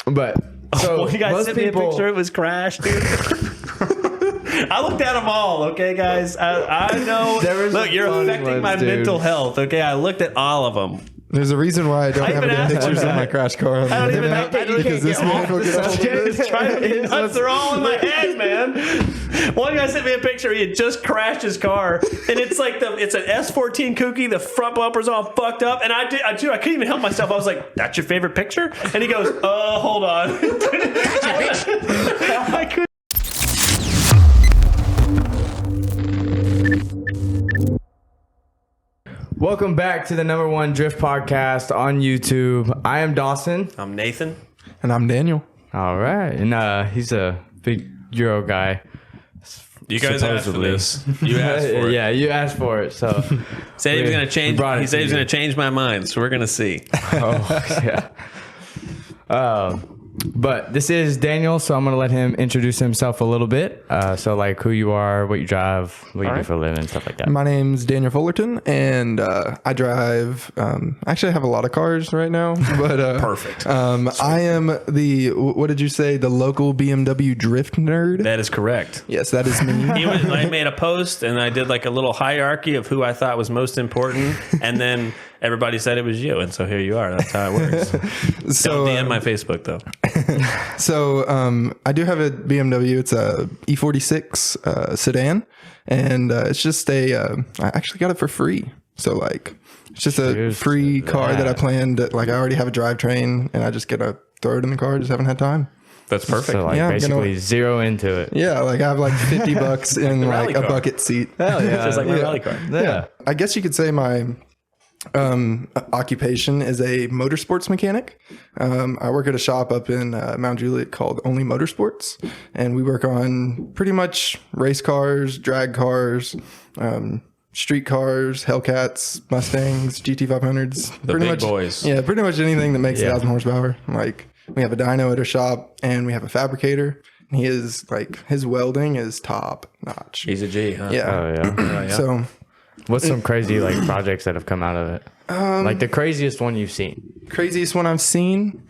But so you guys most sent me a picture. It was crashed, dude. I looked at them all. Okay, guys. I know. Look, you're affecting my mental health. Okay, I looked at all of them. There's a reason why I don't have any pictures of my crash car on I don't even have have because this man will get all of this. It's trying to be nuts. They're all in my head, man. One guy sent me a picture. He had just crashed his car, and it's like it's an S14 Kooky. The front bumper's all fucked up, and I couldn't even help myself. I was like, "That's your favorite picture?" And he goes, "Oh, hold on." I couldn't. Welcome back to the #1 drift podcast on YouTube. I am Dawson. I'm Nathan. And I'm Daniel. All right. And he's a big Euro guy. You guys asked for this. You asked for it. Yeah, you asked for it. So said he was going to change. He said he was going to change my mind. So we're going to see. Oh, yeah. But this is Daniel, so I'm going to let him introduce himself a little bit. So like who you are, what you drive, what you do for a living, stuff like that. My name's Daniel Fullerton, and I drive. Actually, I have a lot of cars right now, but perfect. I am what did you say? The local BMW drift nerd. That is correct. Yes, that is me. I made a post, and I did like a little hierarchy of who I thought was most important, and then everybody said it was you, and so here you are. That's how it works. So don't DM my Facebook though. So I do have a BMW. It's a E46 sedan, and it's just I actually got it for free. So like it's just a free car that I planned. Like I already have a drivetrain, and I just get to throw it in the car. Just haven't had time. That's perfect. So like basically zero into it. Yeah, like I have like $50 in like a bucket seat. Hell yeah, just like my rally car. Yeah, I guess you could say my occupation is a motorsports mechanic. I work at a shop up in Mount Juliet called Only Motorsports, and we work on pretty much race cars, drag cars, street cars, Hellcats, Mustangs, GT500s. The pretty big much, boys. Yeah, pretty much anything that makes 1,000 horsepower. Like we have a dyno at our shop, and we have a fabricator. He is like his welding is top notch. He's a G, huh? Yeah. Oh yeah. So. What's some crazy like projects that have come out of it? Like the craziest one you've seen? Craziest one I've seen?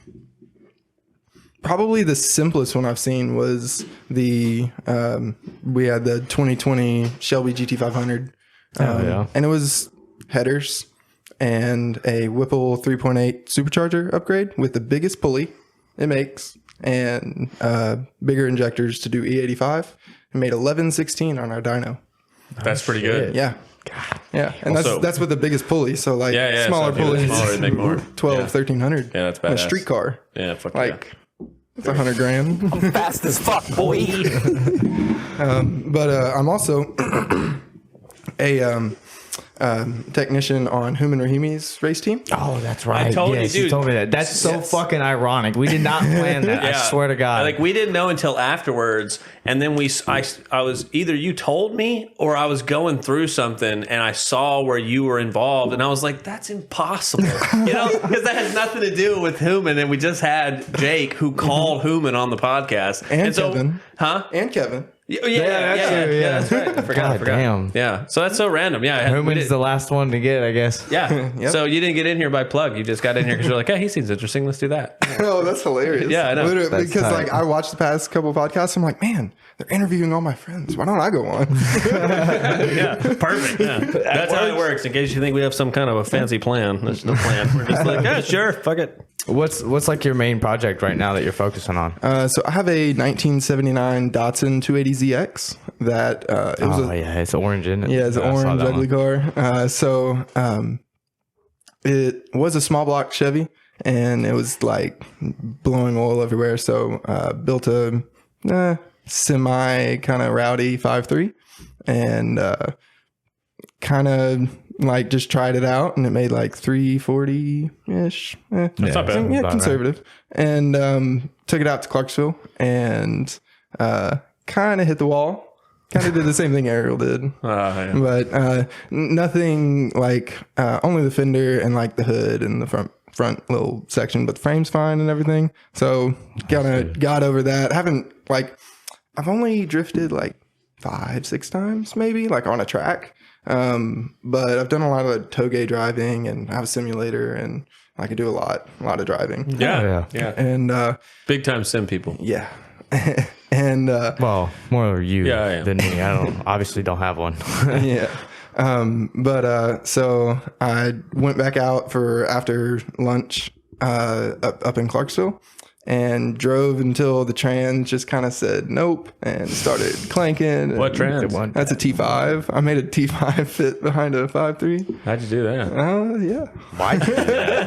Probably the simplest one I've seen was we had the 2020 Shelby GT500. And it was headers and a Whipple 3.8 supercharger upgrade with the biggest pulley it makes and bigger injectors to do E85. It made 1116 on our dyno. That's pretty good. Yeah. God. Yeah, and that's with the biggest pulley. So like smaller pulleys, smaller, make more. 1300. Yeah, that's badass. On a street car. Yeah, fuck like it's $100,000. Fast as fuck, boy. But I'm also a technician on Human Rahimi's race team. Oh, that's right. I told you, dude. You told me that. That's so fucking ironic. We did not plan that. I swear to God. Like we didn't know until afterwards, and then I was either you told me or I was going through something and I saw where you were involved, and I was like, that's impossible, because that has nothing to do with Human, and we just had Jake who called Human on the podcast, and so, Kevin, and Kevin. Yeah, that's right. I forgot. Damn. Yeah, so that's so random. Yeah, Human's the last one to get, I guess. Yeah. Yep. So you didn't get in here by plug. You just got in here because you're like, hey, he seems interesting. Let's do that. Oh, that's hilarious. Yeah, I know. Literally, that's because tight. like I watched the past couple of podcasts. I'm like, man, they're interviewing all my friends. Why don't I go on? Yeah, perfect. Yeah. That's how it works. In case you think we have some kind of a fancy plan, there's no plan. We're just like, yeah, sure, fuck it. What's like your main project right now that you're focusing on? So I have a 1979 Datsun 280ZX that it was it's orange, isn't it? Yeah, it's an orange ugly car. So it was a small block Chevy, and it was like blowing oil everywhere. So built a semi kind of rowdy 5.3, and kind of like just tried it out, and it made like 340-ish. That's not bad. Yeah, conservative. Right. And took it out to Clarksville and kind of hit the wall. Kind of did the same thing Ariel did. But nothing like only the fender and like the hood and the front little section, but the frame's fine and everything. So got over that. I've only drifted like 5-6 times maybe, like on a track. But I've done a lot of toge driving, and I have a simulator, and I could do a lot of driving. Yeah. And Big time sim people. yeah. And Well, more you Yeah, than me. Obviously don't have one. yeah. But so I went back out for after lunch up in Clarksville and drove until the trans just kind of said nope and started clanking. What trans? That's a T5. I made a T5 fit behind a 5.3. How'd you do that? Yeah. Why?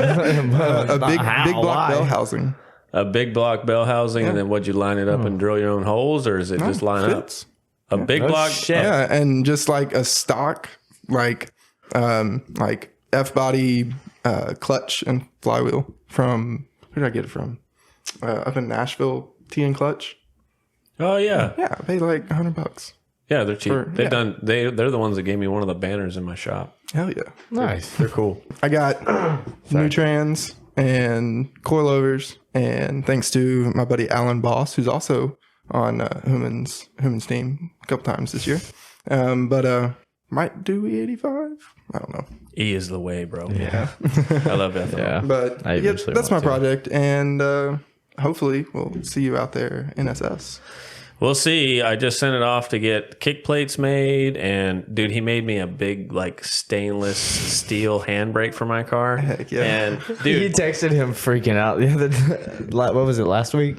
A big block bell housing. A big block bell housing, and then would you line it up and drill your own holes, or is it just line fits. up? A big block. Shit. Yeah, and just like a stock, like F body clutch and flywheel from who did I get it from? Up in Nashville, T and Clutch. Oh yeah, Yeah, I paid like $100. yeah. They're cheap. yeah. They're the ones that gave me one of the banners in my shop. Hell yeah. Nice. They're cool. I got new trans and coilovers, and thanks to my buddy Alan Boss, who's also on Human's team a couple times this year. But might do E85. I don't know. E is the way, bro. Yeah. I love ethanol. Yeah. But I yeah, eventually that's my want to. project, and hopefully we'll see you out there in SS. We'll see. I just sent it off to get kick plates made, and dude, he made me a big like stainless steel handbrake for my car. Heck yeah. And You dude, texted him freaking out the other. What was it, last week?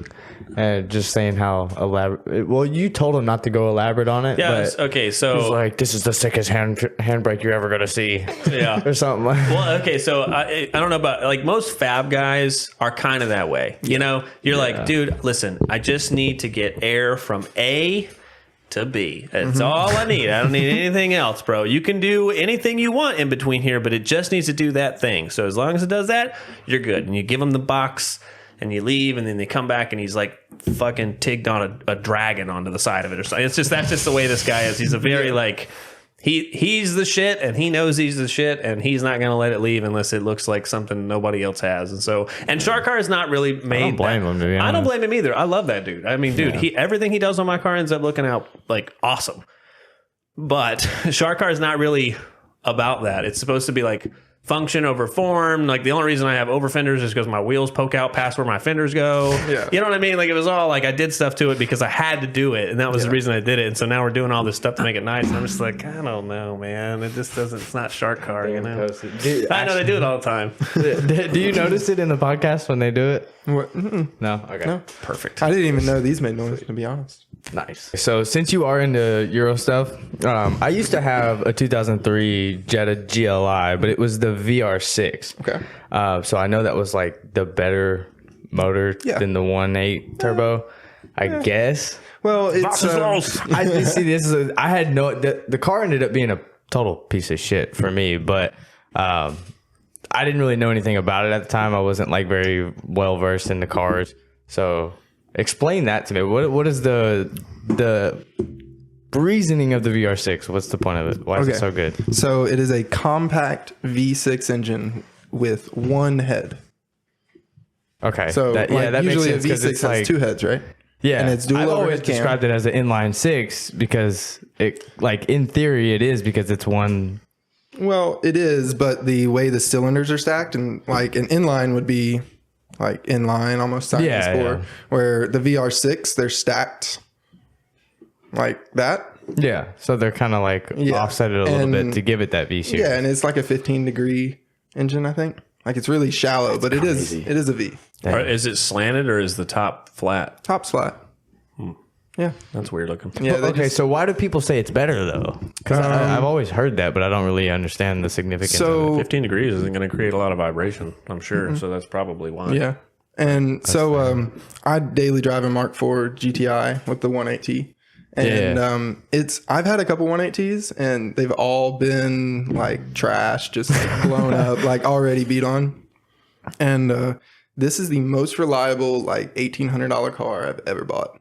And just saying how elaborate. Well, you told him not to go elaborate on it. yeah. But Okay, he's so like, "This is the sickest handbrake you're ever gonna see," yeah. or something. Well, okay, so I don't know about like most fab guys are kind of that way. You know, you're like, dude, listen, I just need to get air from A to B. That's all I need. I don't need anything else, bro. You can do anything you want in between here, but it just needs to do that thing. So as long as it does that, you're good. And you give them the box and you leave, and then they come back and he's like fucking tigged on a dragon onto the side of it or something. That's just the way this guy is. He's a very like he's the shit, and he knows he's the shit, and he's not gonna let it leave unless it looks like something nobody else has. And Shark Car is not really made. I don't blame him, to be honest. I don't blame him either. I love that dude. I mean, dude, everything he does on my car ends up looking out like awesome. But Shark Car is not really about that. It's supposed to be like function over form. Like the only reason I have over fenders is because my wheels poke out past where my fenders go. Yeah. You know what I mean? Like it was all like I did stuff to it because I had to do it, and that was the reason I did it. And so now we're doing all this stuff to make it nice. And I'm just like, I don't know, man. It just doesn't. It's not Shark Car, you know. Dude, I know they do it all the time. do you notice it in the podcast when they do it? What? No. Okay. No. Perfect. I didn't even know these made noise, to be honest. Nice. So since you are into Euro stuff, I used to have a 2003 Jetta GLI, but it was the VR6. Okay. So I know that was like the better motor than the 1.8 turbo, I guess. Well, it's I just see this. I had the car ended up being a total piece of shit for me, but I didn't really know anything about it at the time. I wasn't like very well versed in the cars, so. Explain that to me. What is the reasoning of the VR6? What's the point of it? Why is it so good? So it is a compact V6 engine with one head. Okay. So that makes usually sense a 'cause V6 it's has like, two heads, right? Yeah, and it's dual I've always overhead cam. described it as an inline six because it, like in theory, it is because it's one. Well, it is, but the way the cylinders are stacked, and like an inline would be like inline almost times four, where the VR6 they're stacked like that. Yeah, so they're kind of like offset it a little bit to give it that V shape. Yeah, and it's like a 15-degree engine, I think. Like it's really shallow, but it is a V. Is it slanted or is the top flat? Top's flat. Yeah, That's weird looking. yeah. Okay, so why do people say it's better though? Because I've always heard that, but I don't really understand the significance. of it. 15 degrees isn't going to create a lot of vibration, I'm sure. So that's probably why. Yeah. And so I daily drive a Mark IV GTI with the 1.8T. And I've had a couple 1.8Ts and they've all been like trash, just like blown up, like already beat on. And this is the most reliable like $1,800 car I've ever bought.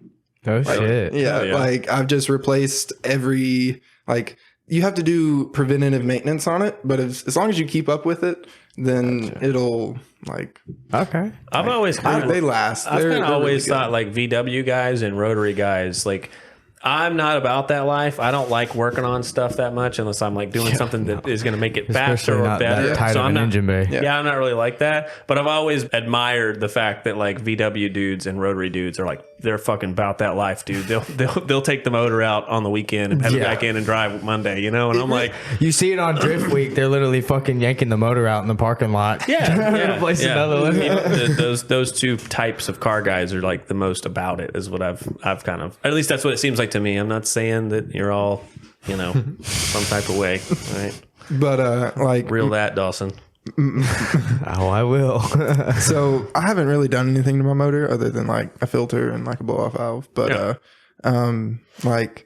Oh shit! Yeah, like I've just replaced every like you have to do preventative maintenance on it, but as long as you keep up with it, then it'll like Okay. I've always kind of they last. I've They're kind of always really thought like VW guys and rotary guys, like I'm not about that life. I don't like working on stuff that much unless I'm like doing something that is going to make it faster or better. So I'm not engine bay. Yeah, I'm not really like that. But I've always admired the fact that like VW dudes and rotary dudes are like, they're fucking about that life, dude. They'll take the motor out on the weekend and have it back in and drive Monday, you know. And I'm like, you see it on Drift Week. They're literally fucking yanking the motor out in the parking lot. Replace another one. Those two types of car guys are like the most about it. Is what I've kind of, at least that's what it seems like to me. I'm not saying that you're all, you know, some type of way, right? But like reel that, Dawson. Oh, I will. So I haven't really done anything to my motor other than like a filter and like a blow off valve. But like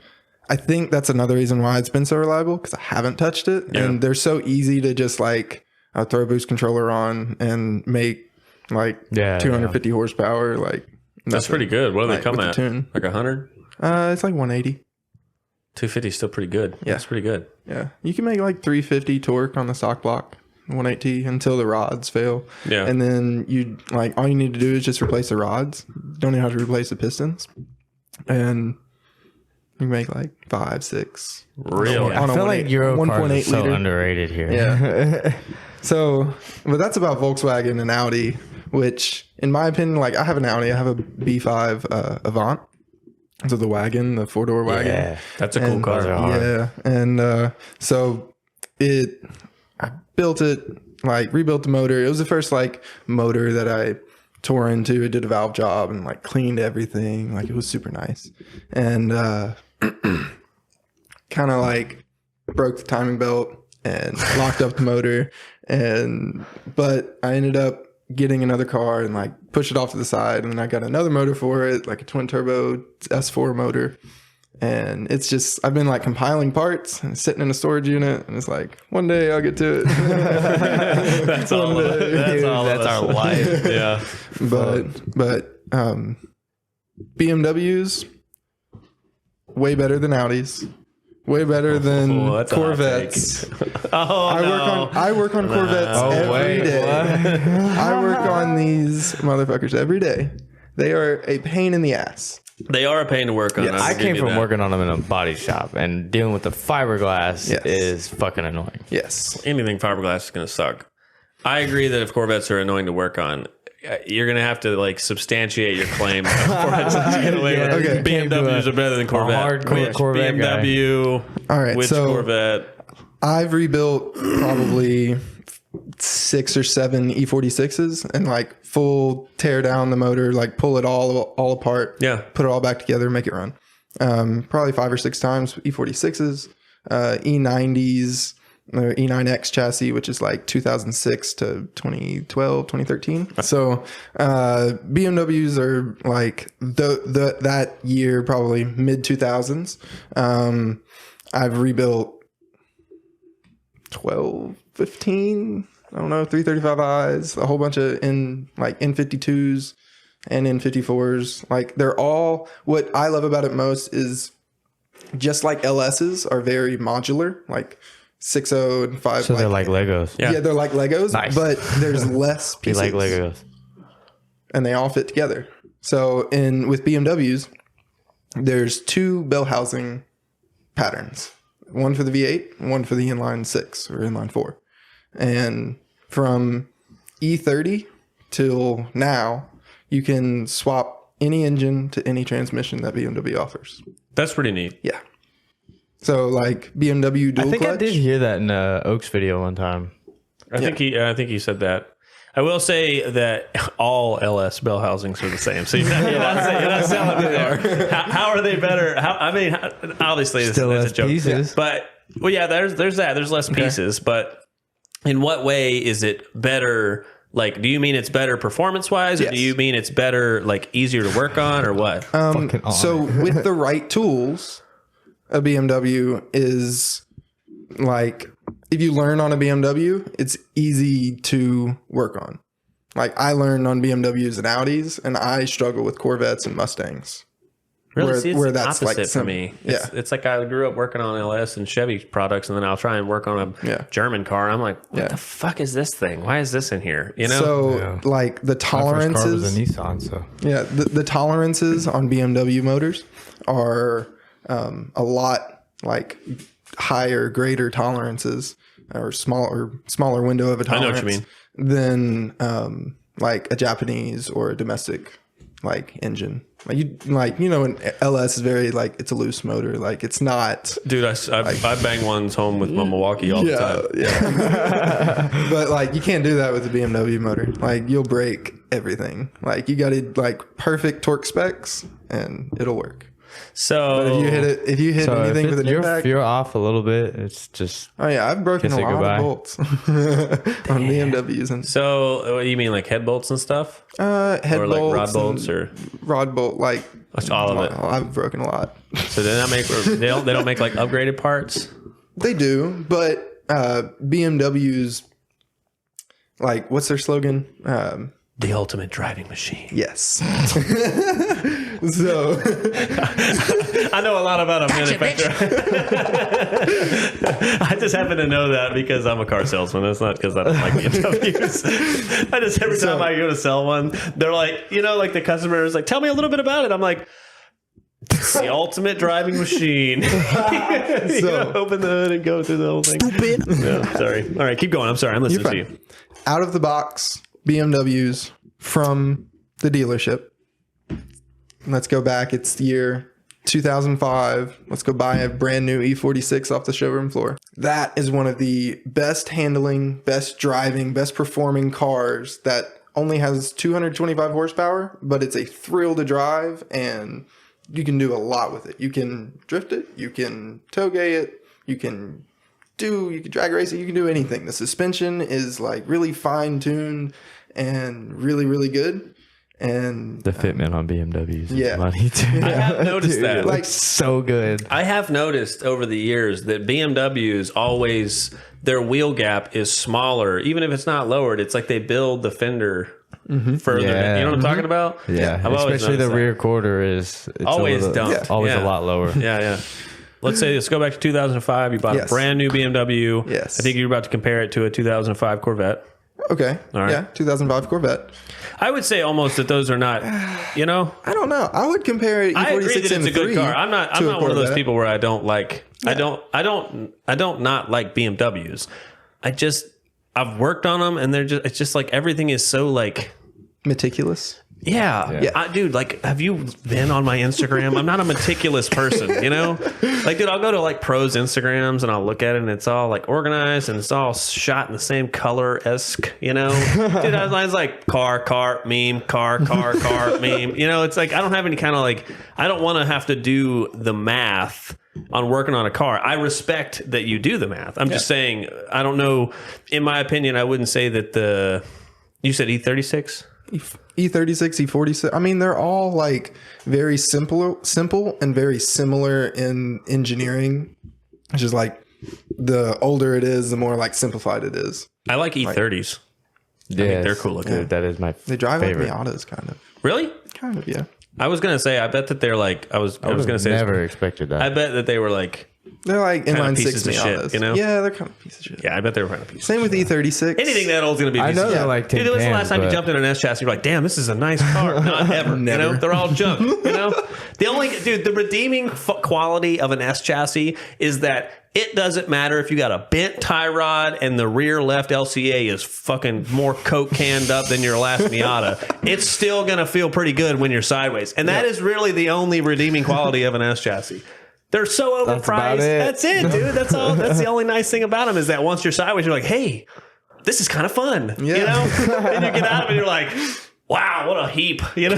I think that's another reason why it's been so reliable, because I haven't touched it, and they're so easy to just like throw a boost controller on and make like 250 horsepower. Like that's pretty good. What do they come at? Like 100? It's like 180. 250 is still pretty good. Yeah, that's pretty good. Yeah, you can make like 350 torque on the stock block. 180 until the rods fail. Yeah. And then you like all you need to do is just replace the rods. Don't even have to replace the pistons. And you make like 5, 6. Really? I feel like Euro 1.8 is so underrated here. Yeah. So, but that's about Volkswagen and Audi, which in my opinion, like I have an Audi, I have a B5 Avant. So the wagon, the 4-door wagon. Yeah. That's a cool car. Yeah. And so I built it, like rebuilt the motor. It was the first like motor that I tore into. I did a valve job and like cleaned everything. Like it was super nice. And kind of like broke the timing belt and locked up the motor. But I ended up getting another car and like pushed it off to the side. And then I got another motor for it, like a twin turbo S4 motor. And it's just, I've been like compiling parts and sitting in a storage unit, and it's like, one day I'll get to it. That's all. That's our life. Yeah. But BMWs, way better than Audis. Way better than Corvettes. I work on Corvettes every day. I work on these motherfuckers every day. They are a pain in the ass. They are a pain to work on. Yes. I came from working on them in a body shop, and dealing with the fiberglass is fucking annoying. Yes. Anything fiberglass is going to suck. I agree that if Corvettes are annoying to work on, you're going to have to like substantiate your claim. BMWs are better than Corvettes. Hardcore Corvette BMW. Guy. All right. Which Corvette? I've rebuilt probably 6 or 7 E46s and like full tear down the motor, like pull it all apart, put it all back together, make it run. Probably 5 or 6 times E46s, E90s, or E9X chassis, which is like 2006 to 2012, 2013. So BMWs are like that year, probably mid 2000s. I've rebuilt 12, 15, I don't know, 335i's, a whole bunch of N52s and N54s. Like they're all, what I love about it most is just like LS's are very modular, like 6.0 and 5. So they're like Legos. Yeah, they're like Legos, but there's less pieces. Like Legos. And they all fit together. So with BMWs, there's 2 bell housing patterns. One for the V8, one for the inline 6 or inline 4. And from E30 till now, you can swap any engine to any transmission that BMW offers. That's pretty neat. Yeah. So like BMW dual clutch. I did hear that in Oak's video one time. I think he said that. I will say that all LS bell housings are the same. So you're not selling it. How are they better? Obviously, still that's a joke. Pieces. But there's that. There's less pieces. But in what way is it better? Like, do you mean it's better performance wise, or do you mean it's better, like easier to work on, or what? So with the right tools, a BMW is like, if you learn on a BMW, it's easy to work on. Like I learned on BMWs and Audis, and I struggle with Corvettes and Mustangs. Really? Where that's opposite like for me. It's like I grew up working on LS and Chevy products, and then I'll try and work on a German car. I'm like, what the fuck is this thing? Why is this in here? You know? So like the tolerances. My first car was a Nissan, so the tolerances on BMW motors are a lot like higher, greater tolerances or smaller window of a tolerance. I know what you mean. Than like a Japanese or a domestic like engine. An LS is very like, it's a loose motor. Like it's not. Dude, I bang ones home with my Milwaukee all the time. Yeah. But like you can't do that with a BMW motor. Like you'll break everything. Like you got to like perfect torque specs and it'll work. So But if you hit anything with an impact, if you're off a little bit, it's just. Oh yeah, I've broken a lot of bolts on BMWs. And what do you mean, like head bolts and stuff? Head or bolts, like rod bolts, or rod bolt, like all of it. I've broken a lot. So they don't make like upgraded parts. They do, but BMWs, like, what's their slogan? The ultimate driving machine. Yes. So I know a lot about a manufacturer. I just happen to know that because I'm a car salesman. It's not because I don't like BMWs. I just every time I go to sell one, they're like, like the customer is like, tell me a little bit about it. I'm like, it's the ultimate driving machine. Open the hood and go through the whole thing. Stupid. No, sorry. All right, keep going. I'm sorry. I'm listening to you. Out of the box BMWs from the dealership. Let's go back. It's the year 2005. Let's go buy a brand new E46 off the showroom floor. That is one of the best handling, best driving, best performing cars that only has 225 horsepower, but it's a thrill to drive and you can do a lot with it. You can drift it, you can tow-gay it, you can drag race it, you can do anything. The suspension is like really fine-tuned and really, really good. And the fitment on BMWs is money too. I have noticed that. It looks so good. I have noticed over the years that BMWs always, their wheel gap is smaller. Even if it's not lowered, it's like they build the fender further. Yeah. You know what I'm talking about? Yeah. Especially the rear quarter is always dumped. Always a lot lower. Yeah. Let's go back to 2005. You bought a brand new BMW. Yes. I think you're about to compare it to a 2005 Corvette. Okay. All right. Yeah, 2005 Corvette. I would say almost that those are not, I don't know. I would compare E46 I agree that it's a good car. I'm not one of those people where I don't like, Yeah. I don't not like BMWs. I've worked on them and it's just like everything is so like meticulous. Yeah. Dude, like, have you been on my Instagram? I'm not a meticulous person, Like, dude, I'll go to like pros Instagrams and I'll look at it and it's all like organized and it's all shot in the same color-esque, Dude, I was like car, meme, car, meme. It's like I don't have any kind of like, I don't want to have to do the math on working on a car. I respect that you do the math. I'm just saying, I don't know. In my opinion, I wouldn't say that you said E36? E36, E46. I mean, they're all like very simple and very similar in engineering. Which is like the older it is, the more like simplified it is. I like E30s. Yeah, I think they're cool looking. Dude, that is my They drive favorite. like Miatas, kind of. Really? Kind of, yeah. I was gonna say, I bet that they're like. I was gonna say. Never expected that. I bet that they were like. They're like inline pieces six of shit, Miatas. Yeah, they're kind of pieces of shit. Yeah, I bet they were kind of pieces. Same with E36. Anything that old's gonna be. I know pieces. they're like Dude, when's the last time you but- jumped in an S chassis? You're like, damn, this is a nice car. Not ever. Never. They're all junk. The redeeming quality of an S chassis is that it doesn't matter if you got a bent tie rod and the rear left LCA is fucking more Coke canned up than your last Miata. It's still gonna feel pretty good when you're sideways, and that is really the only redeeming quality of an S chassis. They're so overpriced. That's it, dude. That's all. That's the only nice thing about them is that once you're sideways, you're like, hey, this is kind of fun. And you get out of it, you're like, wow, what a heap. They're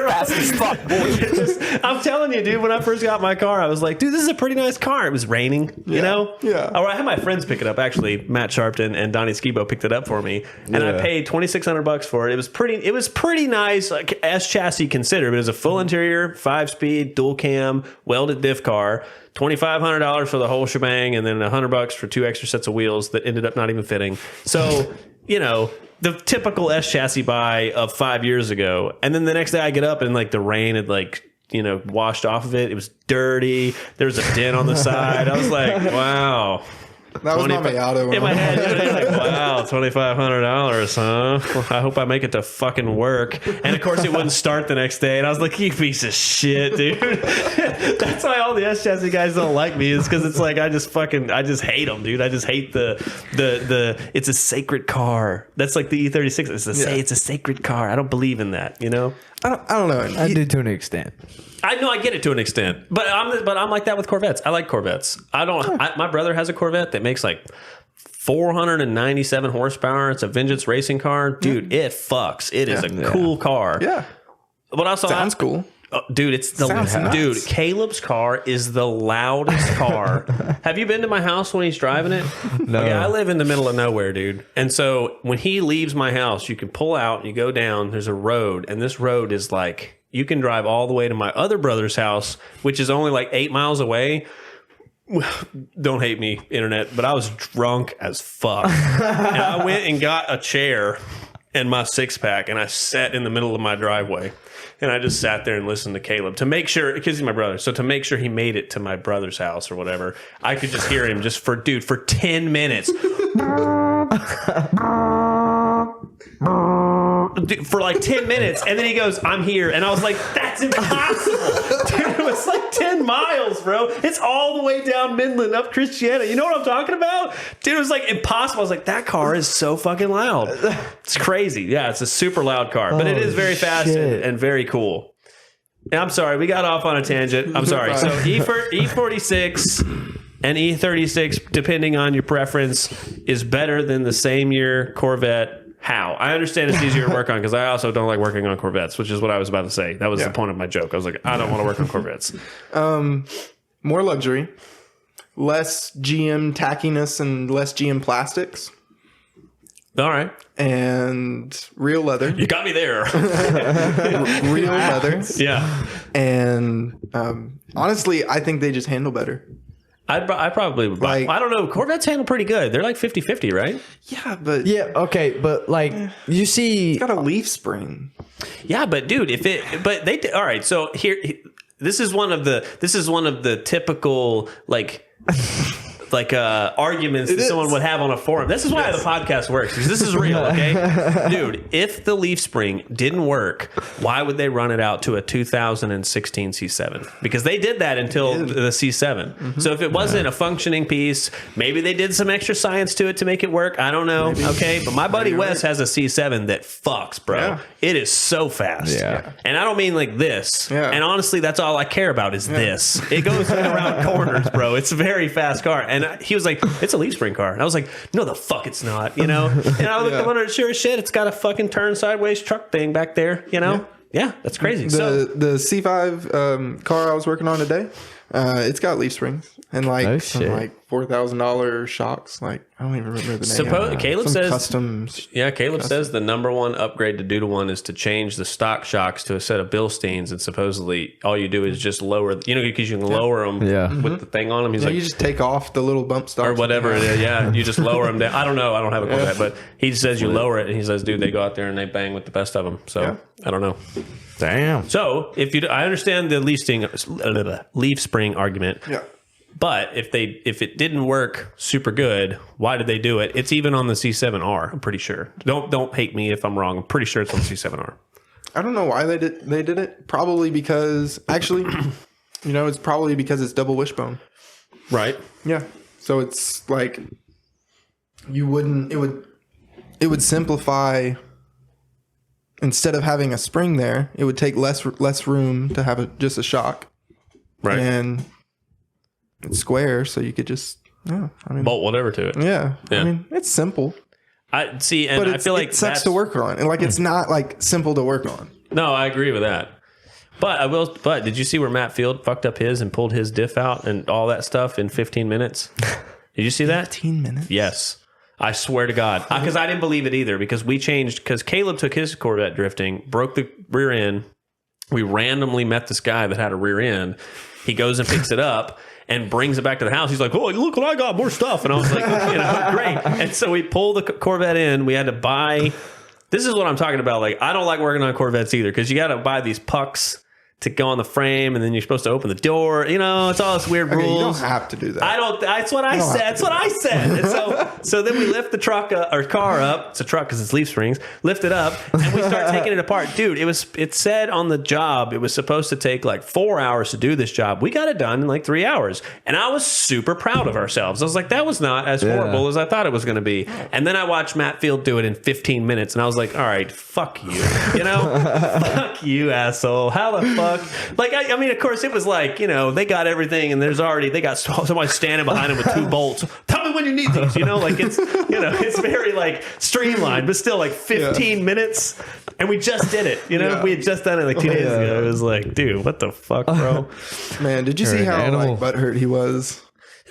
fast as fuck, boy. I'm telling you, dude, when I first got my car, I was like, dude, this is a pretty nice car. It was raining, Yeah. Or I had my friends pick it up, actually. Matt Sharpton and Donnie Skibo picked it up for me. And I paid $2,600 for it. It was pretty nice, like S chassis considered. But it was a full interior, 5-speed, dual cam, welded diff car. $2,500 for the whole shebang, and then $100 for 2 extra sets of wheels that ended up not even fitting. So, the typical S chassis buy of 5 years ago. And then the next day I get up and like the rain had like, washed off of it. It was dirty. There was a dent on the side. I was like, wow. That was my Miata. In my head, you're like, wow, $2,500, huh? Well, I hope I make it to fucking work. And of course, it wouldn't start the next day. And I was like, you piece of shit, dude. That's why all the S chassis guys don't like me, is because it's like I just hate them, dude. I just hate the it's a sacred car. That's like the E36. It's a sacred car. I don't believe in that, you know. I don't know. I do to an extent. I know, I get it to an extent, but I'm like that with Corvettes. I like Corvettes. My brother has a Corvette that makes like 497 horsepower. It's a Vengeance racing car, dude. It fucks. It is a cool car. Yeah, but also sounds cool. Dude, it's the dude. Caleb's car is the loudest car. Have you been to my house when he's driving it? No. Okay, I live in the middle of nowhere, dude. And so when he leaves my house, you can pull out and you go down. There's a road, and this road is like you can drive all the way to my other brother's house, which is only like 8 miles away. Don't hate me, internet, but I was drunk as fuck. And I went and got a chair and my 6-pack, and I sat in the middle of my driveway. And I just sat there and listened to Caleb to make sure, because he's my brother. So to make sure he made it to my brother's house or whatever, I could just hear him just for 10 minutes. Dude, for like 10 minutes. And then he goes, I'm here. And I was like, that's impossible. Dude, it was like 10 miles, bro. It's all the way down Midland up Christiana. You know what I'm talking about? Dude, it was like impossible. I was like, that car is so fucking loud. It's crazy. Yeah, it's a super loud car. But it is very fast and very cool. And I'm sorry, we got off on a tangent. I'm sorry. So E46 and E36, depending on your preference, is better than the same year Corvette. How? I understand it's easier to work on, because I also don't like working on Corvettes, which is what I was about to say. That was the point of my joke. I was like, I don't want to work on Corvettes. More luxury, less GM tackiness and less GM plastics. All right. And real leather. You got me there. Real leather. Yeah. And honestly, I think they just handle better. I probably would buy. I don't know. Corvettes handle pretty good. They're like 50-50, right? Yeah, but Okay, but like you see, it's got a leaf spring. Yeah, but dude, all right. So here, this is one of the typical like arguments that someone would have on a forum. This is why the podcast works, because this is real, okay? Dude, if the leaf spring didn't work, why would they run it out to a 2016 C7? Because they did that until the C7. Mm-hmm. So if it wasn't a functioning piece, maybe they did some extra science to it to make it work. I don't know, okay? But my buddy Wes has a C7 that fucks, bro. Yeah. It is so fast. Yeah. And I don't mean like this. Yeah. And honestly, that's all I care about is this. It goes around corners, bro. It's a very fast car. And he was like, it's a leaf spring car. And I was like, no, the fuck it's not, you know? And I looked up under it, sure as shit, it's got a fucking turn sideways truck thing back there, you know? Yeah, that's crazy. The C5 car I was working on today, it's got leaf springs and like some like $4,000 shocks. Like I don't even remember the name. Caleb some says customs. Yeah, Caleb says the number one upgrade to do to one is to change the stock shocks to a set of Bilsteins, and supposedly all you do is just lower, you know, because you can lower them with the thing on them. He's like, you just take off the little bump stops or whatever it is. Yeah, you just lower them down. I don't know. I don't have a Corvette, but he says you lower it, and he says, dude, they go out there and they bang with the best of them. So I don't know. Damn. So I understand the leaf spring argument. Yeah. But if it didn't work super good, why did they do it? It's even on the C7R, I'm pretty sure. Don't hate me if I'm wrong. I'm pretty sure it's on the C7R. I don't know why they did it. Probably because actually, it's probably because it's double wishbone. Right. Yeah. So it's like it would simplify. Instead of having a spring there, it would take less room to have just a shock. Right. And it's square, so you could just bolt whatever to it. Yeah. I mean, it's simple. I see, and I feel like it sucks to work on, and like it's not like simple to work on. No, I agree with that. But did you see where Matt Field fucked up his and pulled his diff out and all that stuff in 15 minutes? Did you see that? 15 minutes? Yes. I swear to God. Because I didn't believe it either, because because Caleb took his Corvette drifting, broke the rear end. We randomly met this guy that had a rear end. He goes and picks it up and brings it back to the house. He's like, oh, look what I got, more stuff. And I was like, great. And so we pull the Corvette in. We had to buy. This is what I'm talking about. Like, I don't like working on Corvettes either, because you got to buy these pucks to go on the frame, and then you're supposed to open the door. You know, it's all this weird rules. You don't have to do that. I don't. That's what I said. That's what I said. And so then we lift the car up. It's a truck because it's leaf springs. Lift it up, and we start taking it apart. Dude, it said on the job it was supposed to take like 4 hours to do this job. We got it done in like 3 hours, and I was super proud of ourselves. I was like, that was not as horrible as I thought it was going to be. And then I watched Matt Field do it in 15 minutes, and I was like, all right, fuck you. You know, fuck you, asshole. How the fuck? Like, I mean, of course, it was like, you know, they got everything, and they got somebody standing behind them with 2 bolts. Tell me when you need these, you know, like it's, you know, it's very like streamlined, but still like 15 minutes, and we just did it, you know, we had just done it like 2 days ago. It was like, dude, what the fuck, bro? Man, did you see how like butthurt he was?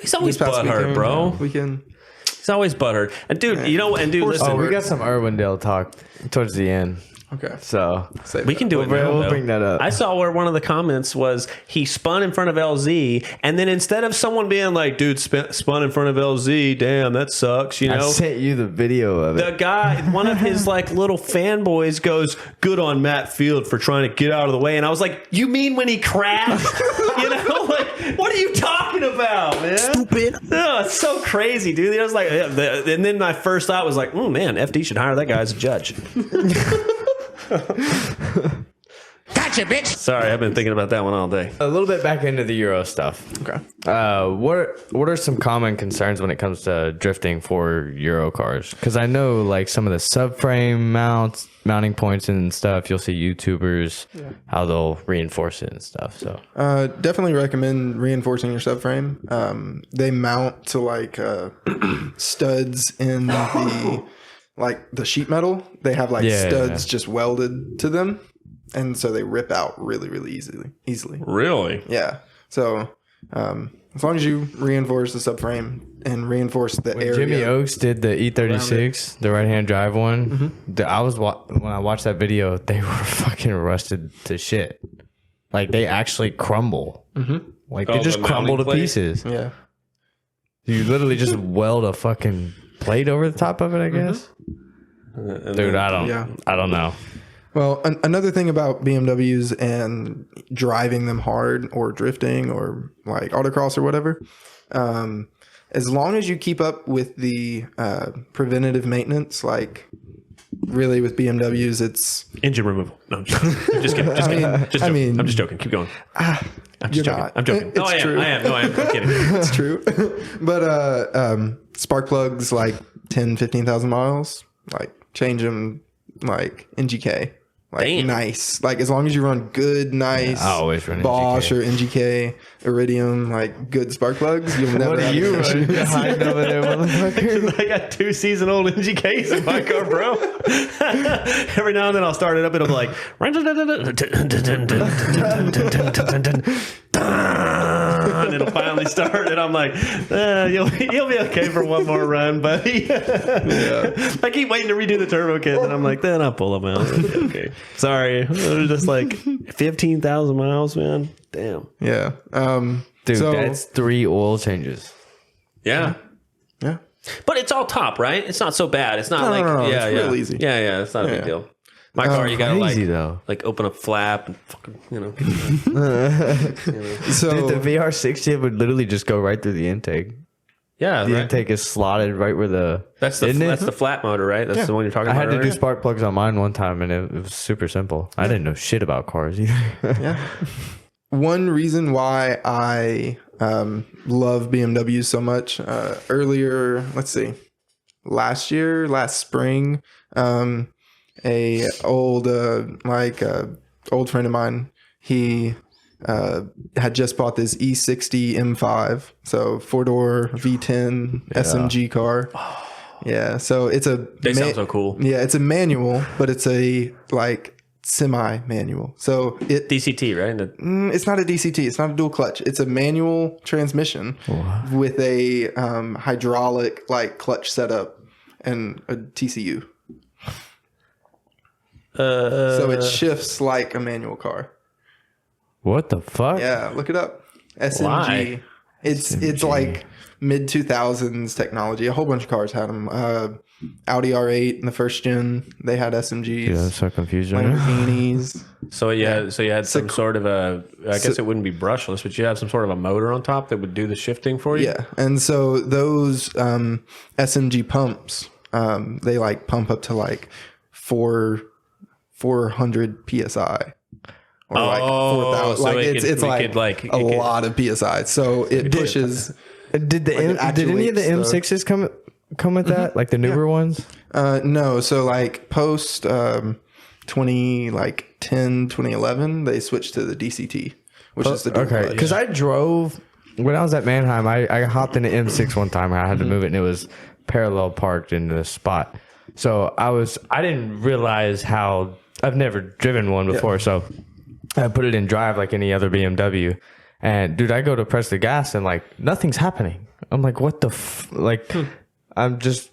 He's always butthurt, bro. Weekend. He's always butthurt. And dude, you know, listen. We got some Irwindale talk towards the end. Okay. So we can do it now. We'll bring that up. I saw where one of the comments was he spun in front of LZ, and then instead of someone being like, dude, spun in front of LZ, damn, that sucks, you know? I sent you the video of it. The guy, one of his like little fanboys goes, good on Matt Field for trying to get out of the way. And I was like, you mean when he crashed? You know, like, what are you talking about, man? Stupid. Oh, it's so crazy, dude. I was like, and then my first thought was like, oh man, FD should hire that guy as a judge. Gotcha, bitch. Sorry, I've been thinking about that one all day. A little bit back into the Euro stuff. Okay. What are some common concerns when it comes to drifting for Euro cars? Because I know like some of the subframe mounting points and stuff. You'll see YouTubers how they'll reinforce it and stuff. So definitely recommend reinforcing your subframe. They mount to like studs in the sheet metal. They have like studs just welded to them, and so they rip out really, really easily. Really? Yeah. So as long as you reinforce the subframe and reinforce the area. Jimmy Oaks did the E36, the right-hand drive one. When I watched that video, they were fucking rusted to shit. Like they actually crumble. Like they just crumble to pieces. Yeah. You literally just weld a fucking plate over the top of it, I guess. Dude, I don't know. Well, another thing about BMWs and driving them hard or drifting or like autocross or whatever, as long as you keep up with the preventative maintenance, like really with BMWs, it's engine removal. No, I'm just kidding. I'm just joking. Keep going. I'm just joking. I'm joking. It's true. I am. I'm kidding. It's true. But spark plugs like 10, 15,000 miles, like change them like NGK. Like damn. Nice. Like as long as you run good, nice I always run Bosch NGK. or NGK, Iridium, like good spark plugs, you'll never have an issue. Behind over there, motherfucker? I got 2 season-old NGKs in my car, bro. Every now and then I'll start it up. It'll be like, and it'll finally start, and I'm like, you'll be okay for one more run, buddy. I keep waiting to redo the turbo kit, and I'm like, then I'll pull them out. Okay. Sorry, it was just like 15,000 miles, man. Damn. Yeah. Dude, so, that's 3 oil changes. Yeah. Yeah. But it's all top, right? It's not so bad. It's not No, it's real easy. Yeah, it's not a big deal. My car, you gotta Crazy, though. like open a flap and fucking, you know. So Dude, the VR60 would literally just go right through the intake. Yeah, The right. intake is slotted right where the... That's the flat motor, right? That's the one you're talking I about. had to do earlier? spark plugs on mine one time, and it was super simple. I didn't know shit about cars either. yeah. One reason why I love BMW so much, earlier, last spring, a old friend of mine, he had just bought this E60 M5, so 4-door V10 SMG car. Yeah, so it's They sound so cool. Yeah, it's a manual, but it's a like semi-manual. So DCT, right? it's not a DCT. It's not a dual clutch. It's a manual transmission with a hydraulic like clutch setup and a TCU. So it shifts like a manual car. What the fuck? Yeah, look it up. SMG. Why? It's like mid 2000s technology. A whole bunch of cars had them. Audi R8 in the first gen, they had SMGs. Dude, I'm so confused right now. Lamborghinis. So you had some sort of a, I guess it wouldn't be brushless, but you had some sort of a motor on top that would do the shifting for you? Yeah. And so those SMG pumps, they like pump up to like 400 PSI. Or like 4,000. So like it's like a lot of PSI. So it pushes. Did any of the M6s come with that? Like the newer ones? No. So like post 2011, they switched to the DCT, which is the dual clutch. Because I drove when I was at Mannheim. I hopped in an M6 one time. I had to move it, and it was parallel parked in the spot. So I didn't realize how. I've never driven one before, so I put it in drive like any other BMW. And dude, I go to press the gas and like nothing's happening. I'm like, what the I'm just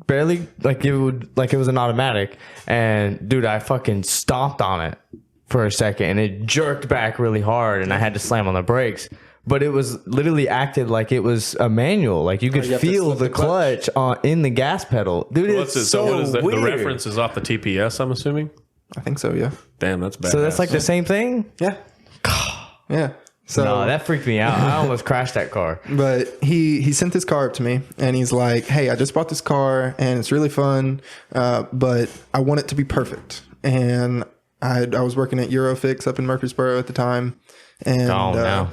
barely like it was an automatic. And dude, I fucking stomped on it for a second and it jerked back really hard and I had to slam on the brakes. But it was literally acted like it was a manual. Like you could feel the clutch in the gas pedal. Dude, it's so weird. The reference is off the TPS, I'm assuming? I think so, yeah. Damn, that's bad. So that's like the same thing? Yeah. Yeah. So no, that freaked me out. I almost crashed that car. But he sent this car up to me and he's like, hey, I just bought this car and it's really fun, but I want it to be perfect. And I was working at Eurofix up in Murfreesboro at the time. And now.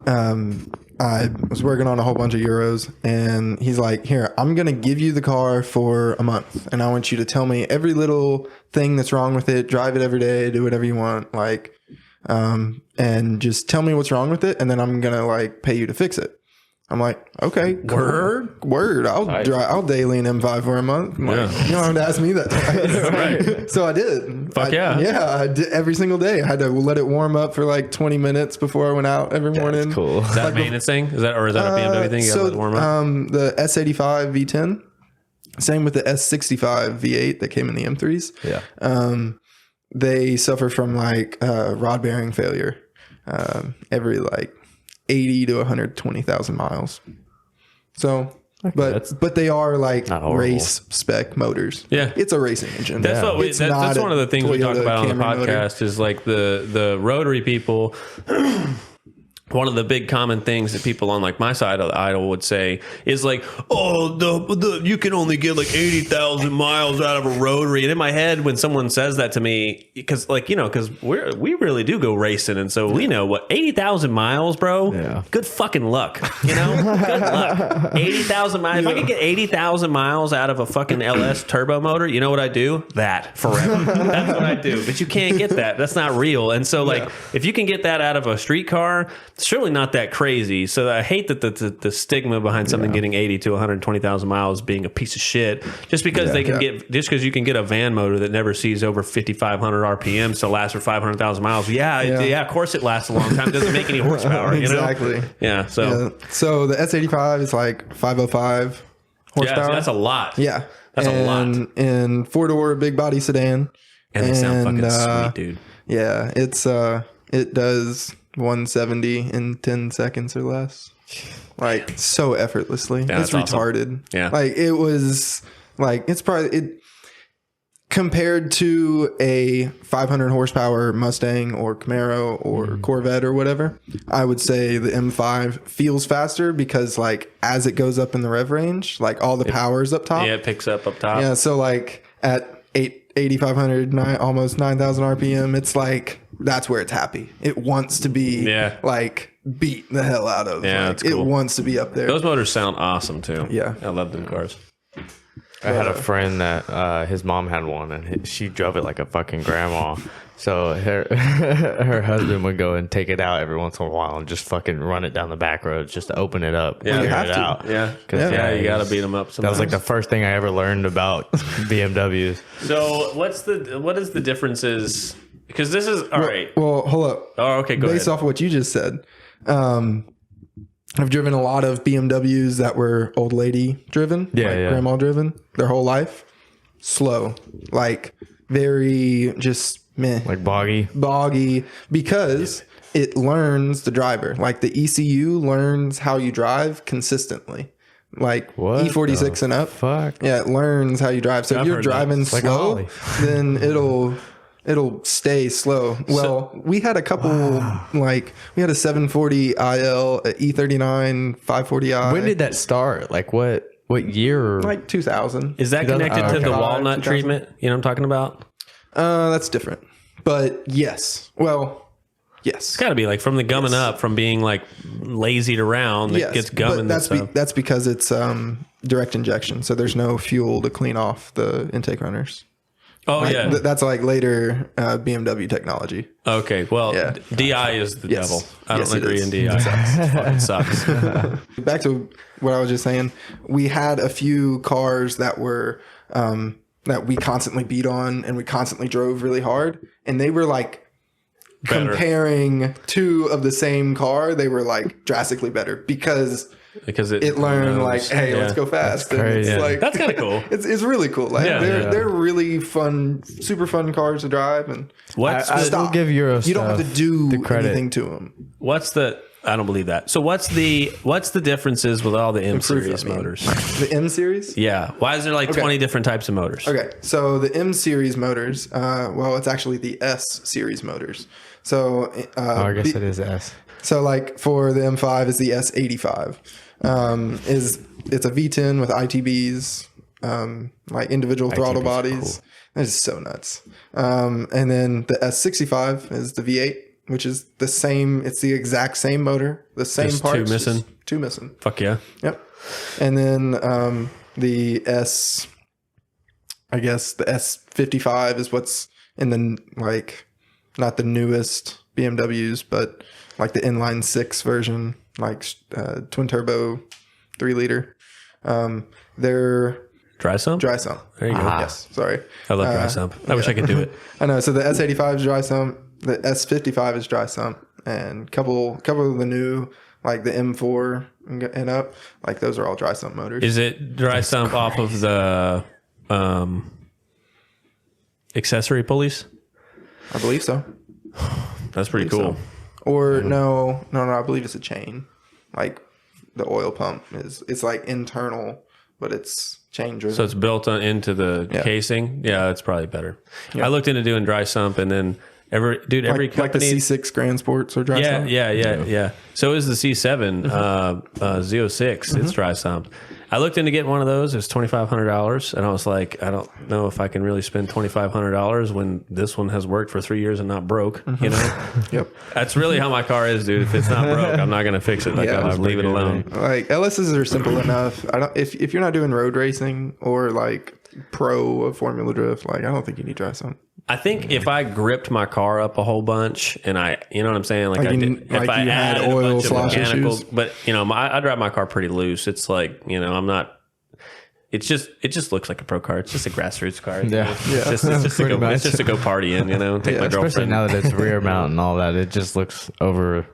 And I was working on a whole bunch of Euros and he's like, here, I'm going to give you the car for a month and I want you to tell me every little thing that's wrong with it, drive it every day, do whatever you want, like, and just tell me what's wrong with it and then I'm going to like pay you to fix it. I'm like, okay, word. I'll daily an M5 for a month. I'm like, you don't have to ask me that twice. Right. So I did. Fuck yeah. Yeah, I did every single day. I had to let it warm up for like 20 minutes before I went out every morning. That's cool. Is that a maintenance thing? Is that a BMW thing? You gotta let it warm up? The S85 V10, same with the S65 V8 that came in the M3s. Yeah. They suffer from like rod bearing failure every like 80 to 120,000 miles. So, but they are like race spec motors. Yeah. It's a racing engine. That's that's one of the things we talk about on the podcast is like the rotary people. One of the big common things that people on like my side of the aisle would say is like, oh, you can only get like 80,000 miles out of a rotary. And in my head, when someone says that to me, because like, you know, because we really do go racing. And so we know what 80,000 miles, bro. Yeah. Good fucking luck. You know, good luck. 80,000 miles. If I could get 80,000 miles out of a fucking LS turbo motor, you know what I do? That forever. That's what I do. But you can't get that. That's not real. And so like, if you can get that out of a street car, it's really not that crazy. So I hate that the stigma behind something getting 80 to 120,000 miles being a piece of shit just because just because you can get a van motor that never sees over 5,500 RPMs to last for 500,000 miles. Yeah, of course it lasts a long time. It doesn't make any horsepower. Exactly. You know? Yeah. So the S85 is like 505 horsepower. Yeah, that's a lot. Yeah. That's a lot. And 4-door big body sedan. And they sound fucking sweet, dude. Yeah, it does 170 in 10 seconds or less, like so effortlessly. It's retarded. Awesome. Yeah, like it was like it's probably compared to a 500 horsepower Mustang or Camaro or Corvette or whatever. I would say the M5 feels faster because like as it goes up in the rev range, like all the power is up top. Yeah, it picks up top. Yeah, so like at 8,500, almost 9,000 RPM, it's like that's where it's happy. It wants to be like beat the hell out of. Yeah, like, that's cool. It wants to be up there. Those motors sound awesome too. Yeah, I love them cars. I had a friend that his mom had one and she drove it like a fucking grandma. So her husband would go and take it out every once in a while and just fucking run it down the back roads just to open it up. Yeah, you have it to. Out. Yeah, you got to beat them up sometimes. That was like the first thing I ever learned about BMWs. So what is the differences? Because this is all right. Well, hold up. Oh, okay. Go Based ahead. off of what you just said, I've driven a lot of BMWs that were old lady driven, grandma driven, their whole life. Slow, like very just meh, like boggy, because it learns the driver. Like the ECU learns how you drive consistently. like What E46 and up. fuck? Yeah, it learns how you drive. So I've if you're heard that. driving It's like a slow, Ollie. then it'll stay slow. Well, we had a couple like we had a 740 IL, a E39 540i. When did that start? Like what year? like 2000? Is that connected to the 2005, walnut 2000? treatment? You know what I'm talking about? That's different. But yes. Well, yes. It's got to be like from the gumming up, from being like lazied around, it gets gumming. But that's because it's direct injection, so there's no fuel to clean off the intake runners. oh, yeah. That's like later BMW technology. Okay. Well, Yeah. DI is the Yes. devil. I Yes, don't it agree is. in DI. It fucking sucks. Back to what I was just saying, we had a few cars that were that we constantly beat on and we constantly drove really hard, and they were like Better. comparing two of the same car, they were like drastically better because it learned like, hey, Yeah. let's go fast. And crazy. it's Yeah. like That's kind of cool. it's really cool. Like Yeah. they're really fun, super fun cars to drive, and What's I the, still give Euro you don't have to stuff do the credit. anything to them. what's the? I don't believe that. So what's the differences with all the M series motors? The M series. Yeah. Why is there like 20 different types of motors? Okay, so the M series motors, well, it's actually the S series motors. So, I guess it is S. So, like for the M5 is the S85. It's a V10 with ITBs, like individual throttle ITBs are bodies. It's so nuts. And then the S65 is the V8, which is the same. It's the exact same motor, the same Just parts. two missing? just two missing. Fuck yeah. Yep. And then the I guess the S55 is what's in the, like, not the newest BMWs, but like the inline 6 version, like twin turbo 3 liter. They're Dry sump? dry sump. There you go. Yes. Sorry. I love dry sump. I wish I could do it. I know. So the S85 is dry sump. The S55 is dry sump, and couple of the new, like the M4 and up, like those are all dry sump motors. Is it dry sump off of the accessory pulleys? I believe so. That's pretty cool. Or no, I believe it's a chain. Like the oil pump it's like internal, but it's chain driven. So it's built into the casing. Yeah, that's probably better. I looked into doing dry sump, and then every like the company, C6 Grand Sports or dry sump. yeah. So is the C7 Z06. It's dry sump. I looked into getting one of those. It was $2,500, and I was like, I don't know if I can really spend $2,500 when this one has worked for 3 years and not broke. You know, Yep. that's really how my car is, dude. If it's not broke, I'm not going to fix it. Like, Yeah. I'll just leave it alone. Like LSs are simple enough. I don't if you're not doing road racing or like pro of Formula Drift, like I don't think you need dry sump. I think if I gripped my car up a whole bunch and you know what I'm saying? Like, Like I you- did, like if I you had added oil a bunch of slosh mechanical, issues? but you know, I drive my car pretty loose. It's like, you know, I'm not, it just looks like a pro car. It's just a grassroots car. Yeah. It's just Pretty much. to go party in, you know, take my Especially girlfriend. now that it's rear mount and all that, it just looks over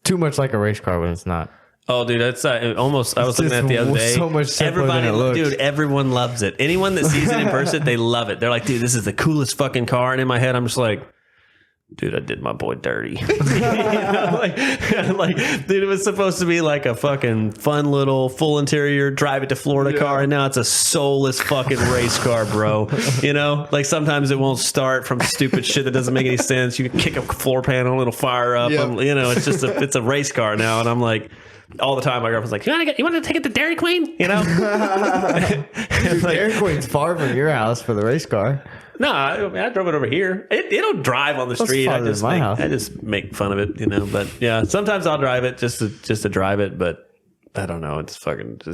too much like a race car when it's not. Oh, dude, that's almost. I was looking just at the other day. so much simpler than it looks. Dude, everyone loves it. Anyone that sees it in person, they love it. They're like, dude, this is the coolest fucking car. And in my head, I'm just like, dude, I did my boy dirty. You know, like, dude, it was supposed to be like a fucking fun little full interior drive it to Florida car, and now it's a soulless fucking race car, bro. You know, like sometimes it won't start from stupid shit that doesn't make any sense. You can kick a floor panel, it'll fire up. Yep. You know, it's just it's a race car now, and I'm like. All the time, my girlfriend's like, "You want to take it to Dairy Queen?" You know, Dude, Dairy Queen's far from your house for the race car. no, I drove it over here. It'll drive on the street. farther than my house. I just make fun of it, you know. But yeah, sometimes I'll drive it just to drive it. But I don't know. It's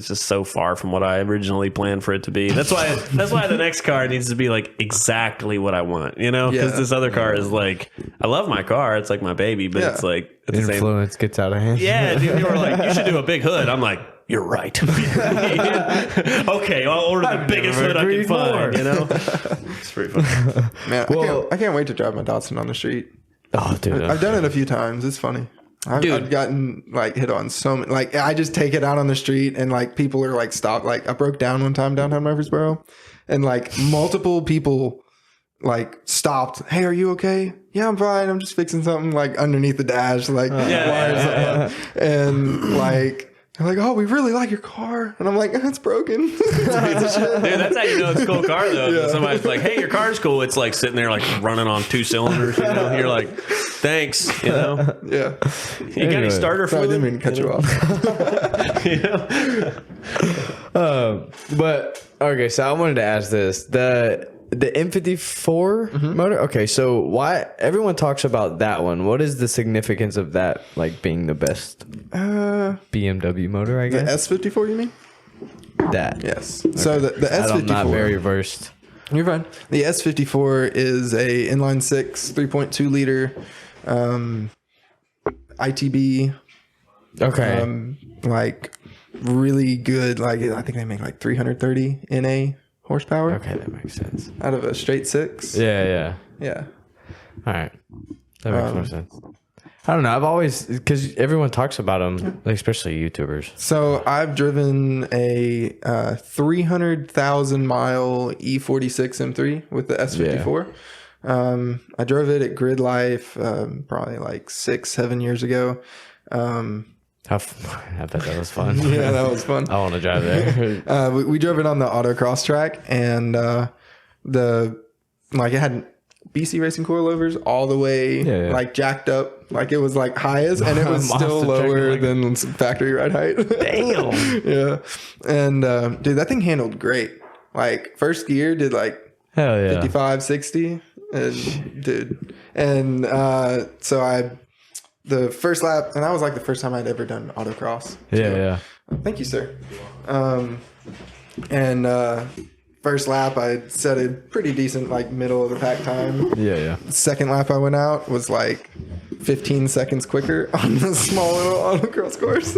just so far from what I originally planned for it to be. That's why the next car needs to be like exactly what I want, you know. Because this other car is like, I love my car. It's like my baby, but it's like at the same. Influence gets out of hand. Yeah, dude, they were like, you should do a big hood. I'm like, you're right. Okay, I'll order the biggest hood I can agreed find. more. You know, it's pretty funny. Man, Well- I can't wait to drive my Datsun on the street. Oh, dude. I've done it a few times. It's funny. I've gotten like hit on so many. Like I just take it out on the street and like people are like stop. Like I broke down one time downtown Murfreesboro, and like multiple people like stopped. Hey, are you okay? Yeah, I'm fine. I'm just fixing something like underneath the dash, like wires up. And like They're like, "Oh, we really like your car," and I'm like, "It's broken." Dude, that's how you know it's a cool car, though. Yeah. Somebody's like, "Hey, your car's cool." It's like sitting there, like running on 2 cylinders. You know, you're like, "Thanks." You know, Yeah, you got any starter sorry, I fluid? didn't mean to cut you off. You know? But okay, so I wanted to ask this: the M54 motor. Okay, so why everyone talks about that one? What is the significance of that, like being the best BMW motor? I The guess S54, you mean? that. Yes. So the S54. I'm not very versed. You're fine. The S54 is a inline 6, 3.2 liter ITB. Okay. Like really good. Like I think they make like 330 NA horsepower Okay, that makes sense. out of a straight 6. Yeah. Yeah. All right, that makes more sense. I don't know. I've always because everyone talks about them, like, especially YouTubers. So I've driven a 300,000 mile E46 M3 with the S54. I drove it at Grid Life probably like 6-7 years ago. I bet that was fun. Yeah, that was fun. I want to drive there. We drove it on the autocross track, and it had BC Racing coilovers all the way like jacked up, like it was like highest, and it was still Monster lower truck, than factory ride height. Damn. Yeah, and dude, that thing handled great. Like first gear did like Hell yeah. 55, 60, and dude, and so the first lap, and that was like the first time I'd ever done autocross. Yeah. Thank you, sir. First lap, I set a pretty decent, like, middle of the pack time. Yeah. Second lap I went out was like 15 seconds quicker on the small little autocross course.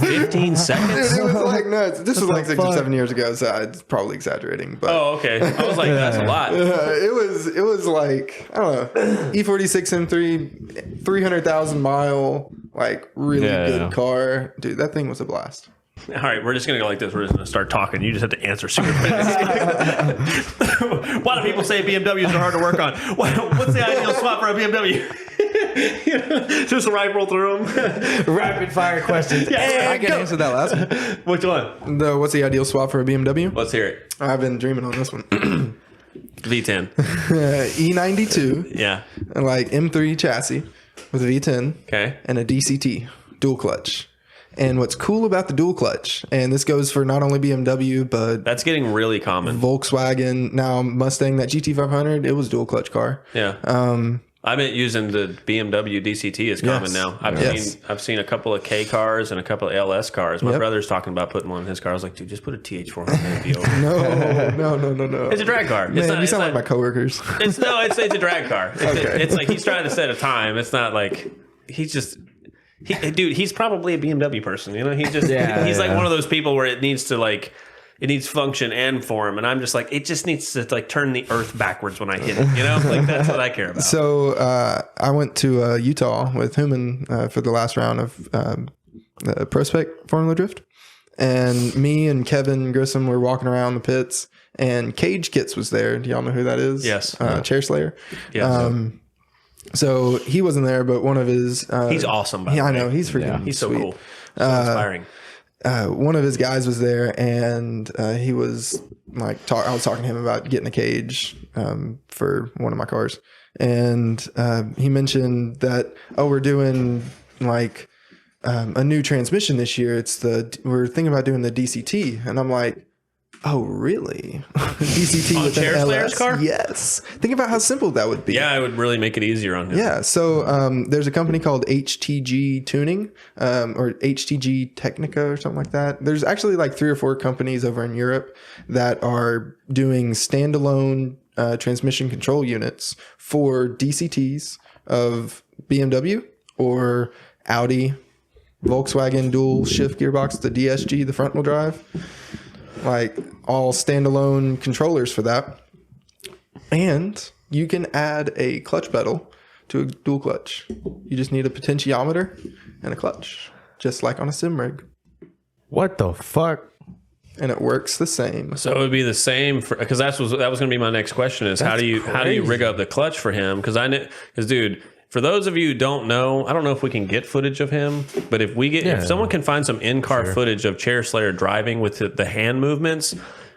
15 seconds. Dude, it was like nuts. This was like 6 or fuck? 7 years ago, so I'm probably exaggerating. But Oh, okay. I was like, that's a lot. it was like, I don't know, E46 M3, 300,000 mile, like really good car. Dude, that thing was a blast. All right, we're just going to go like this. We're just going to start talking. You just have to answer super fast. Why do people say BMWs are hard to work on? What's the ideal spot for a BMW? Just rifle through them. Rapid fire questions. Yeah, I can answer that last one. Which one? What's the ideal swap for a BMW? Let's hear it. I've been dreaming on this one. V10. E92, Yeah. like M3 chassis with a V10 Okay. and a DCT, dual clutch. And what's cool about the dual clutch, and this goes for not only BMW, but That's getting really common. Volkswagen, now Mustang, that GT500, it was dual clutch car. Yeah. I've been using the BMW DCT is common Yes. now. Yes. I've seen a couple of K cars and a couple of LS cars. My Yep. brother's talking about putting one in his car. I was like, dude, just put a TH400 and be over. No. It's a drag car. Man, you sound like my coworkers. It's a drag car. It's like he's trying to set a time. It's not like he's just he's probably a BMW person. You know, he's like one of those people where it needs function and form, and I'm just like, it just needs to like turn the earth backwards when I hit it. You know, like that's what I care about. So I went to Utah with Human for the last round of the Prospect Formula Drift, and me and Kevin Grissom were walking around the pits, and Cage Kits was there. Do y'all know who that is? Yes. Chair Slayer. Yes. So he wasn't there, but one of his He's awesome. By the I way. know he's freaking He's so sweet. cool. So inspiring. One of his guys was there, and he was like, I was talking to him about getting a cage for one of my cars, and he mentioned that we're doing like a new transmission this year. We're thinking about doing the DCT, and I'm like, oh really? DCT On with an Chair Slayer's LS? car? Yes. Think about how simple that would be. Yeah, it would really make it easier on him. Yeah, so there's a company called HTG Tuning or HTG Technica or something like that. There's actually like 3 or 4 companies over in Europe that are doing standalone transmission control units for DCTs of BMW or Audi, Volkswagen dual shift gearbox, the DSG, the front wheel drive. Like all standalone controllers for that. And you can add a clutch pedal to a dual clutch. You just need a potentiometer and a clutch, just like on a sim rig. What the fuck? And it works the same. So it would be the same because that was going to be my next question: is how do you rig up the clutch for him? Because dude, For those of you who don't know, I don't know if we can get footage of him, but if someone can find some in-car footage of Chair Slayer driving with the hand movements,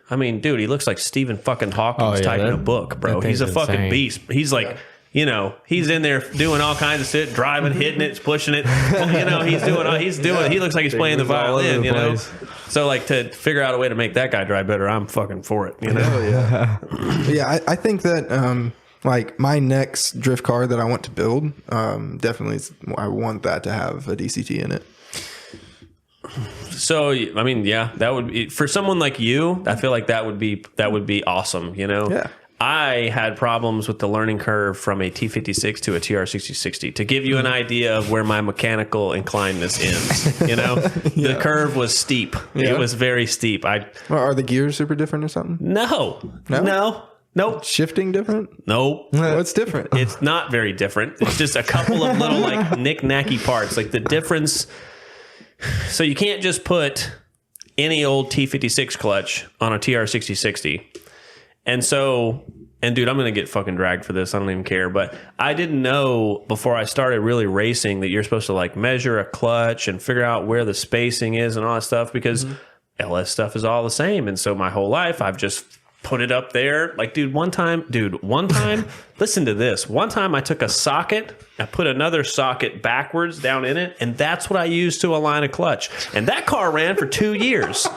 I mean, dude, he looks like Stephen fucking Hawking's typing a book, bro. He's a fucking beast. He's like, you know, he's in there doing all kinds of shit, driving, hitting it, pushing it. You know, he looks like he's playing the violin, you know? So, like, to figure out a way to make that guy drive better, I'm fucking for it, you know? Oh, yeah. I think that, like, my next drift car that I want to build, definitely, I want that to have a DCT in it. So, I mean, yeah, that would be, for someone like you, I feel like that would be awesome, you know? Yeah. I had problems with the learning curve from a T56 to a TR6060 to give you an idea of where my mechanical inclinedness ends. You know, the curve was steep. Yeah. It was very steep. Well, are the gears super different or something? No. Nope. Shifting different? Nope. What's different? It's not very different. It's just a couple of little like knick-knacky parts. Like the difference. So you can't just put any old T56 clutch on a TR6060. And so, and dude, I'm going to get fucking dragged for this. I don't even care. But I didn't know before I started really racing that you're supposed to like measure a clutch and figure out where the spacing is and all that stuff because LS stuff is all the same. And so my whole life, I've just put it up there. Like, one time, listen to this. One time I took a socket, I put another socket backwards down in it, and that's what I used to align a clutch. And that car ran for 2 years.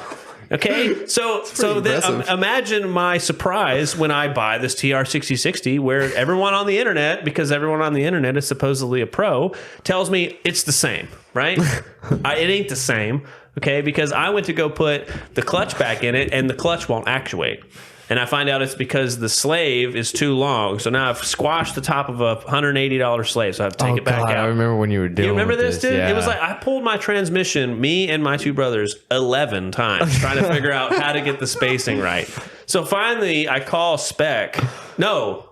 Okay, so then imagine my surprise when I buy this TR6060 where everyone on the internet, because everyone on the internet is supposedly a pro, tells me it's the same, right? It ain't the same, okay, because I went to go put the clutch back in it and the clutch won't actuate. And I find out it's because the slave is too long. So now I've squashed the top of a $180 slave. So I have to take it back out. I remember when you were doing. You remember this, dude? Yeah. It was like I pulled my transmission, me and my two brothers, 11 times trying to figure out how to get the spacing right. So finally, I call Spec. No,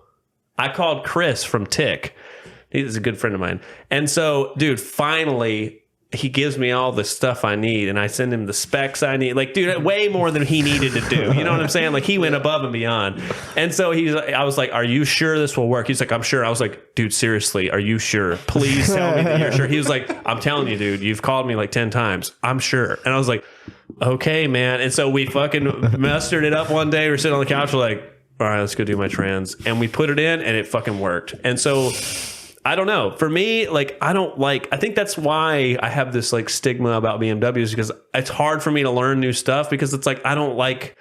I called Chris from Tick. He's a good friend of mine. And so, dude, finally, he gives me all the stuff I need and I send him the specs I need. Like, dude, way more than he needed to do. You know what I'm saying? Like, he went above and beyond. And so I was like, are you sure this will work? He's like, I'm sure. I was like, dude, seriously, are you sure? Please tell me that you're sure. He was like, I'm telling you, dude, you've called me like 10 times. I'm sure. And I was like, okay, man. And so we fucking mustered it up one day. We're sitting on the couch. We're like, all right, let's go do my trans. And we put it in and it fucking worked. And so I don't know. For me, like, I think that's why I have this like stigma about BMWs because it's hard for me to learn new stuff because it's like, I don't like,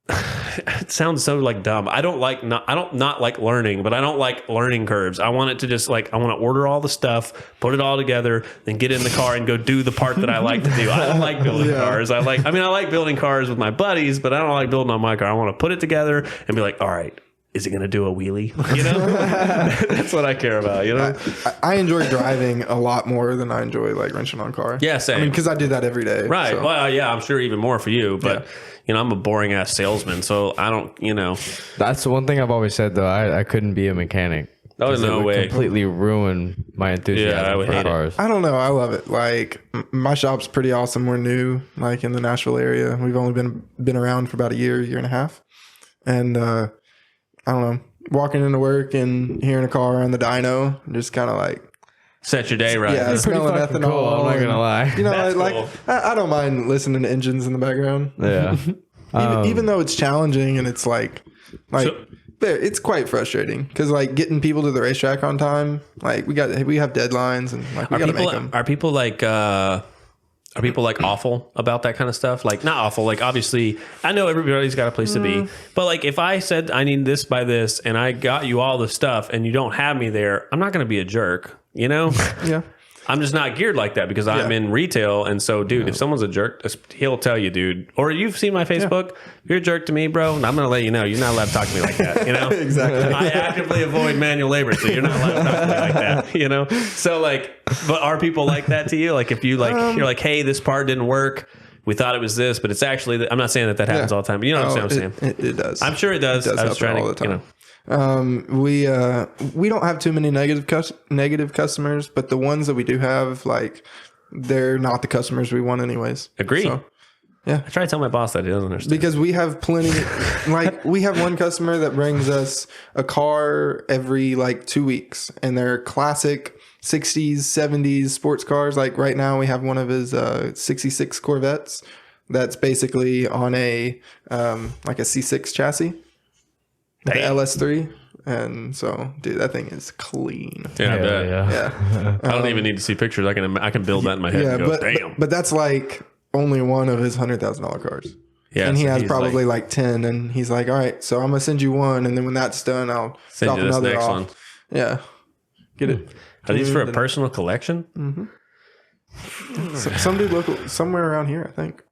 it sounds so like dumb. I don't not like learning, but I don't like learning curves. I want it to just like, I want to order all the stuff, put it all together, then get in the car and go do the part that I like to do. I don't like building cars. I like building cars with my buddies, but I don't like building on my car. I want to put it together and be like, all right, is it going to do a wheelie? You know, that's what I care about. You know, I enjoy driving a lot more than I enjoy like wrenching on car. Yeah, same. I mean, because I do that every day. Right. So. Well, yeah, I'm sure even more for you, but you know, I'm a boring ass salesman, so I don't. You know, that's the one thing I've always said though. I couldn't be a mechanic. Oh, no way. Completely ruin my enthusiasm for cars. I don't know. I love it. Like my shop's pretty awesome. We're new, like in the Nashville area. We've only been around for about a year and a half, and I don't know. Walking into work and hearing a car on the dyno, just kind of like set your day right. Yeah, smelling ethanol. Cool, I'm not gonna lie. You know, That's like cool. I don't mind listening to engines in the background. Yeah, even though it's challenging and it's like it's quite frustrating because like getting people to the racetrack on time, like we have deadlines and like we got to make them. Are people like awful about that kind of stuff? Like not awful, like obviously I know everybody's got a place to be, but like if I said I need this by this and I got you all the stuff and you don't have me there, I'm not going to be a jerk, you know? Yeah. I'm just not geared like that because I'm in retail. And so, dude, if someone's a jerk, he'll tell you, dude. Or you've seen my Facebook. If you're a jerk to me, bro, I'm going to let you know. You're not allowed to talk to me like that, you know? Exactly. I actively avoid manual labor, so you're not allowed to talk to me like that, you know? So, like, but are people like that to you? Like, if you, like, you're like, hey, this part didn't work. We thought it was this, but it's actually, I'm not saying that happens all the time, but you know what I'm saying? It does. I'm sure it does. It does I was trying all to, the time. you know. We don't have too many negative customers, but the ones that we do have, like they're not the customers we want anyways. Agreed. So, Yeah. I try to tell my boss that he doesn't understand. Because we have plenty, like we have one customer that brings us a car every like 2 weeks, and they're classic 60s, 70s sports cars. Like right now we have one of his 66 Corvettes that's basically on a like a C6 chassis, the LS3. And so, dude, that thing is clean. Yeah, I bet. Yeah. I don't even need to see pictures. I can build that in my head. Yeah, and go, damn. but that's like only one of his $100,000 cars. Yeah, and he so has he's probably like 10, and he's like, all right, so I'm gonna send you one, and then when that's done, I'll Send drop you this another next off. one. Yeah, get it. Are these for a personal collection? Some dude local somewhere around here, I think.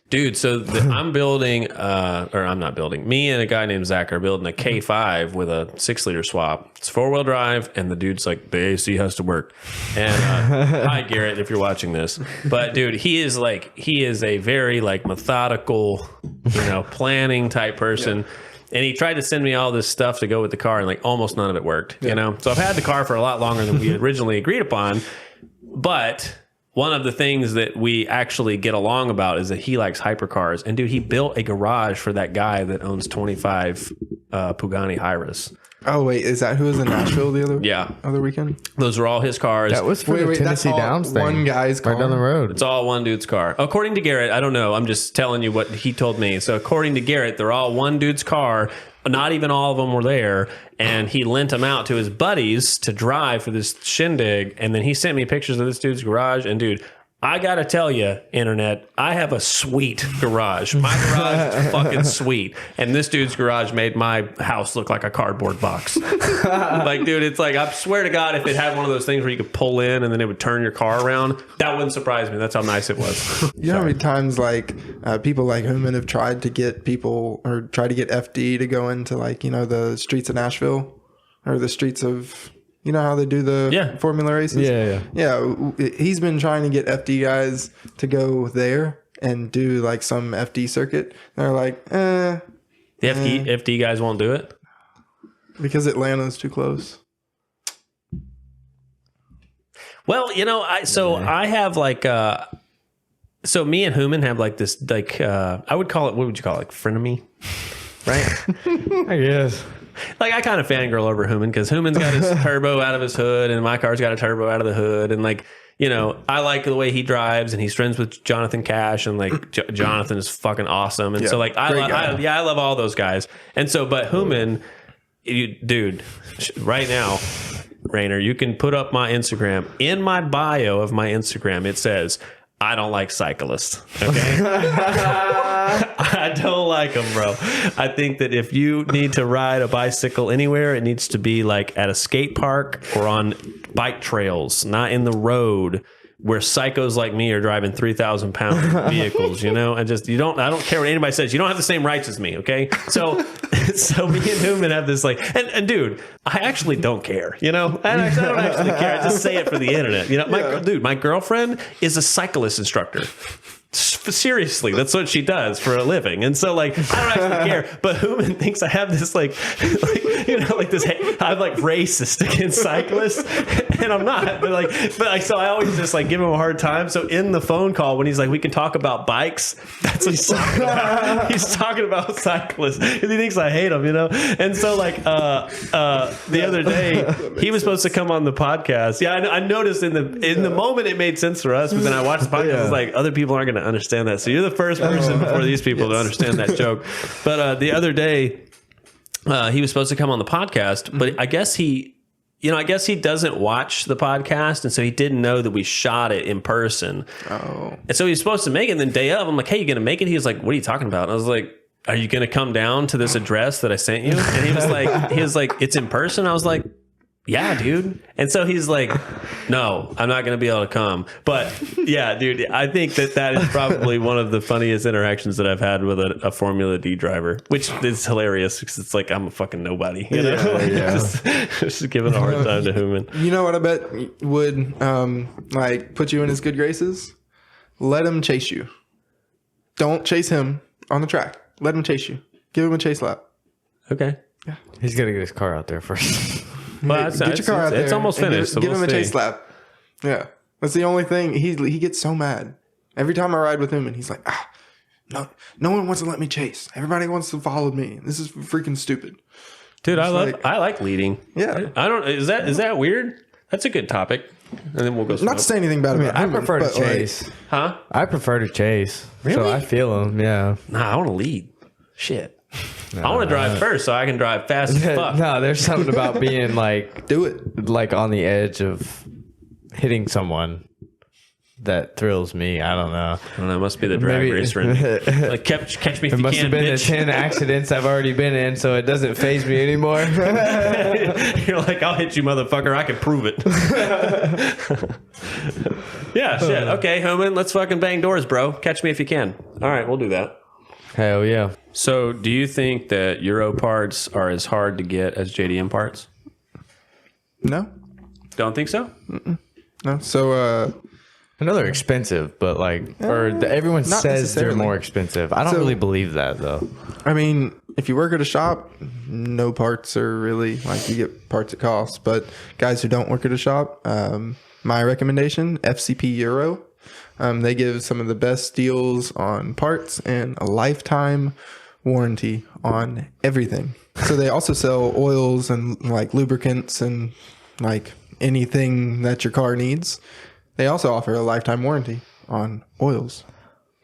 Dude, so I'm building, or I'm not building, me and a guy named Zach are building a K5 with a 6-liter swap. It's 4-wheel drive, and the dude's like, the AC has to work. And hi, Garrett, if you're watching this. But dude, he is a very like methodical, planning type person. And he tried to send me all this stuff to go with the car, and like almost none of it worked, So I've had the car for a lot longer than we originally agreed upon. But one of the things that we actually get along about is that he likes hypercars. And dude, he built a garage for that guy that owns 25 Pagani Hyras. Oh wait, is that who was in Nashville the other weekend? Those were all his cars. That was for the Tennessee Downs thing. One guy's car right down the road. It's all one dude's car. According to Garrett, I don't know. I'm just telling you what he told me. So according to Garrett, they're all one dude's car. Not even all of them were there. And he lent them out to his buddies to drive for this shindig. And then he sent me pictures of this dude's garage. And dude, I gotta tell you, internet, I have a sweet garage. My garage is fucking sweet. And this dude's garage made my house look like a cardboard box. Like, dude, it's like, I swear to God, if it had one of those things where you could pull in and then it would turn your car around, that wouldn't surprise me. That's how nice it was. You know how many times like people like Human have tried to get people or try to get FD to go into like, the streets of Nashville or the streets of... You know how they do the formula races? Yeah. He's been trying to get FD guys to go there and do like some FD circuit. They're like, The FD guys won't do it? Because Atlanta's too close. Well, I have like, so me and Human have like this, like, I would call it, what would you call it? Like frenemy, right? I guess. Like, I kind of fangirl over Human because Human's got his turbo out of his hood and my car's got a turbo out of the hood. And like, I like the way he drives, and he's friends with Jonathan Cash, and like Jonathan is fucking awesome. And so like, I love all those guys. And so, but Human, dude, right now, Rainer, you can put up my Instagram. In my bio of my Instagram, it says, I don't like cyclists. Okay. I don't like them, bro. I think that if you need to ride a bicycle anywhere, it needs to be like at a skate park or on bike trails, not in the road where psychos like me are driving 3,000 pound vehicles, I don't care what anybody says. You don't have the same rights as me. Okay. So me and Human have this like, and dude, I actually don't care, I don't actually care. I just say it for the internet. My girlfriend is a cyclist instructor. Seriously, that's what she does for a living. And so like, I don't actually care, but Human thinks I have this like this, I'm like racist against cyclists, and I'm not, but so I always just like give him a hard time. So in the phone call, when he's like, we can talk about bikes, that's what he's talking about. He's talking about cyclists because he thinks I hate them, And so like, the other day he was supposed to come on the podcast. Yeah. I noticed in the moment it made sense for us, but then I watched the podcast. It's like, other people aren't going to understand that. So you're the first person before these people to understand that joke. But the other day he was supposed to come on the podcast, but I guess he doesn't watch the podcast, and so he didn't know that we shot it in person. Oh. And so he was supposed to make it, and then day of, I'm like, hey, you going to make it? He was like, what are you talking about? And I was like, are you going to come down to this address that I sent you? And he was like, it's in person? I was like, yeah, dude. And so he's like, no, I'm not going to be able to come. But yeah, dude, I think that is probably one of the funniest interactions that I've had with a Formula D driver, which is hilarious because it's like, I'm a fucking nobody, just giving a hard time to Human. You know what I bet would like put you in his good graces? Let him chase you. Don't chase him on the track. Let him chase you. Give him a chase lap. Okay. Yeah. He's got to get his car out there first. Well, get your car out there. It's almost finished. Give him a chase lap. Yeah. That's the only thing. He gets so mad. Every time I ride with him and he's like, no one wants to let me chase. Everybody wants to follow me. This is freaking stupid. Dude, I like leading. Yeah. Is that weird? That's a good topic. And then we'll go Not to say anything bad about I women, prefer to but, chase. Huh? I prefer to chase. Really? So I feel them. Yeah. Nah, I want to lead. Shit. I want to drive first so I can drive fast as fuck. No, there's something about being like do it. like on the edge of hitting someone that thrills me. I don't know. I don't know, it must be the drag racer. Like, catch me if It you must can, have been bitch. the 10 accidents I've already been in, so it doesn't faze me anymore. You're like, I'll hit you, motherfucker. I can prove it. Yeah, shit. Okay, Homan, let's fucking bang doors, bro. Catch me if you can. All right, we'll do that. Hell yeah. So, do you think that Euro parts are as hard to get as JDM parts? No. Don't think so? No. So, I know they're expensive, but like, everyone not says they're necessarily. more expensive. I don't really believe that though. I mean, if you work at a shop, no parts are really like you get parts at cost. But guys who don't work at a shop, my recommendation, FCP Euro. They give some of the best deals on parts and a lifetime warranty on everything. So they also sell oils and like lubricants and like anything that your car needs. They also offer a lifetime warranty on oils.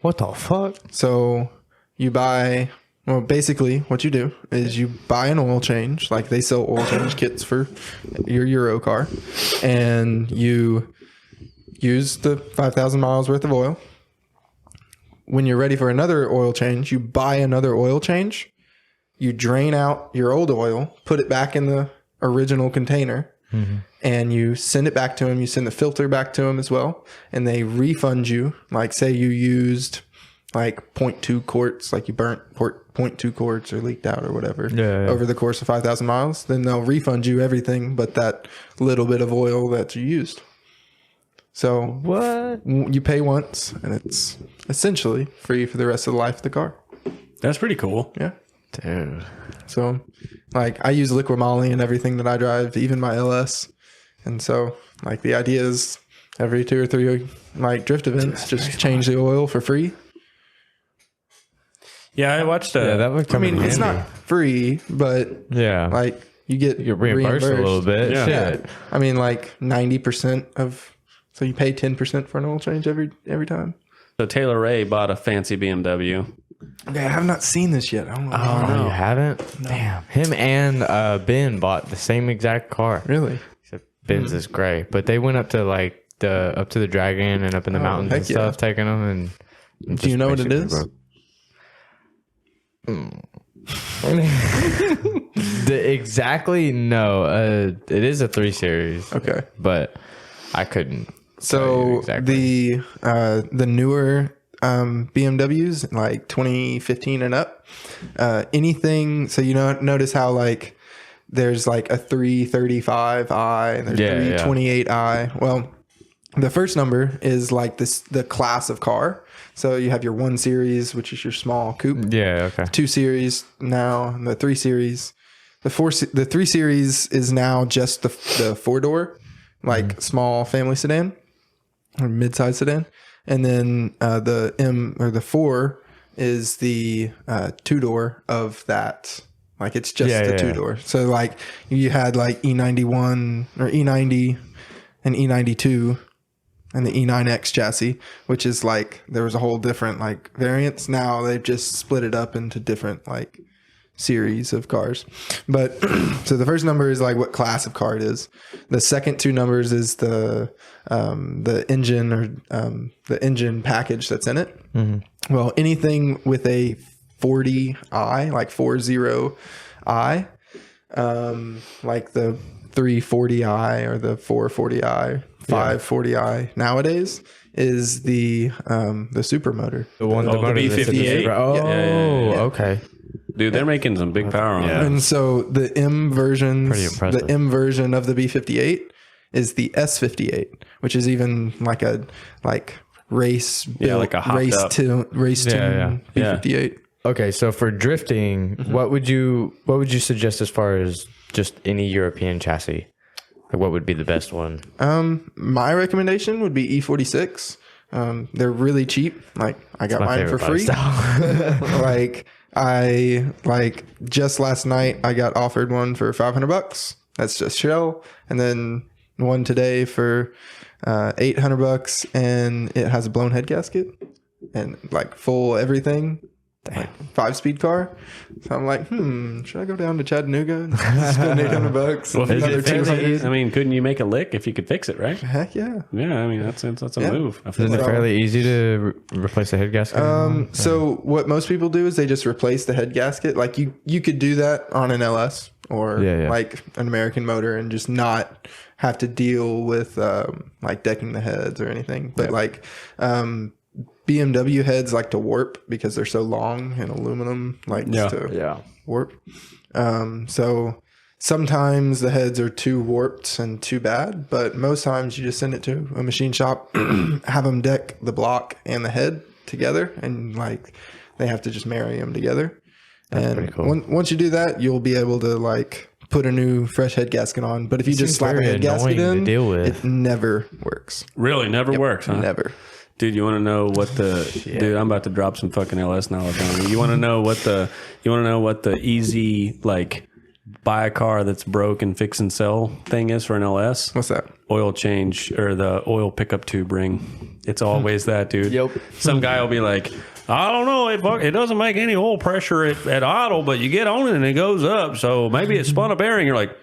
What the fuck? So you buy, well, basically what you do is you buy an oil change, like they sell oil change kits for your Euro car, and you use the 5,000 miles worth of oil. When you're ready for another oil change, you buy another oil change, you drain out your old oil, put it back in the original container, and you send it back to them. You send the filter back to them as well, and they refund you. Like, say you used like 0.2 quarts, like you burnt 0.2 quarts or leaked out or whatever over the course of 5,000 miles, then they'll refund you everything but that little bit of oil that you used. So What? you pay once, and it's essentially free for the rest of the life of the car. That's pretty cool. Yeah. Dude. So, like, I use liquid moly in everything that I drive, even my LS. And so, like, the idea is every 2 or 3 like drift events, just change the oil for free. Yeah, I watched that would I come mean, in it's handy. not free, but Yeah. like you get You're reimbursed a little bit. Yeah. Shit. I mean, like 90% of, so you pay 10% for an oil change every time. So Taylor Ray bought a fancy BMW. Okay, I have not seen this yet. I don't know. Oh, you haven't? Damn. Him and Ben bought the same exact car. Really? Except Ben's is gray. But they went up to like up to the Dragon and up in the mountains and heck yeah. stuff, taking them. And Do you know what it is? Exactly no. It is a 3 Series. Okay. But I couldn't. So exactly. the newer BMWs, like 2015 and up, anything. So notice how like there's like a 335i and there's 328i. Well, the first number is like the class of car. So you have your 1 Series, which is your small coupe. Yeah. Okay. 2 Series now, and the 3 Series. The 3 Series is now just the 4-door, like small family sedan or mid-size sedan. And then the M or the 4 is the 2-door of that. Like it's just the 2-door. So like you had like E91 or E90 and E92 and the E9X chassis, which is like there was a whole different like variants. Now they've just split it up into different like series of cars. But so the first number is like what class of car it is. The second 2 numbers is the engine or the engine package that's in it. Mm-hmm. Well, anything with a 40i, like 40i, like the 340i or the 440i, 540i nowadays is the super motor. The one, the the motor that's B58. the- Oh, Yeah. okay. Dude, they're making some big power on it. And so the M versions, Pretty impressive. the M version of the B58 is the S58, which is even like a race built, like a hopped race up. race tune Yeah. B58. Okay, so for drifting, what would you suggest as far as just any European chassis? Like what would be the best one? My recommendation would be E46. They're really cheap. Like I got my mine for favorite free. lifestyle. Just last night I got offered one for $500. That's just shell, and then one today for $800, and it has a blown head gasket and like full everything. Like 5-speed car. So I'm like, should I go down to Chattanooga and spend $800? Well, Another 200? I mean, couldn't you make a lick if you could fix it, right? Heck yeah. Yeah, I mean that's a move. I feel Isn't it like. fairly easy to replace the head gasket? So what most people do is they just replace the head gasket. Like you could do that on an LS or like an American motor and just not have to deal with like decking the heads or anything. But like BMW heads like to warp because they're so long, and aluminum likes to warp. So sometimes the heads are too warped and too bad, but most times you just send it to a machine shop, have them deck the block and the head together, and like they have to just marry them together. That's and pretty cool. Once you do that, you'll be able to like put a new fresh head gasket on. But if you just slap a head gasket in, it never works. Really, never works, huh? Never. Dude, you want to know what dude, I'm about to drop some fucking LS knowledge on you. You want to know what the easy, like, buy a car that's broke and fix and sell thing is for an LS? What's that? Oil change, or the oil pickup tube ring. It's always that, dude. Yep. Some guy will be like, I don't know, it doesn't make any oil pressure at idle, but you get on it and it goes up, so maybe it spun a bearing. You're like,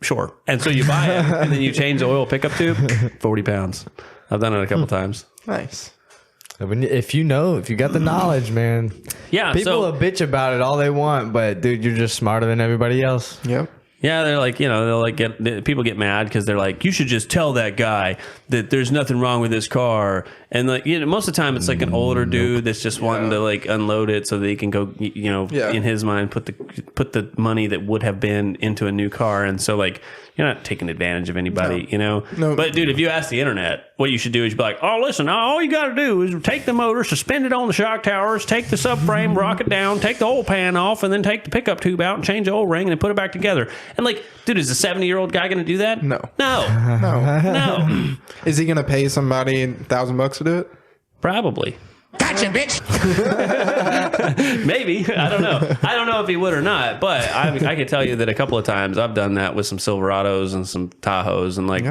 sure. And so you buy it, and then you change the oil pickup tube, 40 pounds. I've done it a couple times. Nice. If you got the knowledge, man. Yeah, People will bitch about it all they want, but dude, you're just smarter than everybody else. Yep. Yeah, they're like, they'll like people get mad because they're like, you should just tell that guy that there's nothing wrong with this car. And like, most of the time it's like an older dude that's just wanting to like unload it so that he can go, in his mind, put the money that would have been into a new car. And so like, you're not taking advantage of anybody, No. But dude, if you ask the internet, what you should do is be like, oh, listen, all you got to do is take the motor, suspend it on the shock towers, take the subframe, rock it down, take the oil pan off, and then take the pickup tube out and change the oil ring and then put it back together. And like, dude, is a 70-year-old guy going to do that? No. No. Is he going to pay somebody $1,000 to do it? Probably. Gotcha, bitch. Maybe. I don't know if he would or not, but I can tell you that a couple of times I've done that with some Silverados and some Tahoes, and like,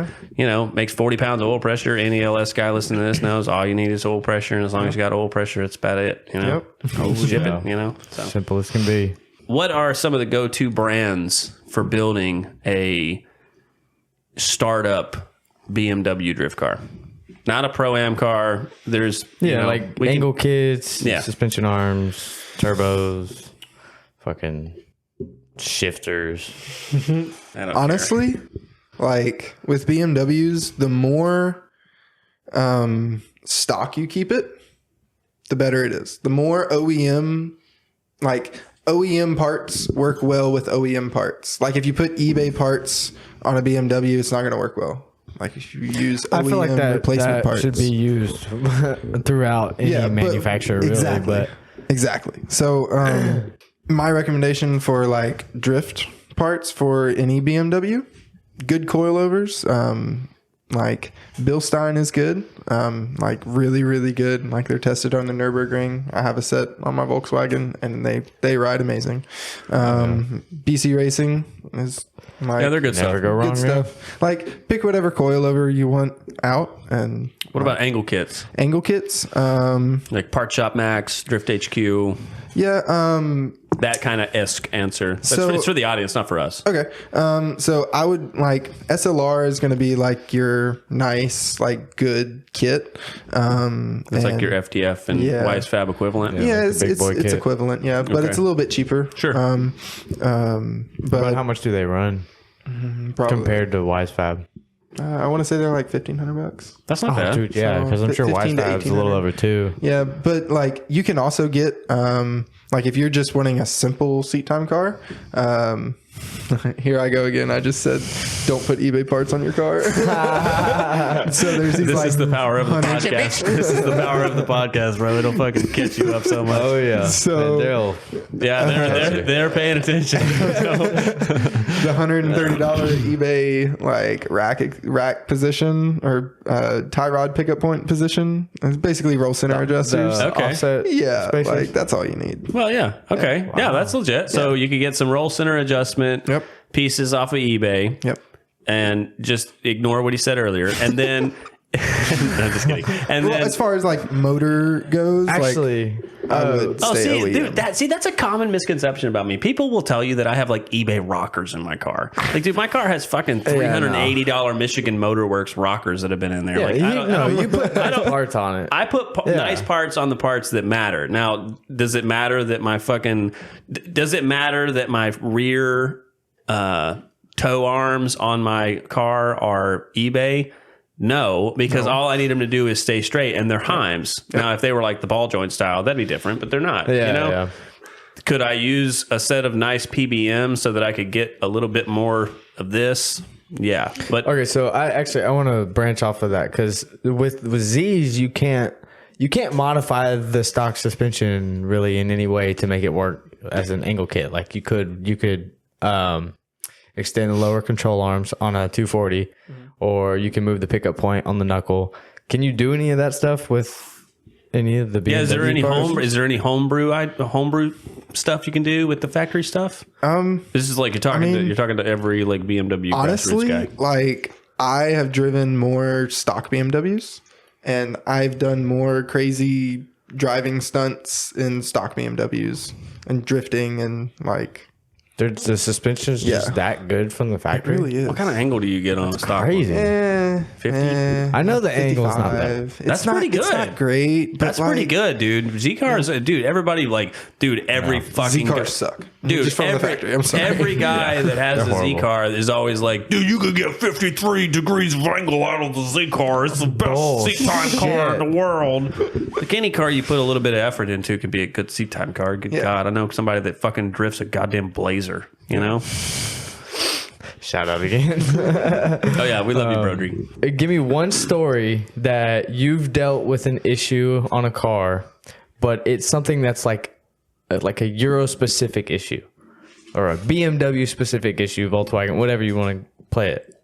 makes 40 pounds of oil pressure. Any LS guy listening to this knows all you need is oil pressure, and as long as you got oil pressure, it's about it, Ship it, So. Simple as can be. What are some of the go-to brands for building a startup BMW drift car? Not a Pro-Am car. There's like angle kits, suspension arms, turbos, fucking shifters. Honestly, like with BMWs, the more stock you keep it, the better it is. The more OEM parts work well with OEM parts. Like if you put eBay parts on a BMW, it's not going to work well. Like if you use OEM I feel like replacement parts, should be used throughout any manufacturer, really. But exactly. So my recommendation for like drift parts for any BMW, good coilovers. Like Bilstein is good. Like really, really good. Like they're tested on the Nürburgring. I have a set on my Volkswagen and they ride amazing. BC Racing is they're good stuff. Go wrong, good stuff. Like pick whatever coilover you want out. And what about angle kits? Angle kits, like Part Shop Max, Drift HQ. Yeah. That kind of esque answer. It's for the audience, not for us. Okay. So I would like SLR is going to be like your nice, like good kit. It's like your FTF and YSFAB equivalent. Yeah, like it's equivalent. Yeah, but it's a little bit cheaper. Sure. but how much do they run compared to YSFAB? I want to say they're like $1,500. That's not bad. Dude, yeah, because I'm sure YSFAB's a little over $2. Yeah, but like you can also get like if you're just wanting a simple seat time car. Here I go again. I just said, don't put eBay parts on your car. So there's these. This is the power of the podcast. This is the power of the podcast, bro. It'll fucking catch you up so much. Oh yeah. So they're paying attention. the $130 eBay like rack position or tie rod pickup point position. It's basically roll center adjusters. Okay. Offset Yeah, spacers. like that's all you need. Well, yeah. Okay. Yeah, that's legit. So you could get some roll center adjustment Yep. pieces off of eBay. Yep. And just ignore what he said earlier. And then I'm just kidding. And Well, then as far as like motor goes, Actually, I would oh, stay see, OEM. dude, that's a common misconception about me. People will tell you that I have like eBay rockers in my car. Like, dude, my car has fucking $380 Michigan Motorworks rockers that have been in there. yeah, Like, you put parts on it. I put nice parts on the parts that matter. Now, does it matter that my rear toe arms on my car are eBay? No, because all I need them to do is stay straight, and they're Heims. Now, if they were like the ball joint style, that'd be different, but they're not. Yeah, you know? yeah. Could I use a set of nice PBMs so that I could get a little bit more of this? Yeah, but Okay, so I want to branch off of that because with Z's you can't modify the stock suspension really in any way to make it work as an angle kit. Like you could extend the lower control arms on a 240, or you can move the pickup point on the knuckle. Can you do any of that stuff with any of the BMW is there any homebrew stuff you can do with the factory stuff? This is like you're talking to every like BMW honestly, grassroots guy. like I have driven more stock BMWs, and I've done more crazy driving stunts in stock BMWs and drifting and like. The suspension's just that good from the It factory. really is. What kind of angle do you get on a stock? Crazy. 50? I know the angle's not bad. That's pretty good. It's not great. But That's pretty good, dude. Z cars, dude. Everybody every fucking Z cars suck, dude. Just from the factory. I'm sorry. Every guy that has a Z horrible. car is always like, dude, you could get 53 degrees of angle out of the Z car. It's the best seat time car in the world. Like any car you put a little bit of effort into could be a good seat time car. Good God, I know somebody that fucking drifts a goddamn Blazer. You know. Shout out again. Oh yeah, we love you, Broderick. Give me one story that you've dealt with an issue on a car, but it's something that's like a Euro specific issue or a BMW specific issue, Volkswagen, whatever you want to play it.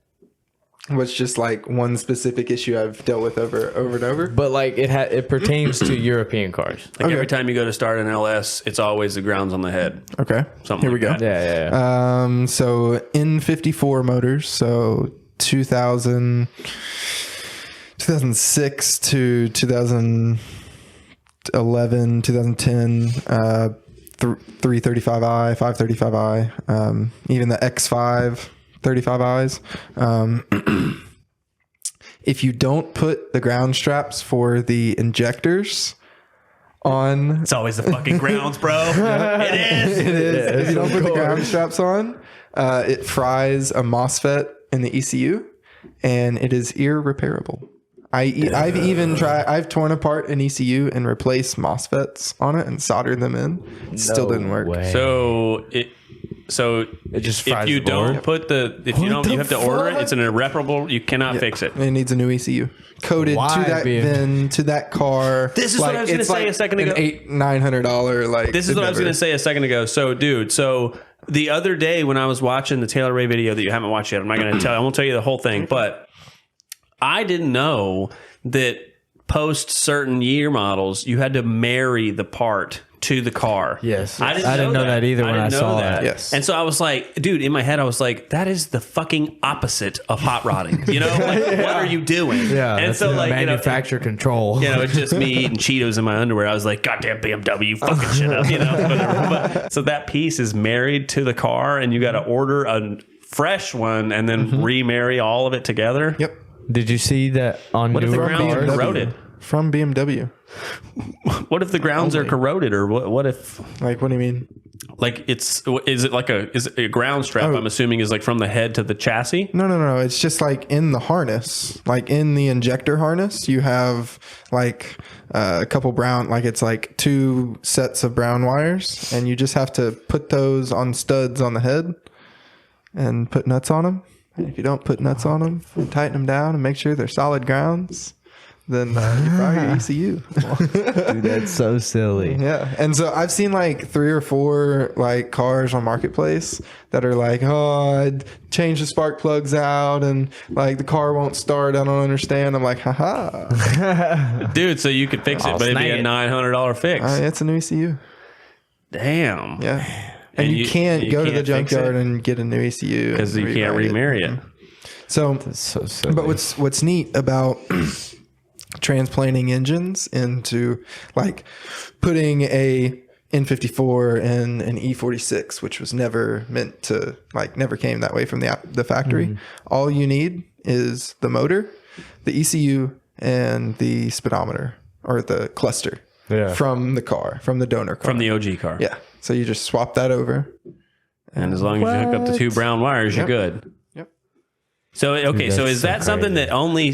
What's just like one specific issue I've dealt with over and over. But like it pertains to European cars. Like every time you go to start an LS, it's always the grounds on the head. Okay, Something here we like go. that. Yeah. So N54 motors, so 2006 to 2011, 2010, 335i, 535i, even the X5 35i's. If you don't put the ground straps for the injectors on, It's always the fucking grounds, bro. It is. if you don't put the ground straps on, it fries a MOSFET in the ECU, and it is irreparable. I've torn apart an ECU and replaced MOSFETs on it and soldered them in. It still didn't work. way. So It just if fries you the board. don't put you have to order it. It's an irreparable. You cannot fix it. It needs a new ECU coded Why to that be- VIN to that car. This is what I was gonna it's say a second ago. An $800-900 like. This is what I was going to say a second ago. So, dude, the other day when I was watching the Taylor Ray video that you haven't watched yet, I'm not going to tell. I won't tell you the whole thing, but I didn't know that post certain year models you had to marry the part to the car. Yes. I I didn't know that either when I didn't saw know that. Yes. And so I was like, dude, in my head, I was like, that is the fucking opposite of hot rodding. You know, like, what are you doing? Yeah. And that's so, like, manufacturer control. it's just me eating Cheetos in my underwear. I was like, goddamn BMW, you fucking shit up, whatever. But, so that piece is married to the car, and you got to order a fresh one and then remarry all of it together. Yep. Did you see that on What if the newer grounds are cars? corroded? From BMW. What if the grounds are corroded, or what if Like, what do you mean? like is it a ground strap? I'm assuming is like from the head to the chassis. No. It's just like in the harness, like in the injector harness, you have like a couple brown, like it's like 2 sets of brown wires, and you just have to put those on studs on the head and put nuts on them. And if you don't put nuts on them and tighten them down and make sure they're solid grounds, then you probably your ECU. Dude, that's so silly. Yeah, and so I've seen like 3 or 4 like cars on Marketplace that are like, oh, I changed the spark plugs out and like the car won't start. I don't understand. I'm like, haha, dude. So you could fix it, but it'd be a $900 fix. It's a new ECU. Damn. Yeah, and you can't go to the junkyard and get a new ECU because you can't remarry it. So, That's so silly. but what's neat about transplanting engines into like putting a N54 and an E46, which was never meant to, like, never came that way from the factory. All you need is the motor, the ECU, and the speedometer or the cluster from the car, from the donor car, from the OG car. Yeah. So you just swap that over, and as long as you hook up the 2 brown wires, you're good. So, okay, so is that something that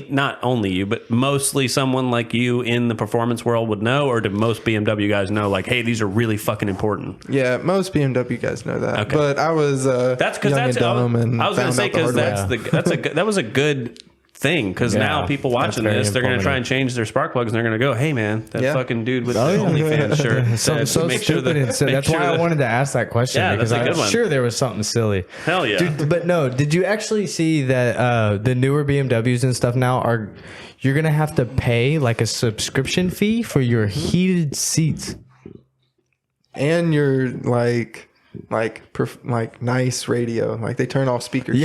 not only you, but mostly someone like you in the performance world would know, or do most BMW guys know, like, hey, these are really fucking important? Yeah, most BMW guys know that. Okay. But I was that's because young that's and dumb and I was going to say because that that was a good thing, because now people watching this, they're going to try and change their spark plugs, and they're going to go, hey man, that fucking dude with the OnlyFans shirt said, so make sure stupid. That's why I wanted to ask that question, because I'm sure there was something silly. Hell yeah. Dude, but no, did you actually see that the newer BMWs and stuff now you're going to have to pay like a subscription fee for your heated seats and your like nice radio, like they turn off speakers.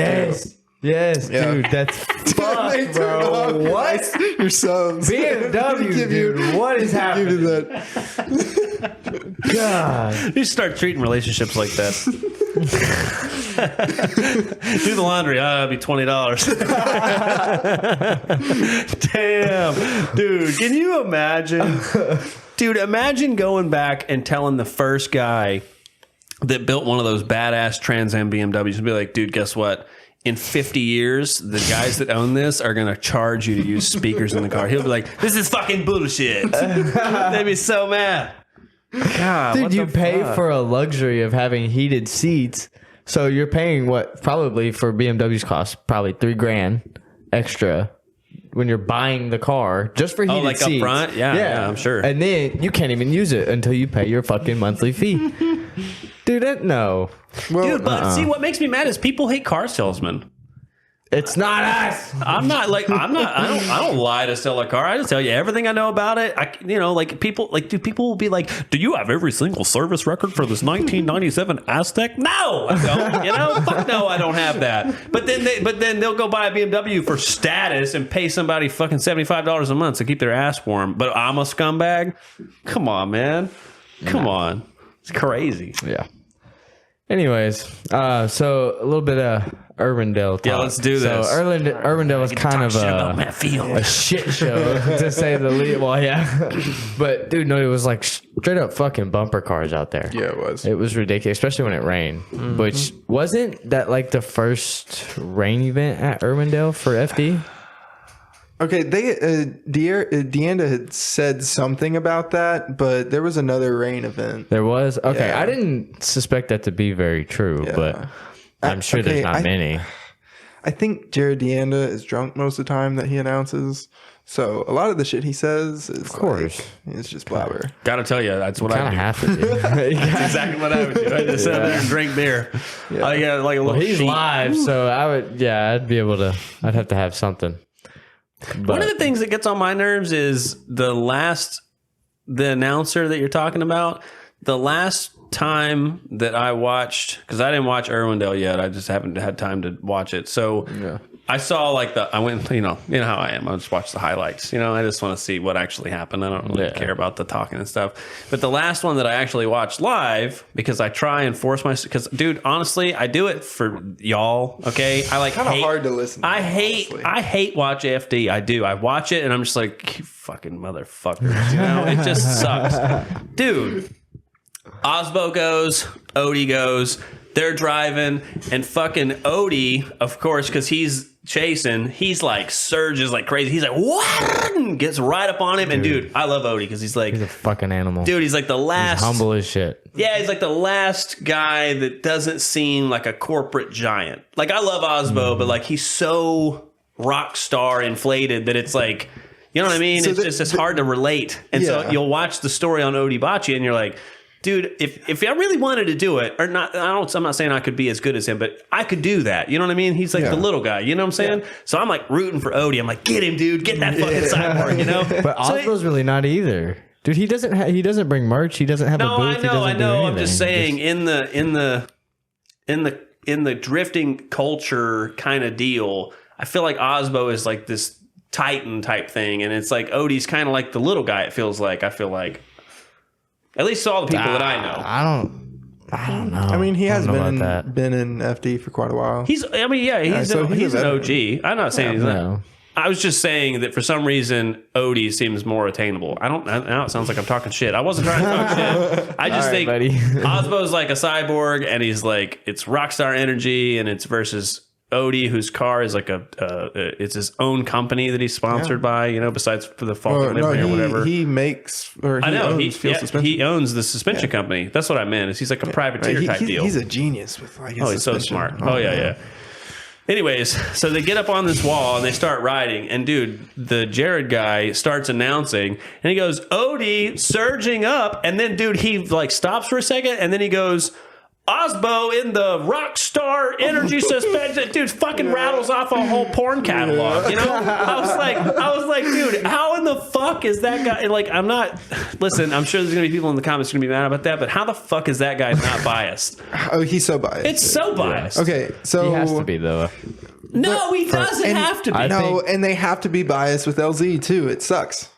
Yes, dude, that's fuck, bro. What? Your subs. BMW, dude, what is happening? God. You start treating relationships like that. Do the laundry. It'll be $20. Damn. Dude, can you imagine? Dude, imagine going back and telling the first guy that built one of those badass Trans Am BMWs and be like, dude, guess what? In 50 years, the guys that own this are going to charge you to use speakers in the car. He'll be like, this is fucking bullshit. They'd be so mad. God, dude, you pay for a luxury of having heated seats. So you're paying what probably for BMW's cost, probably $3,000 extra when you're buying the car just for heated like seats. Up front? Yeah, I'm sure. And then you can't even use it until you pay your fucking monthly fee. Dude, no. Well, dude, but see, what makes me mad is people hate car salesmen. It's not us. I don't lie to sell a car. I just tell you everything I know about it. People will be like, do you have every single service record for this 1997 Aztec? No, I don't. Fuck no, I don't have that. But then they'll go buy a BMW for status and pay somebody fucking $75 a month to keep their ass warm. But I'm a scumbag. Come on, man. Come on. It's crazy. Yeah. Anyways, so a little bit of Urbandale talk. Yeah, let's do this. So Urbandale was kind of a shit show, to say the least. Well, yeah. But, dude, no, it was like straight up fucking bumper cars out there. Yeah, it was. It was ridiculous, especially when it rained. Which, wasn't that like the first rain event at Urbandale for FD? Okay, Deanda had said something about that, but there was another rain event. There was? Okay, Yeah. I didn't suspect that to be very true, but I'm sure there's not many. I think Jared Deanda is drunk most of the time that he announces. So a lot of the shit he says is, of course, it's just blabber. Gotta tell you, that's what I do. Have to do. That's exactly what I would do. I just sit there and drink beer. Yeah. I got like a little He's sheet. live, so I'd have to have something. But One of the things that gets on my nerves is the announcer that you're talking about. The last time that I watched, because I didn't watch Irwindale yet, I just haven't had time to watch it. So I saw I went, you know how I am. I just watch the highlights. I just want to see what actually happened. I don't really care about the talking and stuff. But the last one that I actually watched live, because I try and force myself, because dude, honestly, I do it for y'all. Okay, I Kind of hard to listen to. I hate watch AFD. I do. I watch it and I'm just like, you fucking motherfuckers. It just sucks, dude. Osbo goes, Odie goes. They're driving, and fucking Odie, of course, because he's chasing, he's like surges like crazy. He's like, what? And gets right up on him. And dude, I love Odie because he's a fucking animal. Dude, he's like the last. He's humble as shit. Yeah, he's like the last guy that doesn't seem like a corporate giant. Like, I love Osbo, but like he's so rock star inflated that it's like, You know what I mean? So It's hard to relate. And so you'll watch the story on Odibachi and you're like, dude, if I really wanted to do it, or not, I'm not saying I could be as good as him, but I could do that. You know what I mean? He's like the little guy. You know what I'm saying? Yeah. So I'm like rooting for Odie. I'm like, get him, dude. Get that fucking cyborg. You know? But Osbo's really not either. Dude, he doesn't bring merch. He doesn't have a booth. I know. I'm just saying in the drifting culture kind of deal, I feel like Osbo is like this Titan type thing, and it's like Odie's kind of like the little guy. It feels like. I feel like. At least all the people that I know. I don't know. I mean, he has been in FD for quite a while. He's an OG. I'm not saying he's not. I was just saying that for some reason, Odie seems more attainable. Now it sounds like I'm talking shit. I wasn't trying to talk shit. I just think Osbo's like a cyborg, and he's like, it's Rockstar Energy, and it's versus Odie, whose car is like it's his own company that he's sponsored by, you know, besides for the Falcon Livery or whatever. He makes, or he owns Field Suspension. He owns the suspension company. That's what I meant. He's like a privateer type deal. He's a genius with like his he's so smart. Yeah. Anyways, so they get up on this wall and they start riding. And dude, the Jared guy starts announcing and he goes, Odie surging up. And then dude, he like stops for a second and then he goes, Osbo in the Rockstar Energy suspension. Dude fucking rattles off a whole porn catalog. You know? I was like, dude, how in the fuck is that guy? Like, listen, I'm sure there's going to be people in the comments going to be mad about that, but how the fuck is that guy not biased? Oh, he's so biased. It's so biased. Okay, so. He has to be, though. No, he doesn't have to be. And they have to be biased with LZ, too. It sucks.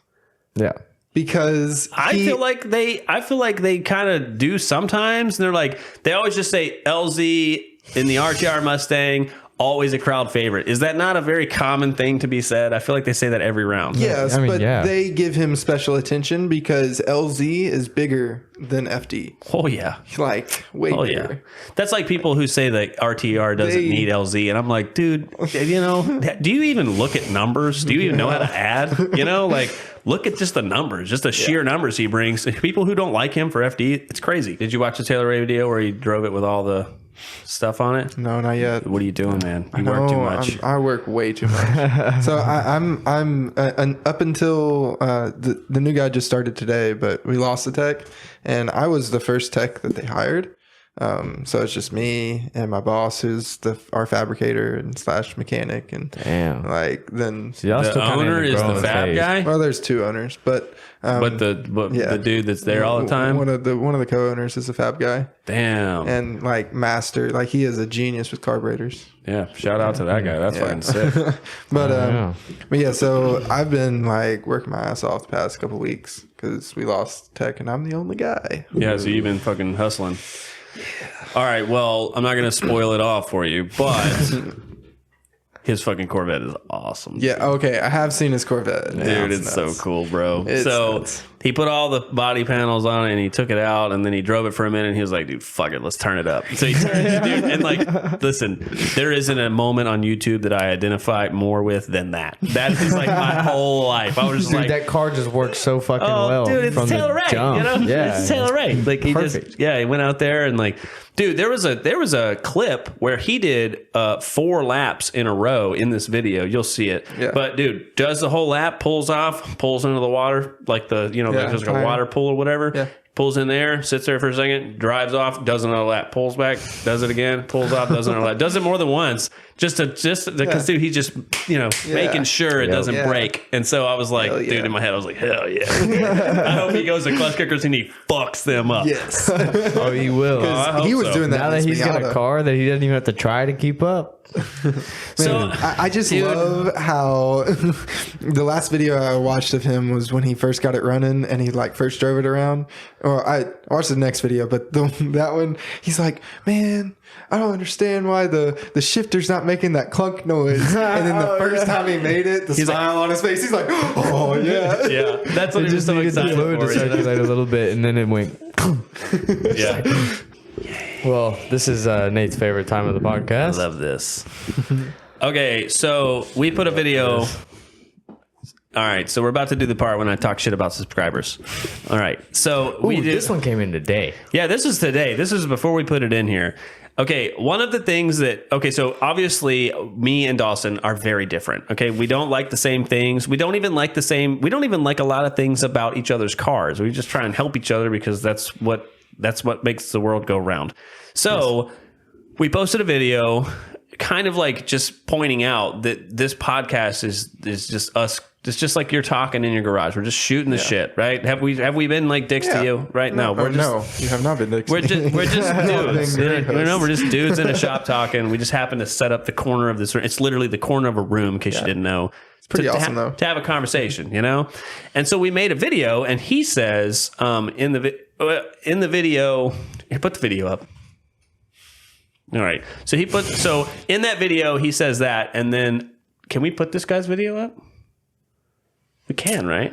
Yeah. Because I feel like they kind of do sometimes. And they're like, they always just say LZ in the RTR Mustang, always a crowd favorite. Is that not a very common thing to be said? I feel like they say that every round. Yes, they give him special attention because LZ is bigger than FD. Oh, yeah. Like, way bigger. Yeah. That's like people who say that RTR doesn't need LZ. And I'm like, dude, you know, do you even look at numbers? Do you even know how to add? You know, like, look at just the numbers, just the sheer numbers he brings. People who don't like him for FD, it's crazy. Did you watch the Taylor Ray video where he drove it with all the stuff on it? No, not yet. What are you doing, man? You work too much. I work way too much. So I'm up until the new guy just started today, but we lost the tech, and I was the first tech that they hired. So it's just me and my boss, who's our fabricator and / mechanic, and like then the owner is the fab guy. Well, there's two owners, but the dude that's there all the time. One of the co-owners is a fab guy. Damn. And like master, like he is a genius with carburetors. Yeah, shout out to that guy. That's fucking sick. But yeah, so I've been like working my ass off the past couple weeks because we lost tech, and I'm the only guy. Yeah, so you've been fucking hustling. Yeah. All right, well, I'm not going to spoil it all for you, but his fucking Corvette is awesome. Yeah, okay, I have seen his Corvette. Dude, it's so cool, bro. He put all the body panels on it, and he took it out, and then he drove it for a minute, and he was like, dude, fuck it, let's turn it up. So he turned it, dude, and like, listen, there isn't a moment on YouTube that I identify more with than that. That is like my whole life. I was just like, that car just works so fucking well. Dude, it's from Taylor Ray, jump. you know? Yeah, it's Taylor Ray. Like, he perfect. he went out there and like, dude, there was a clip where he did 4 laps in a row in this video. You'll see it. Yeah. But dude, does the whole lap, pulls off, pulls into the water, like there's like a water pool or whatever. Yeah. Pulls in there, sits there for a second, drives off, does another lap, pulls back, does it again, pulls off, does another lap, does it more than once, because dude, he's just making sure it doesn't break. And so I was like, dude, in my head, I was like, hell yeah! I hope he goes to clutch kickers and he fucks them up. Yes. Oh, he will. He was doing that. Now that he's got a car that he doesn't even have to try to keep up. So I just love how the last video I watched of him was when he first got it running and he like first drove it around. Or I watched the next video, but that one, he's like, man, I don't understand why the shifter's not making that clunk noise. And then the first time he made it, the smile on his face, he's like, oh yeah. Yeah, that's what he just so excited fluid to circulate a little bit, and then it went. Yeah. Well, this is Nate's favorite time of the podcast. I love this. Okay, so we put a video. All right, so we're about to do the part when I talk shit about subscribers. All right, so this one came in today. Yeah, this is today. This is before we put it in here. Okay, one of the things so obviously me and Dawson are very different. Okay, we don't like the same things. We don't even like a lot of things about each other's cars. We just try and help each other because that's what makes the world go round. So we posted a video kind of like just pointing out that this podcast is just us. It's just like you're talking in your garage. We're just shooting the shit, right? Have we been like dicks to you? Right? No, no, you have not been dicks. We're just dudes. We're just dudes in a shop talking. We just happen to set up the corner of this room. It's literally the corner of a room, in case you didn't know. It's pretty awesome, though. To have a conversation, you know? And so we made a video, and he says in the video, here, put the video up. All right. So in that video, he says that, and then can we put this guy's video up? We can, right?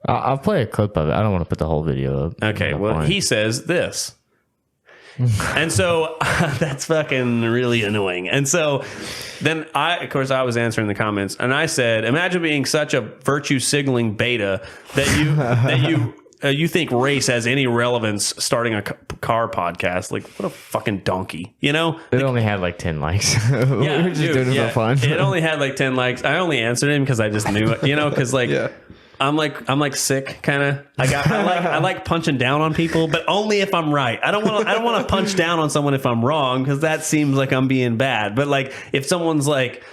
I'll play a clip of it. I don't want to put the whole video up. Okay, well, he says this. And so that's fucking really annoying. And so then I was answering the comments, and I said, imagine being such a virtue signaling beta that you think race has any relevance starting a car podcast. Like, what a fucking donkey, you know? It only had like 10 likes. We were just doing it for fun. It only had like 10 likes. I only answered him because I just knew it, you know, because like I'm like sick kind of. I like punching down on people, but only if I'm right. I don't want to punch down on someone if I'm wrong, because that seems like I'm being bad. But like if someone's like,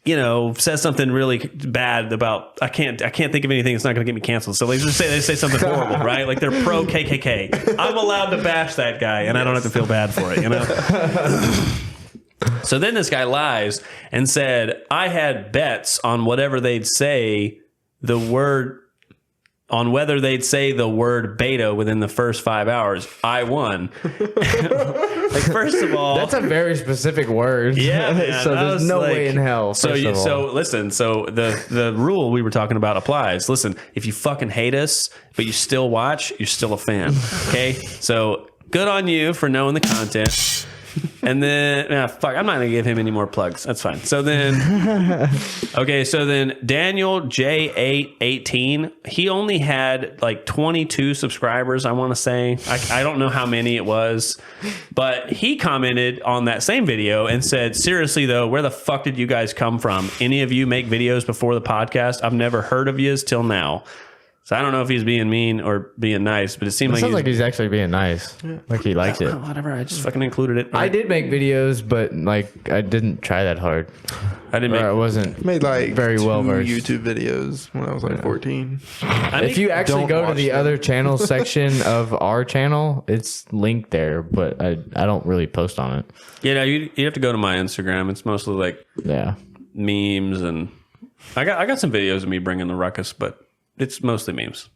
you know, says something really bad about, I can't think of anything that's not going to get me canceled. So they say something horrible, right? Like they're pro KKK. I'm allowed to bash that guy, and I don't have to feel bad for it, you know? So then this guy lies and said, I had bets on whatever they'd say whether they'd say the word beta within the first 5 hours. I won. Like, first of all, that's a very specific word. Yeah, man. So there's no way in hell. So listen. So the rule we were talking about applies. Listen, if you fucking hate us but you still watch, you're still a fan. Okay, so good on you for knowing the content. And then, I'm not going to give him any more plugs. That's fine. So then, Daniel J818, he only had like 22 subscribers, I want to say. I don't know how many it was, but he commented on that same video and said, seriously though, where the fuck did you guys come from? Any of you make videos before the podcast? I've never heard of yous till now. So I don't know if he's being mean or being nice, but it sounds like he's actually being nice. Yeah. Like he likes it. Whatever. I just fucking included it. I did make videos, but like I didn't try that hard. I wasn't made like very well versed. YouTube videos when I was like 14. If you actually go to the other channel section of our channel, it's linked there, but I don't really post on it. Yeah, you have to go to my Instagram. It's mostly like memes, and I got some videos of me bringing the ruckus, but it's mostly memes.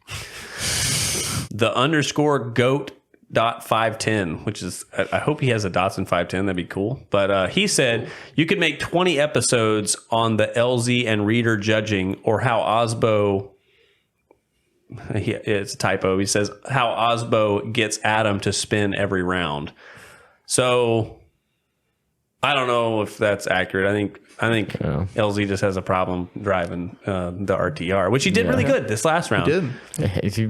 The _goat.510, which is, I hope he has a dots in 510. That'd be cool. But he said you could make 20 episodes on the LZ and reader judging, or how Osbo, it's a typo. He says how Osbo gets Adam to spin every round. So I don't know if that's accurate. I think LZ just has a problem driving the RTR, which he did really good this last round. He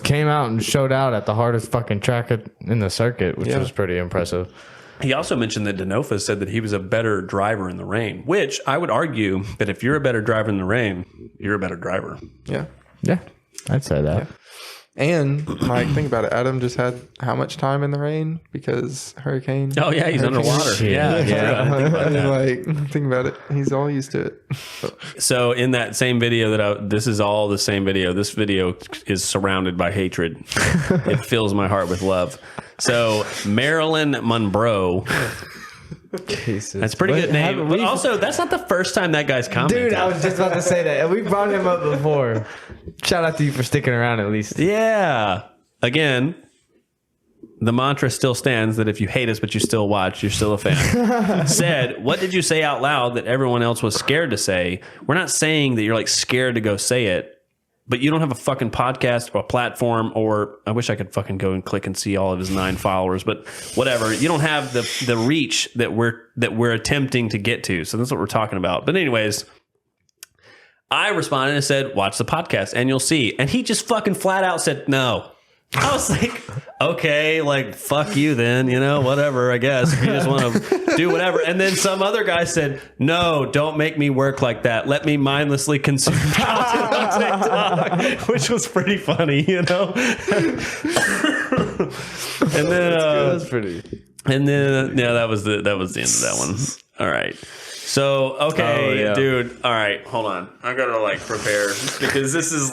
came out and showed out at the hardest fucking track in the circuit, which was pretty impressive. He also mentioned that Denofa said that he was a better driver in the rain, which I would argue that if you're a better driver in the rain, you're a better driver. Yeah. Yeah, I'd say that. Yeah. And Mike, think about it. Adam just had how much time in the rain because hurricane? Oh yeah, he's underwater. Yeah. Think about it. He's all used to it. So in that same video this is all the same video. This video is surrounded by hatred. It fills my heart with love. So Marilyn Monroe. Jesus. That's a pretty good name. But also, that's not the first time that guy's commented. Dude, I was just about to say that. And we brought him up before. Shout out to you for sticking around at least. Yeah. Again, the mantra still stands that if you hate us but you still watch, you're still a fan. Said, what did you say out loud that everyone else was scared to say? We're not saying that you're like scared to go say it, but you don't have a fucking podcast or a platform, or I wish I could fucking go and click and see all of his 9 followers, but whatever. You don't have the reach that we're attempting to get to. So that's what we're talking about. But anyways, I responded and said, watch the podcast and you'll see. And he just fucking flat out said, no. I was like, okay, like, fuck you then, you know, whatever, I guess, if you just want to do whatever. And then some other guy said, no, don't make me work like that. Let me mindlessly consume content on TikTok, which was pretty funny, you know? And then, That's pretty. and then, yeah, that was the end of that one. All right. So, okay, dude. All right, hold on. I gotta, like, prepare because this is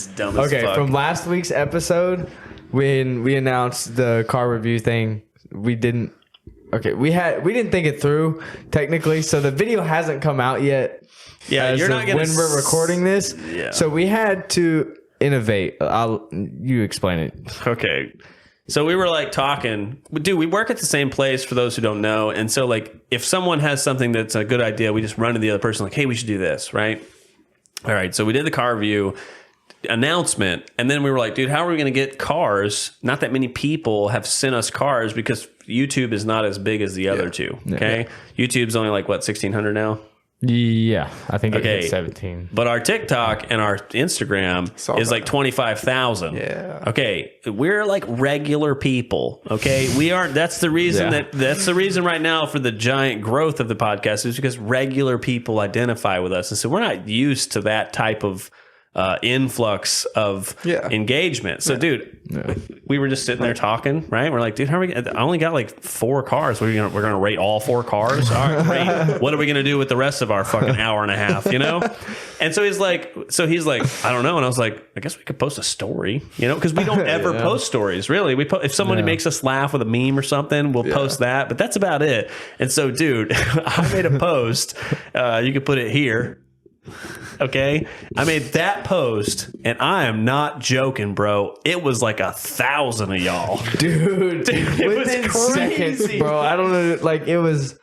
dumb as fuck. From last week's episode, when we announced the car review thing, we didn't think it through technically, so the video hasn't come out yet. Yeah, you're not gonna when we're recording this. Yeah. So we had to innovate. You explain it. Okay. So we were like talking, dude, we work at the same place for those who don't know. And so like, if someone has something that's a good idea, we just run to the other person like, hey, we should do this. Right. All right. So we did the car review announcement. And then we were like, dude, how are we going to get cars? Not that many people have sent us cars because YouTube is not as big as the other two. Okay. Yeah. YouTube's only like what, 1,600 now? Yeah, I think it hit 17. But our TikTok and our Instagram is like 25,000. Yeah. Okay, we're like regular people. Okay, we aren't. That's the reason that's the reason right now for the giant growth of the podcast is because regular people identify with us, and so we're not used to that type of influx of engagement. So, dude, we were just sitting there talking, right? We're like, dude, how are we? I only got like 4 cars. We're gonna rate all 4 cars. All right, great. What are we gonna do with the rest of our fucking hour and a half? You know? And so he's like, I don't know. And I was like, I guess we could post a story, you know, because we don't ever post stories, really. If somebody makes us laugh with a meme or something, we'll post that. But that's about it. And so, dude, I made a post. You could put it here. Okay, I made that post, and I am not joking, bro. It was like 1,000 of y'all, dude. It was crazy, seconds, bro. I don't know, like it was.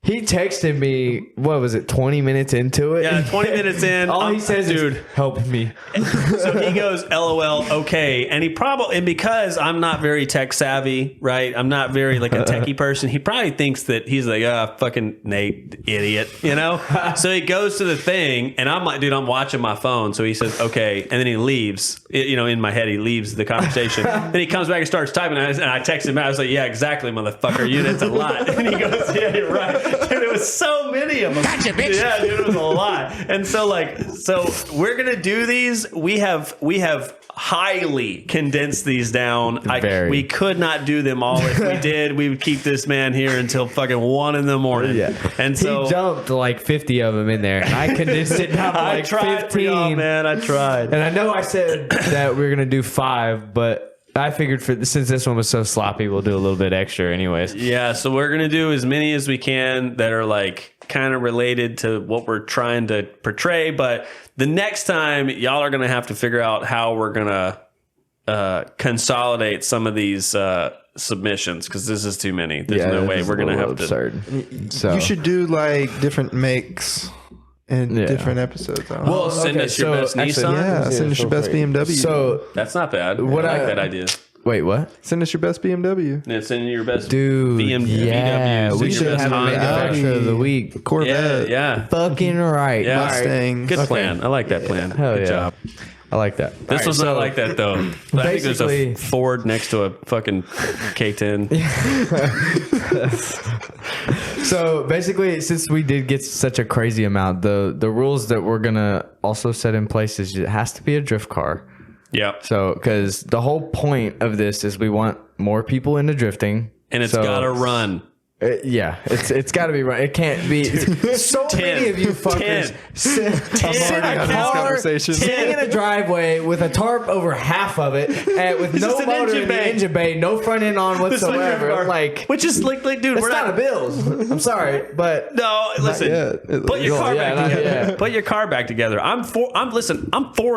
He texted me, what was it, 20 minutes into it? Yeah, 20 minutes in. All he says dude, is, help me. So he goes, LOL, okay. And because I'm not very tech savvy, right? I'm not very like a techie person. He probably thinks that he's like, fucking Nate, idiot, you know? So he goes to the thing, and I'm like, dude, I'm watching my phone. So he says, okay. And then he leaves, you know, in my head, he leaves the conversation. Then he comes back and starts typing, and I text him out. I was like, yeah, exactly, motherfucker. That's a lot. And he goes, yeah, you're right. Dude, it was so many of them. Gotcha, bitch. Yeah, dude, it was a lot. And so we're gonna do these. We have highly condensed these down. We could not do them all. If we did, we would keep this man here until fucking 1 in the morning. Yeah. And so he dumped like 50 of them in there. And I condensed it down to like 15. Man, I tried. And I know I said that we were gonna do 5, but I figured since this one was so sloppy, we'll do a little bit extra anyways. Yeah, so we're going to do as many as we can that are like kind of related to what we're trying to portray. But the next time, y'all are going to have to figure out how we're going to consolidate some of these submissions because this is too many. There's no way we're going to have absurd. So you should do like different makes. In different episodes. Well, send us your best Nissan. Yeah, send us your best BMW. So that's not bad. I like that idea. Wait, what? Send us your best BMW. Yeah, send your best BMW. Yeah, VW. we should have a manufacturer of the week. Corvette. Yeah. Fucking right. Yeah. Mustang. Good plan. I like that plan. Hell Good job. I like that. This was not like that though. I think there's a Ford next to a fucking K10. So basically, since we did get such a crazy amount, the rules that we're gonna also set in place is it has to be a drift car. Yep. So because the whole point of this is we want more people into drifting, and it's gotta run. It's got to be right. It can't be. So many of you fuckers sit sitting in a driveway with a tarp over half of it, and with no motor in the engine bay, no front end on whatsoever. Which is like, dude, it's not a Bills. I'm sorry, but no. Listen, put your car back together. Put your car back together. I'm for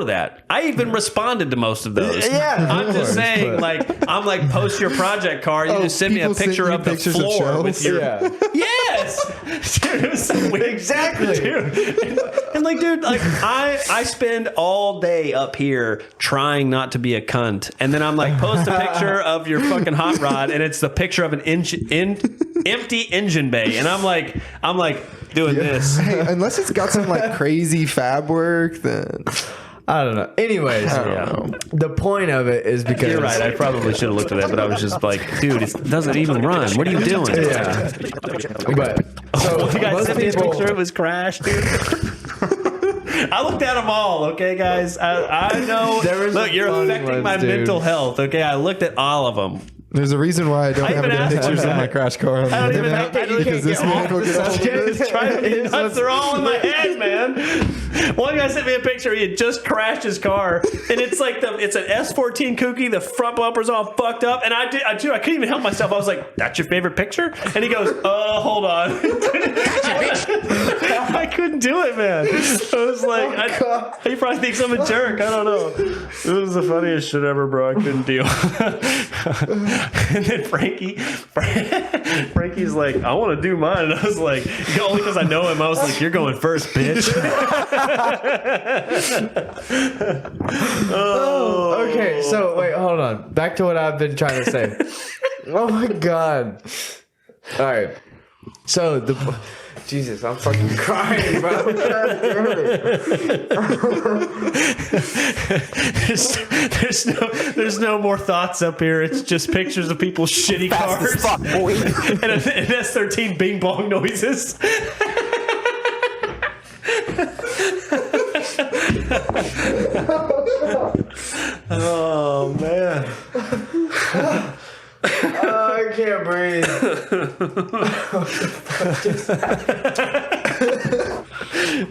that. I even responded to most of those. Yeah, I'm just saying, I'm like, post your project car. You just send me a picture of the floor. Yes, dude, it was so weird. Exactly, dude. And dude, I spend all day up here trying not to be a cunt, and then I'm like, post a picture of your fucking hot rod, and it's the picture of an empty engine bay, and I'm like doing this. Hey, unless it's got some crazy fab work, then. I don't know. Anyways, the point of it is because You're right. I probably should have looked at that, but I was just like, dude, it doesn't even run. What are you doing? Yeah. But so You guys most sent me a people, picture of his crash, dude. I looked at them all, okay, guys? I know. Look, you're affecting my mental health, okay? I looked at all of them. There's a reason why I don't have even any asked pictures for of my that. crash car. I don't even have to. Because this man will get all of this. It's driving me nuts. They're all in my head, man. One guy sent me a picture. He had just crashed his car, and it's like it's an S14 Kooky. The front bumper's all fucked up, and I couldn't even help myself. I was like, "That's your favorite picture?" And he goes, hold on." I couldn't do it, man. I was like, he probably thinks I'm a jerk. I don't know. It was the funniest shit ever, bro. I couldn't deal. And then Frankie's like, I want to do mine. And I was like, only because I know him, I was like, you're going first, bitch. okay, so wait, hold on. Back to what I've been trying to say. Oh my god. All right. So Jesus, I'm fucking crying, bro. there's no more thoughts up here. It's just pictures of people's shitty cars and an S13 bing bong noises. Oh man. I can't breathe.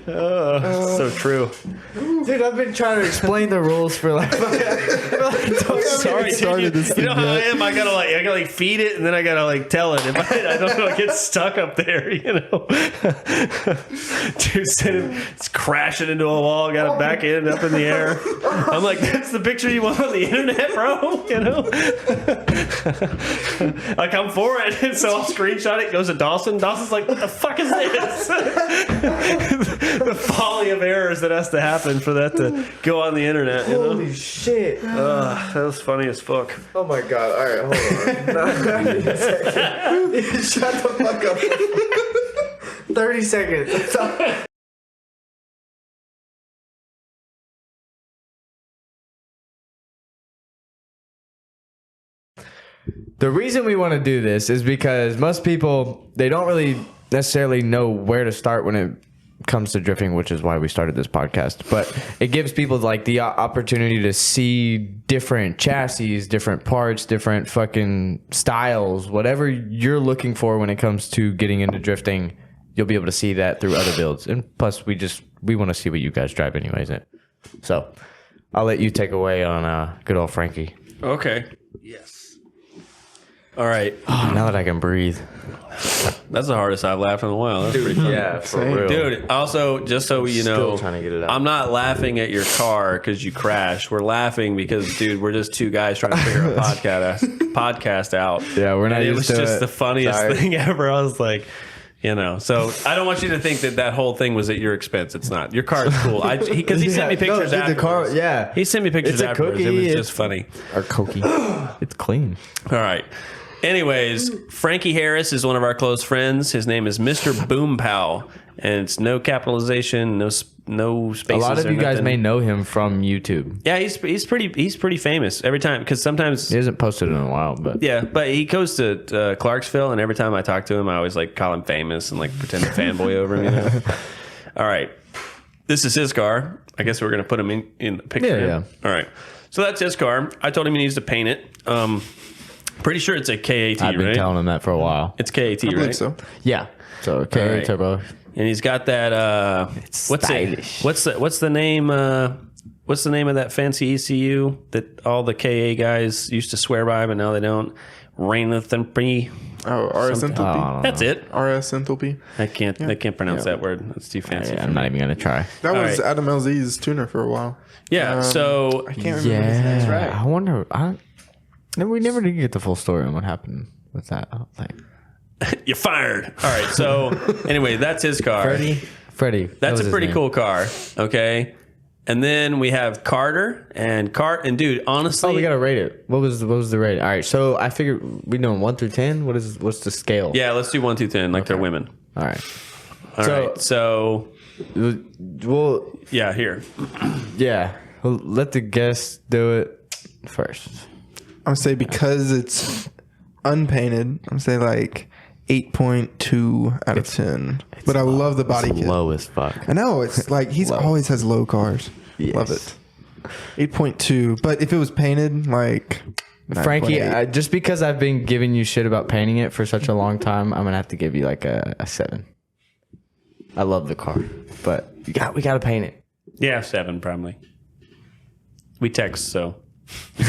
So true. Dude, I've been trying to explain the rules for like Sorry, dude. You know how I am. I gotta feed it, and then I gotta tell it. If I don't know, it gets stuck up there. You know, dude, it's crashing into a wall. Got it back in, up in the air. I'm like, that's the picture you want on the internet, bro. You know, like I'm for it, and so I'll screenshot it. Goes to Dawson. Dawson's like, what the fuck is this? The folly of errors that has to happen for that to go on the internet. You know? Holy shit. That was funny as fuck. Oh my god. Alright, hold on. Shut the fuck up. 30 seconds. The reason we want to do this is because most people, they don't really necessarily know where to start when it comes to drifting, which is why we started this podcast. But it gives people the opportunity to see different chassis, different parts, different fucking styles, whatever you're looking for when it comes to getting into drifting. You'll be able to see that through other builds. And plus, we want to see what you guys drive anyways. So I'll let you take away on good old Frankie. Okay. Yes. All right. Oh, now that I can breathe. That's the hardest I've laughed in a while. That's pretty funny. Yeah, for real. Dude, also, just so you know, Still trying to get it out. I'm not laughing at your car because you crashed. We're laughing because, dude, we're just two guys trying to figure a podcast out. Yeah, we're not and used it was to just it. the funniest Sorry. thing ever. I was like, you know, so I don't want you to think that whole thing was at your expense. It's not. Your car is cool. Because he sent me pictures dude, afterwards. the car, yeah. He sent me pictures It's a afterwards. cookie. It was It's- just funny. Or Cokie. It's clean. All right. Anyways, Frankie Harris is one of our close friends. His name is Mr. Boom Pow, and it's no capitalization, no spaces. A lot of or you guys nothing. may know him from YouTube. Yeah, he's pretty famous every time because sometimes He hasn't posted in a while, but yeah, but he goes to Clarksville, and every time I talk to him, I always call him famous and pretend to fanboy over him. You know? All right, this is his car. I guess we're gonna put him in the picture. Yeah. All right, so that's his car. I told him he needs to paint it. Pretty sure it's a KAT, I've been right? telling him that for a while. It's KAT, I right? believe so. Yeah. So K All right. Turbo. And he's got that. stylish. What's the name? What's the name of that fancy ECU that all the KA guys used to swear by, but now they don't? Rainothenpy. Oh, RS Enthalpy. That's it. RS Enthalpy. I can't pronounce that word. That's too fancy. Yeah, for I'm me. not even gonna try. That All was right. Adam LZ's tuner for a while. Yeah. So I can't remember his name. Yeah. Right. I wonder. We never did get the full story on what happened with that. I don't think. you're fired. All right. So anyway, that's his car. Freddie. That's a pretty cool car. Okay. And then we have Carter and dude, honestly, Oh, we gotta rate it. What was the rate? All right, so I figured we doing 1 through 10. What's the scale? yeah, let's do 1 through 10 like they're women. All right. All right. So Well, yeah, here. yeah. Well, let the guests do it first. I'm gonna say because it's unpainted, I'm gonna say like 8.2 out of 10. But I love the body kit. Low as fuck. I know, it's like he's always has low cars. Yes. Love it. 8.2. But if it was painted, like Frankie, 9.8. just because I've been giving you shit about painting it for such a long time, I'm gonna have to give you like a 7. I love the car, but we gotta paint it. Yeah, 7 probably. We text, so you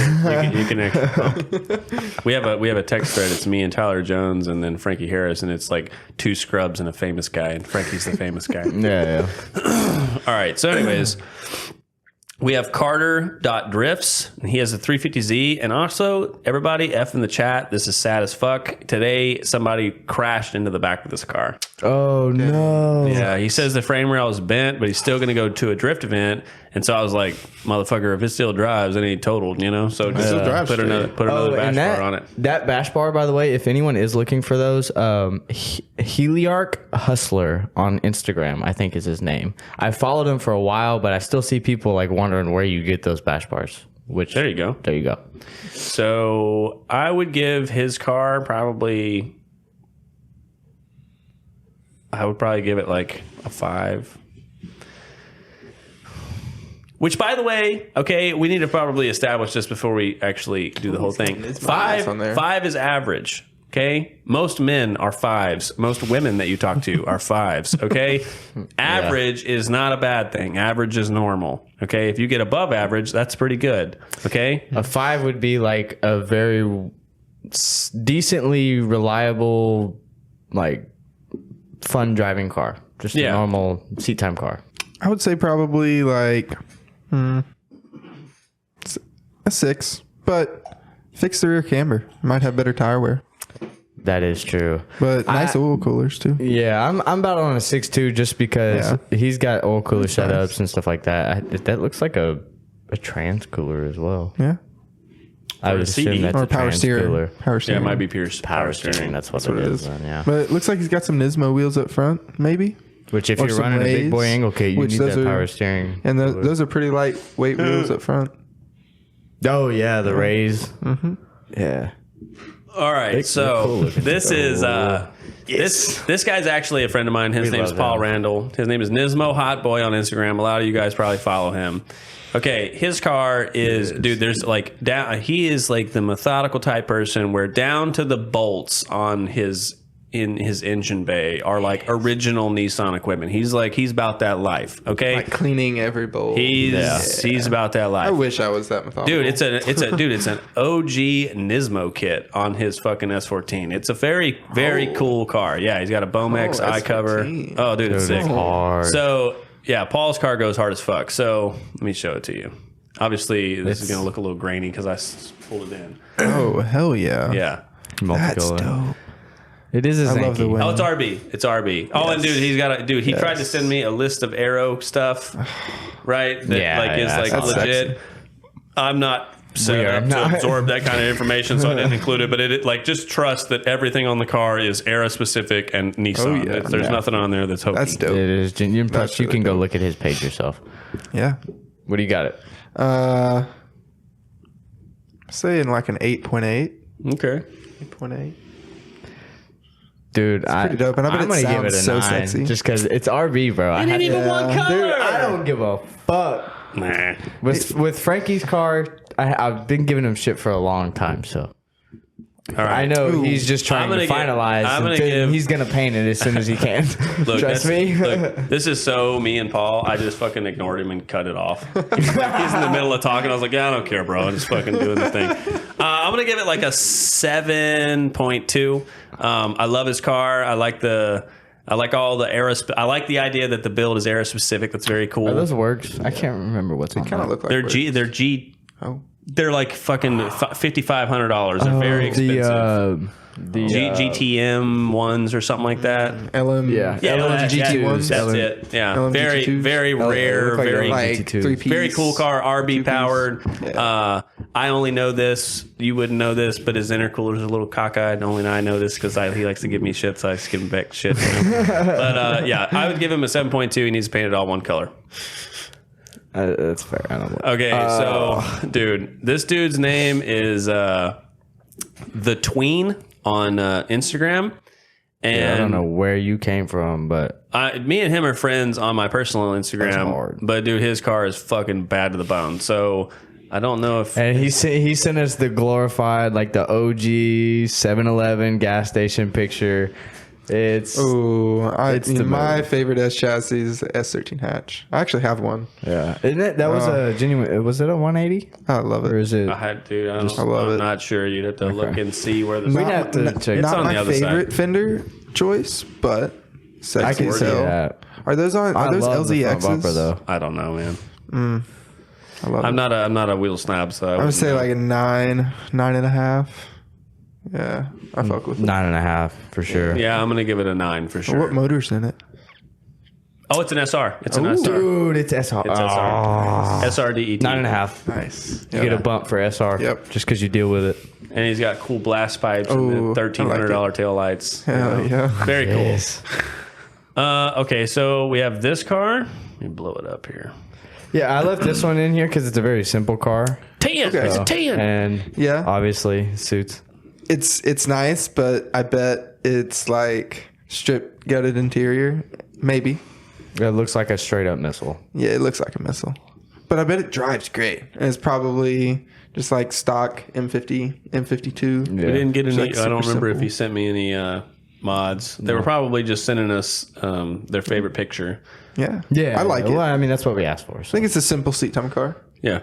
can actually. We have a text thread. It's me and Tyler Jones, and then Frankie Harris, and it's like 2 scrubs and a famous guy, and Frankie's the famous guy. Yeah. All right. So, anyways, we have Carter.drifts. He has a 350Z. And also, everybody, F in the chat. This is sad as fuck. Today, somebody crashed into the back of this car. Oh no. Yeah, he says the frame rail is bent, but he's still going to go to a drift event. And so I was like, motherfucker, if it still drives, then he totaled, you know? So just put another bash bar on it. That bash bar, by the way, if anyone is looking for those, Heliarch Hustler on Instagram, I think is his name. I followed him for a while, but I still see people like wondering where you get those bash bars. Which There you go. There you go. So I would give his car probably... I would probably give it like a 5. Which, by the way, okay, we need to probably establish this before we actually do the whole thing. 5 is average, okay? Most men are 5s. Most women that you talk to are 5s, okay? Average is not a bad thing. Average is normal, okay? If you get above average, that's pretty good, okay? A 5 would be like a very decently reliable, like fun driving car. Just a normal seat time car. I would say probably like a 6, but fix the rear camber. Might have better tire wear. That is true. But nice oil coolers too. Yeah, I'm about on a 6.2 just because he's got oil cooler setups nice. and stuff like that. That looks like a trans cooler as well. Yeah. I would assume that's or a power trans steering. cooler. Power steering. Yeah, it might be Pierce. Power steering. That's what it is. Then, yeah. But it looks like he's got some Nismo wheels up front, maybe. Which if or you're some running a big boy Rays, angle kit, you which need those that are- power steering. And those are pretty lightweight wheels up front. Oh yeah, the Rays. Mm-hmm. Yeah. All right, so cool looking. this is this guy's actually a friend of mine. His name is love Paul him. Randall. His name is Nismo Hot Boy on Instagram. A lot of you guys probably follow him. Okay, his car is dude. There's like down. He is like the methodical type person where down to the bolts on his engine bay are like original Nissan equipment. He's about that life. Okay, Like cleaning every bolt. he's about that life. I wish I was that methodical. Dude, it's an OG Nismo kit on his fucking S14. It's a very, very cool car. Yeah, he's got a Bomex eye cover. S14. Oh, dude, it's sick. hard. So, yeah, Paul's car goes hard as fuck. So, let me show it to you. Obviously, this is going to look a little grainy because I pulled it in. Oh, hell yeah. Yeah. That's dope. It is a I love the Zenki. way. Oh, it's RB. It's RB. Oh, and dude, he's got he tried to send me a list of Aero stuff, right? That is like that's legit. sexy. I'm not set are up not. to absorb that kind of information, so I didn't include it. But it like just trust that everything on the car is Aero specific and Nissan. yeah. There's nothing on there that's hokey. That's dope. It is. Plus, you really can go dope. look at his page yourself. Yeah. What do you got it? Saying like an 8.8. Okay. 8.8. Dude, pretty dope, and I bet I'm it gonna give it a sounds so 9 sexy. just because it's RV, bro. I had even one color. Dude, I don't give a fuck. Nah. With Frankie's car, I've been giving him shit for a long time, so All right. I know Ooh. he's just trying to I'm gonna finalize. give- He's gonna paint it as soon as he can. Look, Trust me. Look, this is so me and Paul. I just fucking ignored him and cut it off. He's in the middle of talking. I was like, yeah, I don't care, bro. I'm just fucking doing the thing. I'm going to give it like a 7.2. I love his car. I like all the I like the idea that the build is Aero specific. That's very cool. Are those works? I can't remember what's on Kind of look like They're words. Oh. They're like fucking $5,500. They're very expensive. The GTM ones or something like that. LM. Yeah. Yeah, LM that's GT1s. it. Yeah, LM very, GT2s. very rare, like very, LM Like GT2s. 3-piece. very cool car. RB powered. Yeah. I only know this. You wouldn't know this, but his intercooler's a little cockeyed. Only I know this because he likes to give me shit, so I just give him back shit. You know? But yeah, I would give him a 7.2. He needs to paint it all one color. That's fair. I don't know. Okay, so dude, this dude's name is The Tween on Instagram. And I don't know where you came from, but me and him are friends on my personal Instagram. That's hard. But dude, his car is fucking bad to the bone. So I don't know if and he sent us the glorified, like the OG 7-Eleven gas station picture. It's my favorite S chassis is the S13 hatch. I actually have one. Yeah, isn't it? That was a genuine. Was it a 180? I love it. Or is it? I love it. I'm not sure. You'd have to look and see where the. We'd have to check. It's Not on my the other favorite side. fender choice, but sexy I can as see hell. that. Are those on? Are those love the front LZXs? bumper, though. I don't know, man. I love I'm it. not a wheel snob, so I'm gonna say like a 9.5. Yeah, I fuck with it. 9.5 for sure. Yeah, I'm gonna give it a 9 for sure. What motor's in it? Oh, it's an SR. It's an SR. Dude, it's SR. It's SR. SRDET. 9.5. Nice. You get a bump for SR. Yep. Just because you deal with it. And he's got cool blast pipes and Oh, then $1,300 tail lights. Hell yeah. Very cool. Yes. Okay, so we have this car. Let me blow it up here. Yeah, I left this one in here because it's a very simple car. 10. Okay. It's a 10. And Yeah. obviously suits. It's nice, but I bet it's like strip gutted interior. Maybe. It looks like a straight up missile. Yeah, it looks like a missile. But I bet it drives great. And it's probably just like stock M50, M52. We didn't get any. like I don't super remember if simple. he sent me any mods. They were probably just sending us their favorite picture. Yeah. Yeah. I like it. Well, I I mean, that's what we asked for. So. think it's a simple seat time car. Yeah.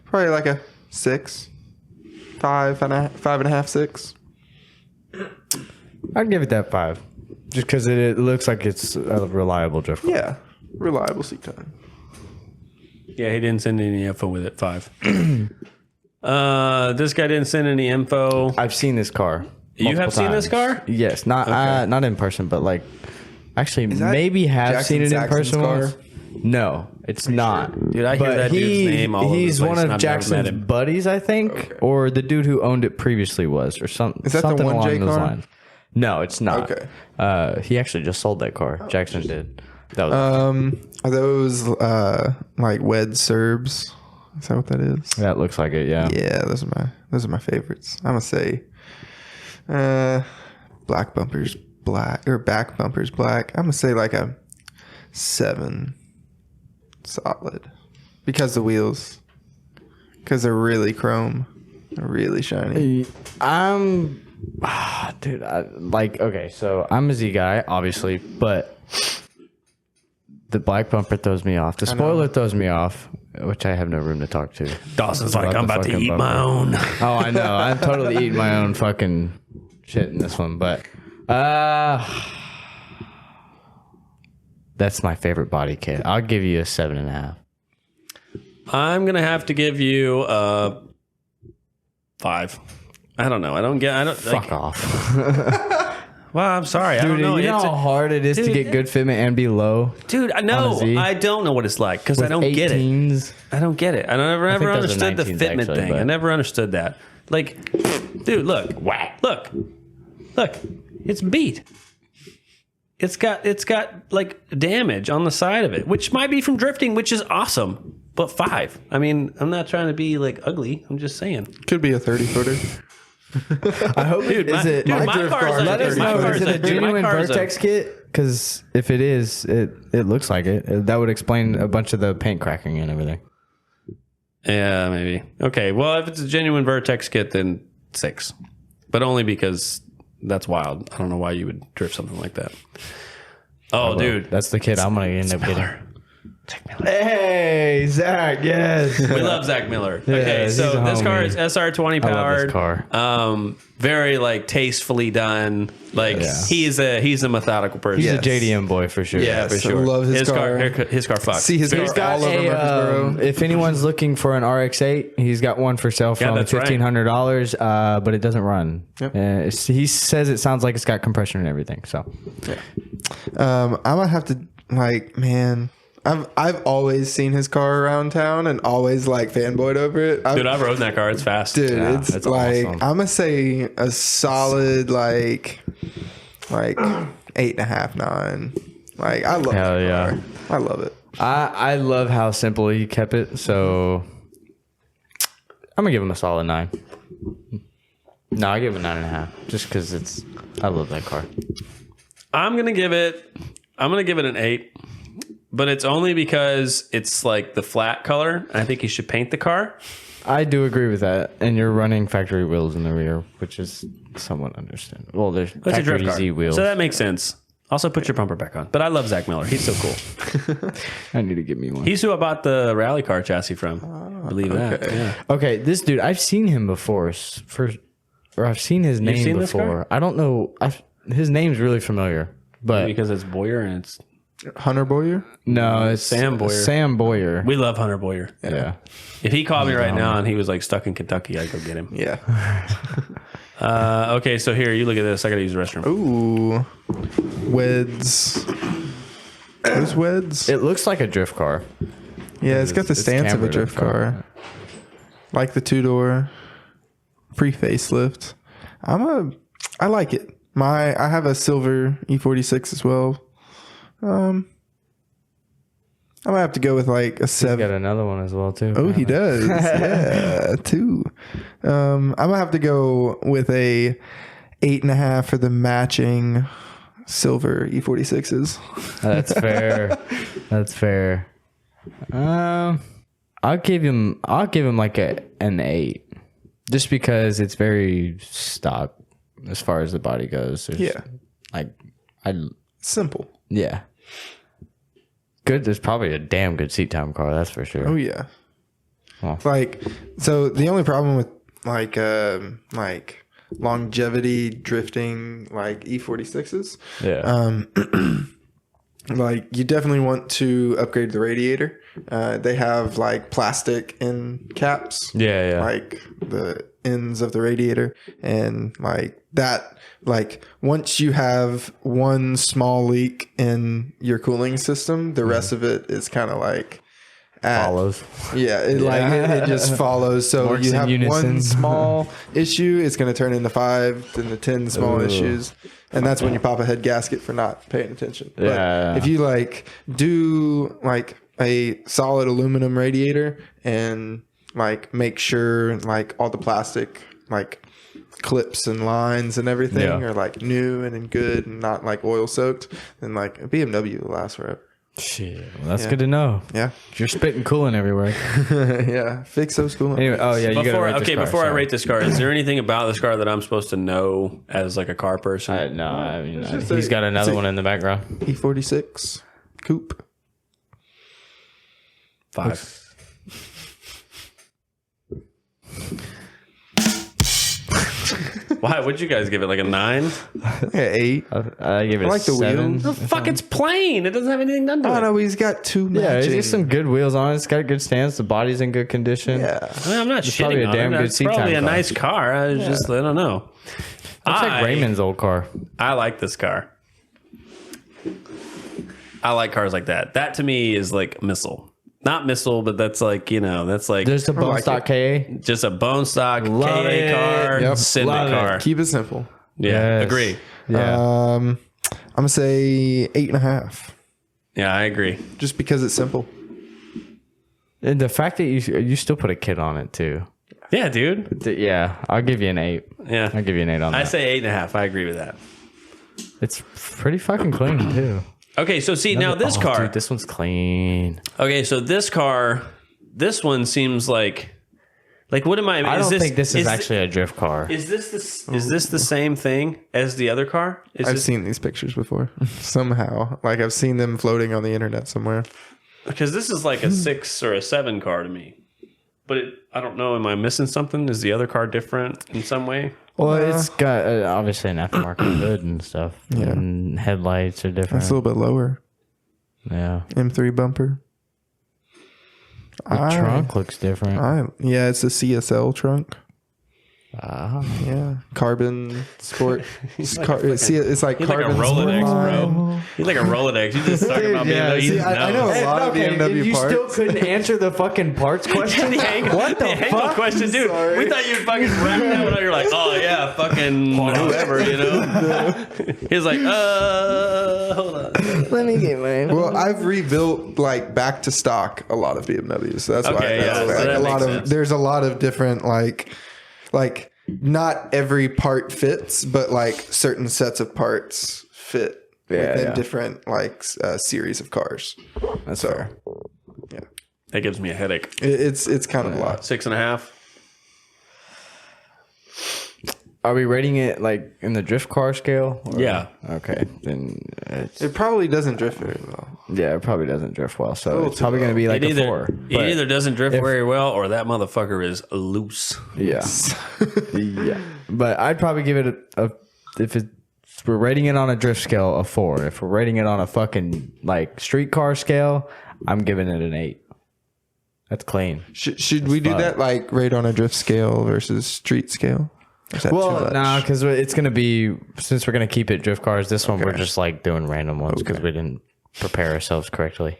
Probably like a 6. 5.5, 6. I'd give it that 5. Just because it looks like it's a reliable drift car. Yeah. Reliable seat time. Yeah, he didn't send any info with it. 5. This guy didn't send any info. I've seen this car. You have multiple seen this times. car? Yes. Not in person, but like actually that maybe have Jackson seen it in Saxon's person car? once. No, it's not. Dude, I hear But that dude's name all over the he's place, one and of I've never met Jackson's him. buddies, I think, or the dude who owned it previously was, or something. Is that the something 1J along those car? lines. No, it's not. Okay. He actually just sold that car. Jackson did. That was Are those like wed Serbs? Is that what that is? that looks like it. Yeah. Yeah, those are my favorites. I'm gonna say black bumpers black or back bumpers black. I'm gonna say like a 7 solid because the wheels, because they're really chrome, they're really shiny. Dude, okay, so I'm a Z guy, obviously, but the black bumper throws me off. The spoiler throws me off, which I have no room to talk to. Dawson's like, About I'm the about to fucking eat my bumper. own. Oh, I know. I'm totally eating my own fucking shit in this one, but that's my favorite body kit. I'll give you a 7.5. I'm gonna have to give you a 5. I don't know. I don't. Fuck off. Well, I'm sorry. I don't Dude, know. you know It's how hard it is to dude, get good fitment and be low? dude, I on know. a Z? I don't know what it's like because I don't get it. 18s. I don't get it. I never think those are understood the 19s fitment actually, thing. I but- never understood that. Like, dude, look, look, it's beat. It's got like damage on the side of it, which might be from drifting, which is awesome. But 5. I mean, I'm not trying to be like ugly. I'm just saying. Could be a 30-footer. I hope Dude, my it- dude, my my drift car is car- a, Let us my know. car Is is it a dude, my genuine car is a- Vertex kit? Because if it is, it looks like it. That would explain a bunch of the paint cracking and everything. Yeah, maybe. Okay, well, if it's a genuine Vertex kit, then 6. But only because that's wild. I don't know why you would drift something like that. Oh, dude. That's the kit I'm going to end up getting. Hey, Zach, yes. We love Zach Miller. Okay, he's so a this car homie. is SR20 I love powered. this car. Very like tastefully done. Like Yeah. he's a methodical person. He's Yes. a JDM boy for sure. Yeah, for I sure. love his car. His car fucks. See his Very car fast. all over Murfreesboro. If anyone's looking for an RX-8, he's got one for sale from that's right. $1,500, but it doesn't run. Yep. He says it sounds like it's got compression and everything. So I'm gonna have to man. I've always seen his car around town and always like fanboyed over it. Dude, I've rode that car. It's fast. Dude, Yeah, it's awesome. I'm gonna say a solid like 8.5, 9. Like I love Hell that yeah. car. I love it. I love how simple he kept it, so I'm gonna give him a solid 9. No, I give him a 9.5, just because I love that car. I'm gonna give it an 8, but it's only because it's like the flat color. I think you should paint the car. I do agree with that, and you're running factory wheels in the rear, which is somewhat understandable. Well, there's That's a drift factory car, Z wheels, so that makes sense. Also, put your bumper back on. But I love Zach Miller. He's so cool. I need to get me one. He's who I bought the rally car chassis from. Believe that. Yeah. Okay, this dude, I've seen him before. Or I've seen his name seen this before. guy? I don't know. His name's really familiar, but Because it's Boyer and it's... Hunter Boyer? no, it's Sam Boyer. Sam Boyer. We love Hunter Boyer. Yeah. If he called me right now and he was like stuck in Kentucky, I'd go get him. Yeah. Okay, so here, you look at this. I got to use the restroom. Ooh. Weds. Those Weds? It looks like a drift car. Yeah, it's got the It's stance of a cambered drift up front. car. Like the 2-door. Pre-facelift. I like it. I have a silver E46 as well. I'm gonna have to go with like a He's 7. got another one as well too. Oh, he does. Yeah, 2. I'm gonna have to go with a 8.5 for the matching silver E46s. That's fair. That's fair. I'll give him like an 8, just because it's very stock as far as the body goes. Yeah, simple. Yeah. Good. There's probably a damn good seat time car. That's for sure. Oh yeah. Well. Like, so the only problem with like longevity drifting like E46s, Yeah. like you definitely want to upgrade the radiator. They have like plastic end caps. Yeah. Like the ends of the radiator, and like that, like once you have one small leak in your cooling system, the rest of it is kind of like Follows. Yeah, it just follows. So Works you in have unison. one small issue, it's going to turn into 5, then the 10 small issues, and that's when you pop a head gasket for not paying attention. Yeah. But if you like do like a solid aluminum radiator and like make sure like all the plastic like clips and lines and everything are like new and in good and not like oil soaked, then like a BMW will last forever. Shit. Well, that's good to know. Yeah. You're spitting coolant everywhere. Yeah. Fix those coolant. Anyway, oh yeah, you gotta rate this car, before I sorry. rate this car, is there anything about this car that I'm supposed to know as like a car person? No, I mean, just he's got another it's a- one in the background. E46 coupe. 5. Why? What'd you guys give it? Like a 9? Yeah, 8. I give it I like the 7. wheels. Fuck, it's plain. It doesn't have anything done to Oh it. no, he's got 2 Yeah, matching. it's got some good wheels on it. It's got a good stance. The body's in good condition. Yeah. I mean, I'm not It's probably shitting a on damn it. good It's seat probably time a car. nice car. I don't know. Looks like Raymond's old car. I like this car. I like cars like that. That to me is like missile. Not missile, but that's like, that's like There's the bone like stock KA. just a bone stock Love KA it. car, Yep. Civic Love it. car. Keep it simple. Yeah, Yes. agree. Yeah. I'm gonna say 8.5, Yeah, I agree. just because it's simple. And the fact that you still put a kit on it too. Yeah, dude. Yeah, I'll give you an 8. Yeah. I'll give you an 8 on that. I say 8.5. I agree with that. It's pretty fucking clean too. Okay, so see, now this car. Dude, this one's clean. Okay, so this car, this one seems like what am I? I don't think this is actually a drift car. Is this the same thing as the other car? I've seen these pictures before. Somehow, like I've seen them floating on the internet somewhere. Because this is like a 6 or a 7 car to me. But I don't know. Am I missing something? Is the other car different in some way? Well, it's got obviously an aftermarket hood and stuff. Yeah. And headlights are different. It's a little bit lower. Yeah. M3 bumper. The trunk looks different. Yeah, it's a CSL trunk. Yeah, carbon sport. It's like He's like a carbon Rolodex, sport. bro. He's like a Rolodex. You just talking about Yeah, BMW. see, I know a lot of BMW you parts. still couldn't answer the fucking parts question. What the fuck? Question, dude. Sorry. We thought you'd fucking wrap that one up. You're like, oh yeah, fucking whoever, you know. He's like, hold on. Let me get mine. Well, I've rebuilt like back to stock a lot of BMWs. So that's why Okay, yeah, so that a makes lot sense. there's a lot of different like not every part fits, but like certain sets of parts fit within different like series of cars. That's fair. Yeah, That gives me a headache. it's kind of a lot. 6.5. Are we rating it like in the drift car scale? Or- Yeah. Okay. Then It probably doesn't drift very well. yeah, it probably doesn't drift well. So little it's probably too going to be like It a 4. It either doesn't drift very well or that motherfucker is loose. Yeah. Yeah. But I'd probably give it if we're rating it on a drift scale, a 4. If we're rating it on a fucking like street car scale, I'm giving it an 8. That's clean. Should we do that like rate on a drift scale versus street scale? Or is that too Well, much? no, because it's going to be, since we're going to keep it drift cars, this one we're just like doing random ones because we didn't prepare ourselves correctly.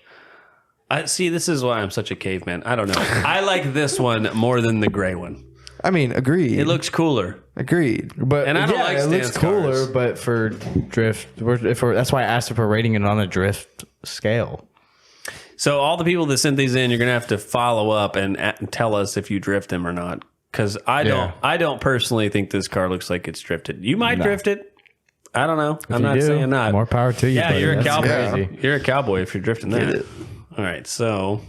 I see. This is why I'm such a caveman. I don't know. I like this one more than the gray one. I mean, agreed. It looks cooler. Agreed. But And I don't like it looks stance cooler, cars. but for drift, that's why I asked if we're rating it on a drift scale. So all the people that sent these in, you're gonna have to follow up and tell us if you drift them or not. Because I don't personally think this car looks like it's drifted. You might drift it. I don't know. I'm not saying not. More power to you. Yeah, buddy. you're a That's cowboy. crazy. You're a cowboy if you're drifting that. All right, so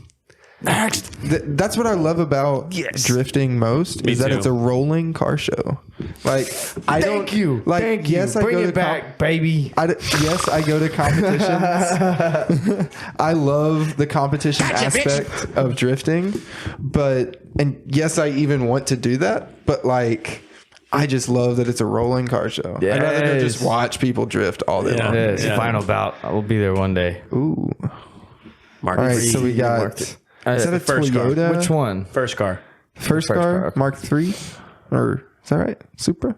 Next. That's what I love about drifting most is that too. it's a rolling car show. Like I don't Thank you. like Thank yes you. I Bring go it to back, baby. yes I go to competitions. I love the competition aspect of drifting, and yes I even want to do that, but like I just love that it's a rolling car show. I'd rather go just Yes. watch people drift all day long. It is. Yeah. Final bout. I will be there one day. Ooh. Mark All right, III. so we got is that a first car. Toyota? Which one? First car. First car, car, okay. Mark III, or is that right? Supra.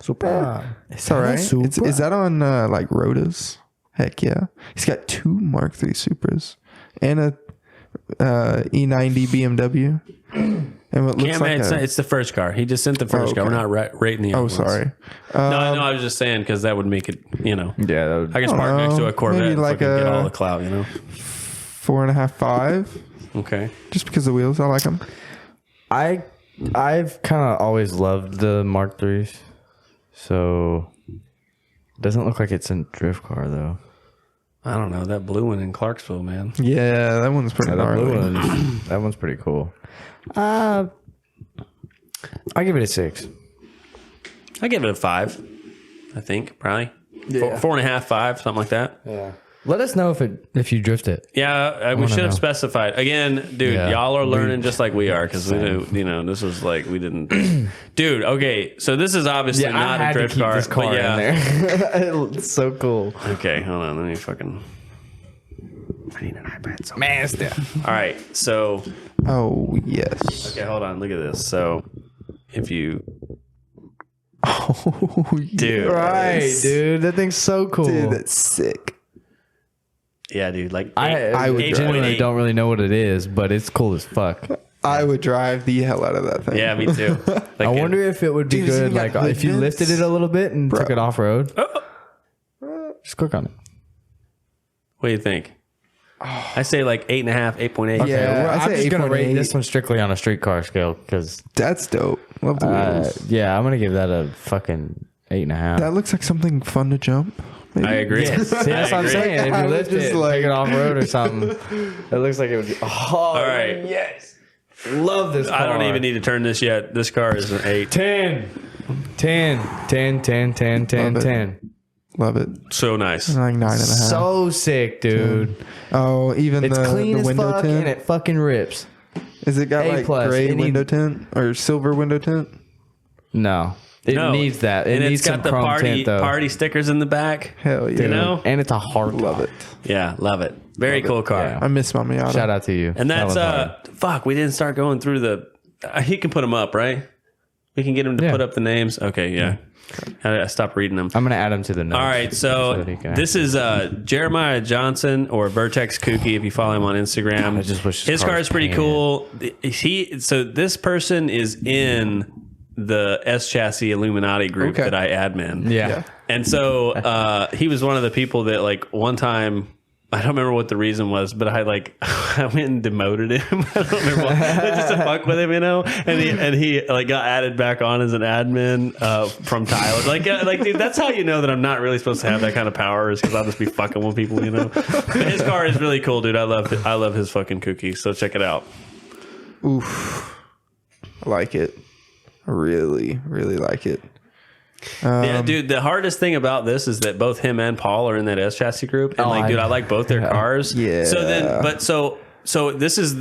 Super. It's all right. Is that on like Rotas? Heck yeah. He's got 2 Mark III Supras and a E90 BMW. And what looks Cam, like it's the first car. He just sent the first car. okay. We're not rating the other ones. sorry. No, I was just saying because that would make it, Yeah. That would, I can park next to a Corvette maybe and like fucking get a- all the clout, 4.5, 5. Okay. Just because the wheels, I like them. I've kind of always loved the Mark IIIs. So it doesn't look like it's a drift car though. I don't know. That blue one in Clarksville, man. Yeah, that one's pretty That blue gnarly. one, that one's pretty cool. I'll give it a 6. I give it a 5. I think probably Yeah. 4.5, 5, something like that. Yeah. Let us know if you drift it. Yeah, we should have specified. Again, dude, Yeah. y'all are learning just like we are because we do, this was like we didn't. Dude, okay, so this is obviously not a drift car, this car but yeah. in there. It's so cool. Okay, hold on, let me fucking. I need an iPad. So Master. all right, so Oh, yes. okay, hold on, look at this. So if you, Oh, dude, Right, dude. That thing's so cool. Dude, that's sick. yeah, dude, like I would genuinely don't really know what it is, but it's cool as fuck. I would drive the hell out of that thing. Yeah, me too. Like, I wonder if it would be Dude, it's good, even like got hood if you vents. lifted it a little bit and took it off road. Just click on it. What do you think? I say like 8.5, 8.8. Yeah, I'm I'd say just gonna rate 8.8. this one strictly on a street car scale because That's dope. Love the wheels. yeah, I'm gonna give that a fucking 8.5. That looks like something fun to jump. Maybe. I agree. See, that's what I'm agree. saying. If I you was lift just it, like- take it off road or something, it looks like it would be. Oh, all right. yes. Love this car. I don't even need to turn this yet. This car is an 8. 10, 10, 10, 10, 10, 10, Love it. 10. Love it. So nice. Like 9.5. So sick, dude. Oh, even It's clean the as window fuck tint. and it fucking rips. Is it got A like plus. gray It need- window tint or silver window tint? No. It No. needs that. It And needs it's some got the chrome tint, though. party stickers in the back. Hell yeah. You know? And it's a hard Love it. Yeah, love it. Very cool car. Yeah. I miss my Miata. Shout out to you. And that's That one's hard. fuck, we didn't start going through the he can put them up, right? We can get him to put up the names. Okay, yeah. I stopped reading them. I'm gonna add him to the notes. All right, so this is Jeremiah Johnson or Vertex Kooky if you follow him on Instagram. I just wish his car is pretty cool. So this person is in the S Chassis Illuminati group that I admin. Yeah. And so he was one of the people that like one time, I don't remember what the reason was, but I went and demoted him. I don't remember why. Just to fuck with him, and he like got added back on as an admin from Tyler. Like dude, that's how you know that I'm not really supposed to have that kind of power, is because I'll just be fucking with people, But his car is really cool, dude. I love his fucking cookie. So check it out. Oof, I like it. I really, really like it. Yeah, dude, the hardest thing about this is that both him and Paul are in that S Chassis group, and I like both their cars. Yeah. So this is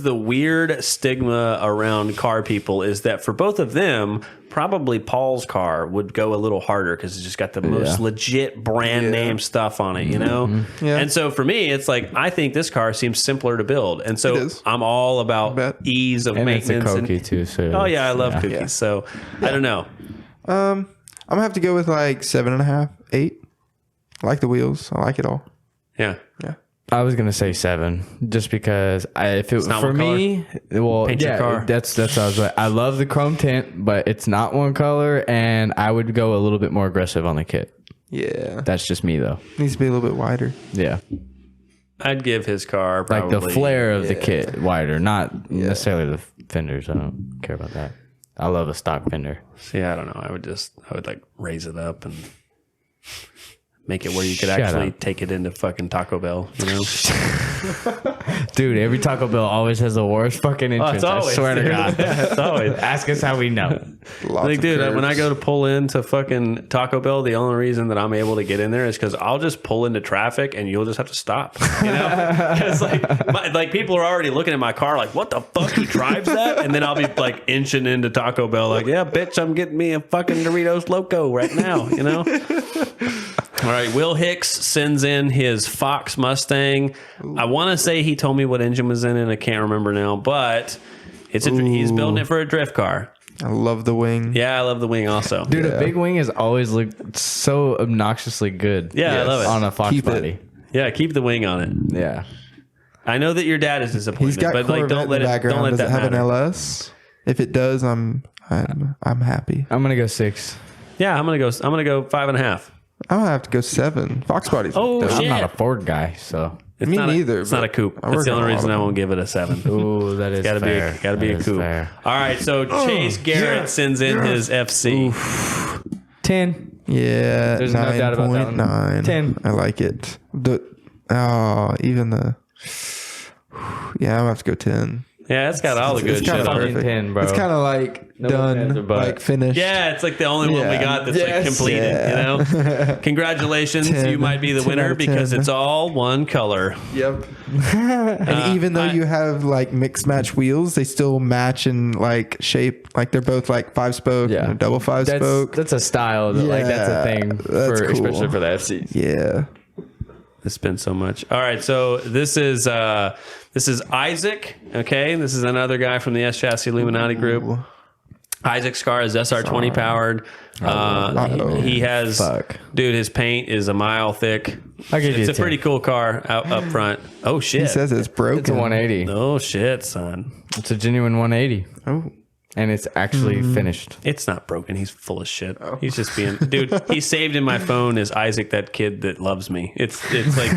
the weird stigma around car people, is that for both of them, probably Paul's car would go a little harder because it's just got the most legit brand name stuff on it, Yeah. And so for me, it's like I think this car seems simpler to build, and so I'm all about ease of maintenance. It's a Koki too. So I love cookies. So I don't know. I'm gonna have to go with like 7.5, 8. I like the wheels. I like it all. Yeah. I was gonna say 7, just because if it not for one me, well, Paint your car. that's what I was like. I love the chrome tint, but it's not one color, and I would go a little bit more aggressive on the kit. Yeah. That's just me though. Needs to be a little bit wider. Yeah, I'd give his car probably, like the flare of the kit wider, not necessarily the fenders. I don't care about that. I love a stock fender. See, I don't know. I would like raise it up and make it where you could Shut actually up. take it into fucking Taco Bell, Dude, every Taco Bell always has the worst fucking entrance. it's always, I swear dude. to God. It's always. Ask us how we know. Like, dude, when I go to pull into fucking Taco Bell, the only reason that I'm able to get in there is because I'll just pull into traffic and you'll just have to stop. Because like people are already looking at my car like, what the fuck, he drives that? And then I'll be like inching into Taco Bell like, yeah, bitch, I'm getting me a fucking Doritos Loco right now, All right, Will Hicks sends in his Fox Mustang. I want to say he told me what engine was in it. I can't remember now, but he's building it for a drift car. I love the wing. Yeah, I love the wing also. Dude, a big wing has always looked so obnoxiously good. Yeah, I love it. On a Fox Keep it. body. Yeah, keep the wing on it. Yeah. I know that your dad is disappointed, He's got but Corvette don't let in the it. background. Don't let Does that it have matter. an LS? If it does, I'm happy. I'm gonna go 6. Yeah, I'm gonna go 5.5. I'm gonna have to go 7. Fox body's Oh, dope. shit. I'm not a Ford guy, so. It's Me not neither, It's not a but coupe. I That's work the on only a lot reason of I them. won't give it a 7. Ooh, that is Gotta fair. be a That is coupe. fair. All right, so Chase Garrett sends in his FC. 10. Yeah, There's no doubt about that one. 9.9. 10. I like it. Even the. Yeah, I'm gonna have to go 10. Yeah, it's got all the good It's shit kind of on it. perfect. 10, bro. It's kind of like No ifs, ands, or done, buts. like finished. Yeah, it's like the only one we Yeah. got that's like Yes. completed, Yeah. Congratulations, 10. you might be the 10 out winner of because 10. it's all one color. Yep. And even though you have like mixed match wheels, they still match in like shape. Like they're both like 5-spoke and a double 5-spoke. That's a style. Like that's a thing that's cool. especially for the FCs. Yeah. It's been so much. All right, so this is Isaac. Okay, this is another guy from the S Chassis Illuminati group. Isaac's car is SR20 powered. He has, dude, his paint is a mile thick. It's a pretty cool car out up front. Oh shit! He says it's broken. It's a 180. Oh shit, son! It's a genuine 180. Oh. And it's actually finished. It's not broken. He's full of shit. He's just being, dude. He saved in my phone as Isaac, that kid that loves me. It's like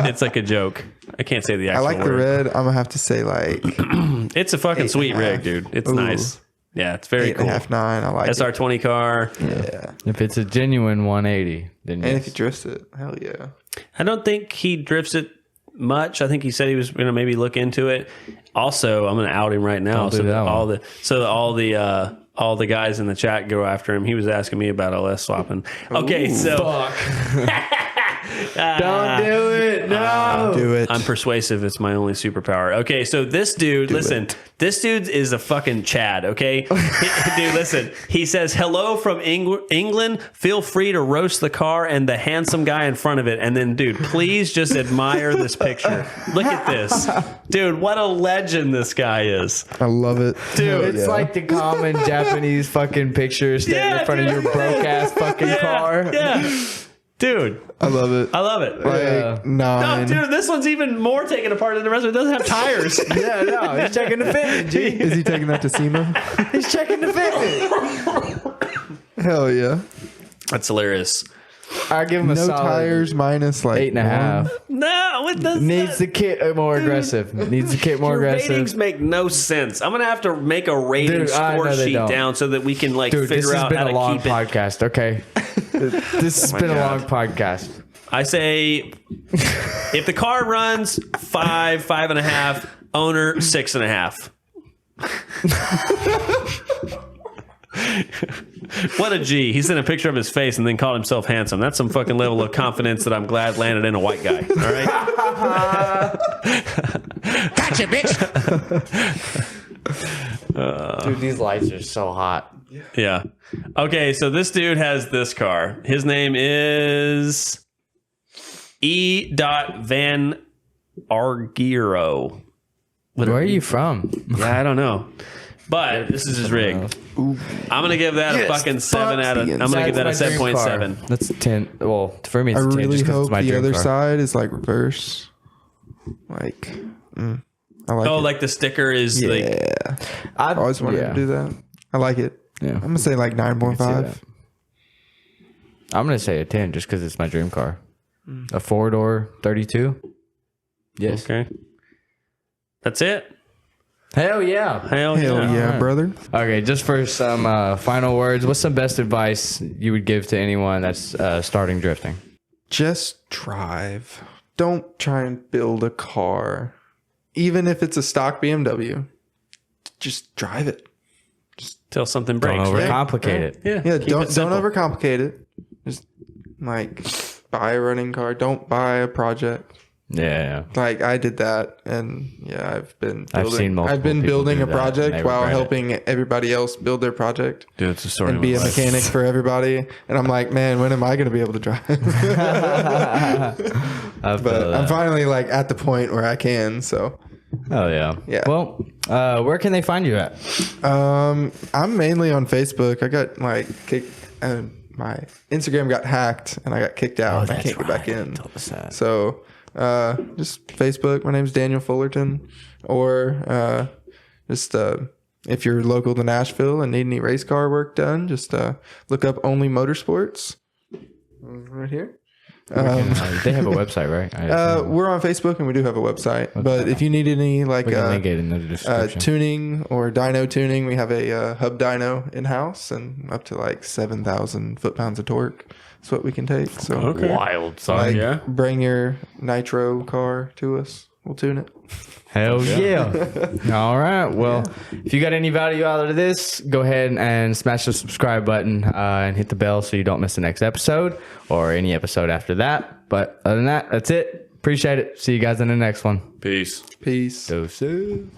it's like a joke. I can't say the I actual like the word. red. I'm gonna have to say like It's a fucking sweet 8.5. rig, dude. It's Ooh. nice. Yeah, it's very cool. 8.5, 9. I like it. SR20 car. Yeah. If it's a genuine 180, then And yes. if he drifts it, hell yeah. I don't think he drifts it much. I think he said he was going to maybe look into it. Also, I'm going to out him right now. Don't do So that that one. all the guys in the chat go after him. He was asking me about LS swapping. Okay, so Don't do it. No. Do it. it. I'm persuasive. It's my only superpower. Okay, so this dude, this dude is a fucking Chad, okay? Dude, listen. He says, hello from England. Feel free to roast the car and the handsome guy in front of it. And then, dude, please just admire this picture. Look at this. Dude, what a legend this guy is. I love it. Dude, It's like the common Japanese fucking picture standing in front of your broke ass fucking car. Yeah. Dude, I love it. I love it. Like, No, dude, this one's even more taken apart than the rest of it. It doesn't have tires. Yeah, no, he's checking the fitment, G. Is he taking that to SEMA? He's checking the fitment. Hell yeah. That's hilarious. I give him a No solid tires minus like 8.5. No, it doesn't. Needs the kit more aggressive. Needs the kit more Your aggressive. ratings make no sense. I'm gonna have to make a rating Dude, I score know they sheet don't. down so that we can like Dude, this figure has out been how a to long keep it. podcast, okay? This has been a long podcast. I say if the car runs 5, 5.5, owner 6.5. What a G. He sent a picture of his face and then called himself handsome. That's some fucking level of confidence that I'm glad landed in a white guy. All right. Gotcha, bitch. Dude, these lights are so hot. Yeah. Okay, so this dude has this car. His name is E. Van Argiro. Where are you from? Yeah, I don't know. But this is his rig. I'm gonna give that a fucking 7 out of. I'm gonna give that a 7.7. That's a 10. Well, for me, it's I a 10 really just 'cause hope it's my the dream other car. side is like reverse. Like, I like Oh, it. like the sticker is like. Yeah. I always wanted to do that. I like it. Yeah. I'm going to say like 9.5. I'm gonna say a 10 just because it's my dream car. A 4-door 32. Yes. Okay. That's it. Hell yeah. Hell Hell yeah. yeah, brother. Okay, just for some final words, what's some best advice you would give to anyone that's starting drifting? Just drive. Don't try and build a car. Even if it's a stock BMW, just drive it. Till something Don't breaks. right? overcomplicate it. Yeah. Yeah, keep don't it simple. overcomplicate it. Just like buy a running car. Don't buy a project. Yeah. Like I did that, and yeah, I've been seen multiple I've been people building do a that, and project they while regret it. helping everybody else build their project Dude, it's a story. and be a mechanic for everybody. And I'm like, man, when am I going to be able to drive? But I'm finally like at the point where I can. So Oh yeah. Yeah. Well, where can they find you at? I'm mainly on Facebook. I got like kicked. My Instagram got hacked, and I got kicked out. I can't get back in. So just Facebook. My name's Daniel Fullerton, or just if you're local to Nashville and need any race car work done, just look up Only Motorsports right here. They have a website, right? We're on Facebook and we do have a website. But if you need any like we can link it in the description. tuning or dyno tuning, we have a hub dyno in house and up to like 7,000 foot-pounds of torque. That's what we can take. So Wild. Sorry. like, yeah. bring your nitro car to us. We'll tune it. Hell yeah. All right. Well, if you got any value out of this, go ahead and smash the subscribe button and hit the bell so you don't miss the next episode or any episode after that. But other than that, that's it. Appreciate it. See you guys in the next one. Peace. Peace. Doses.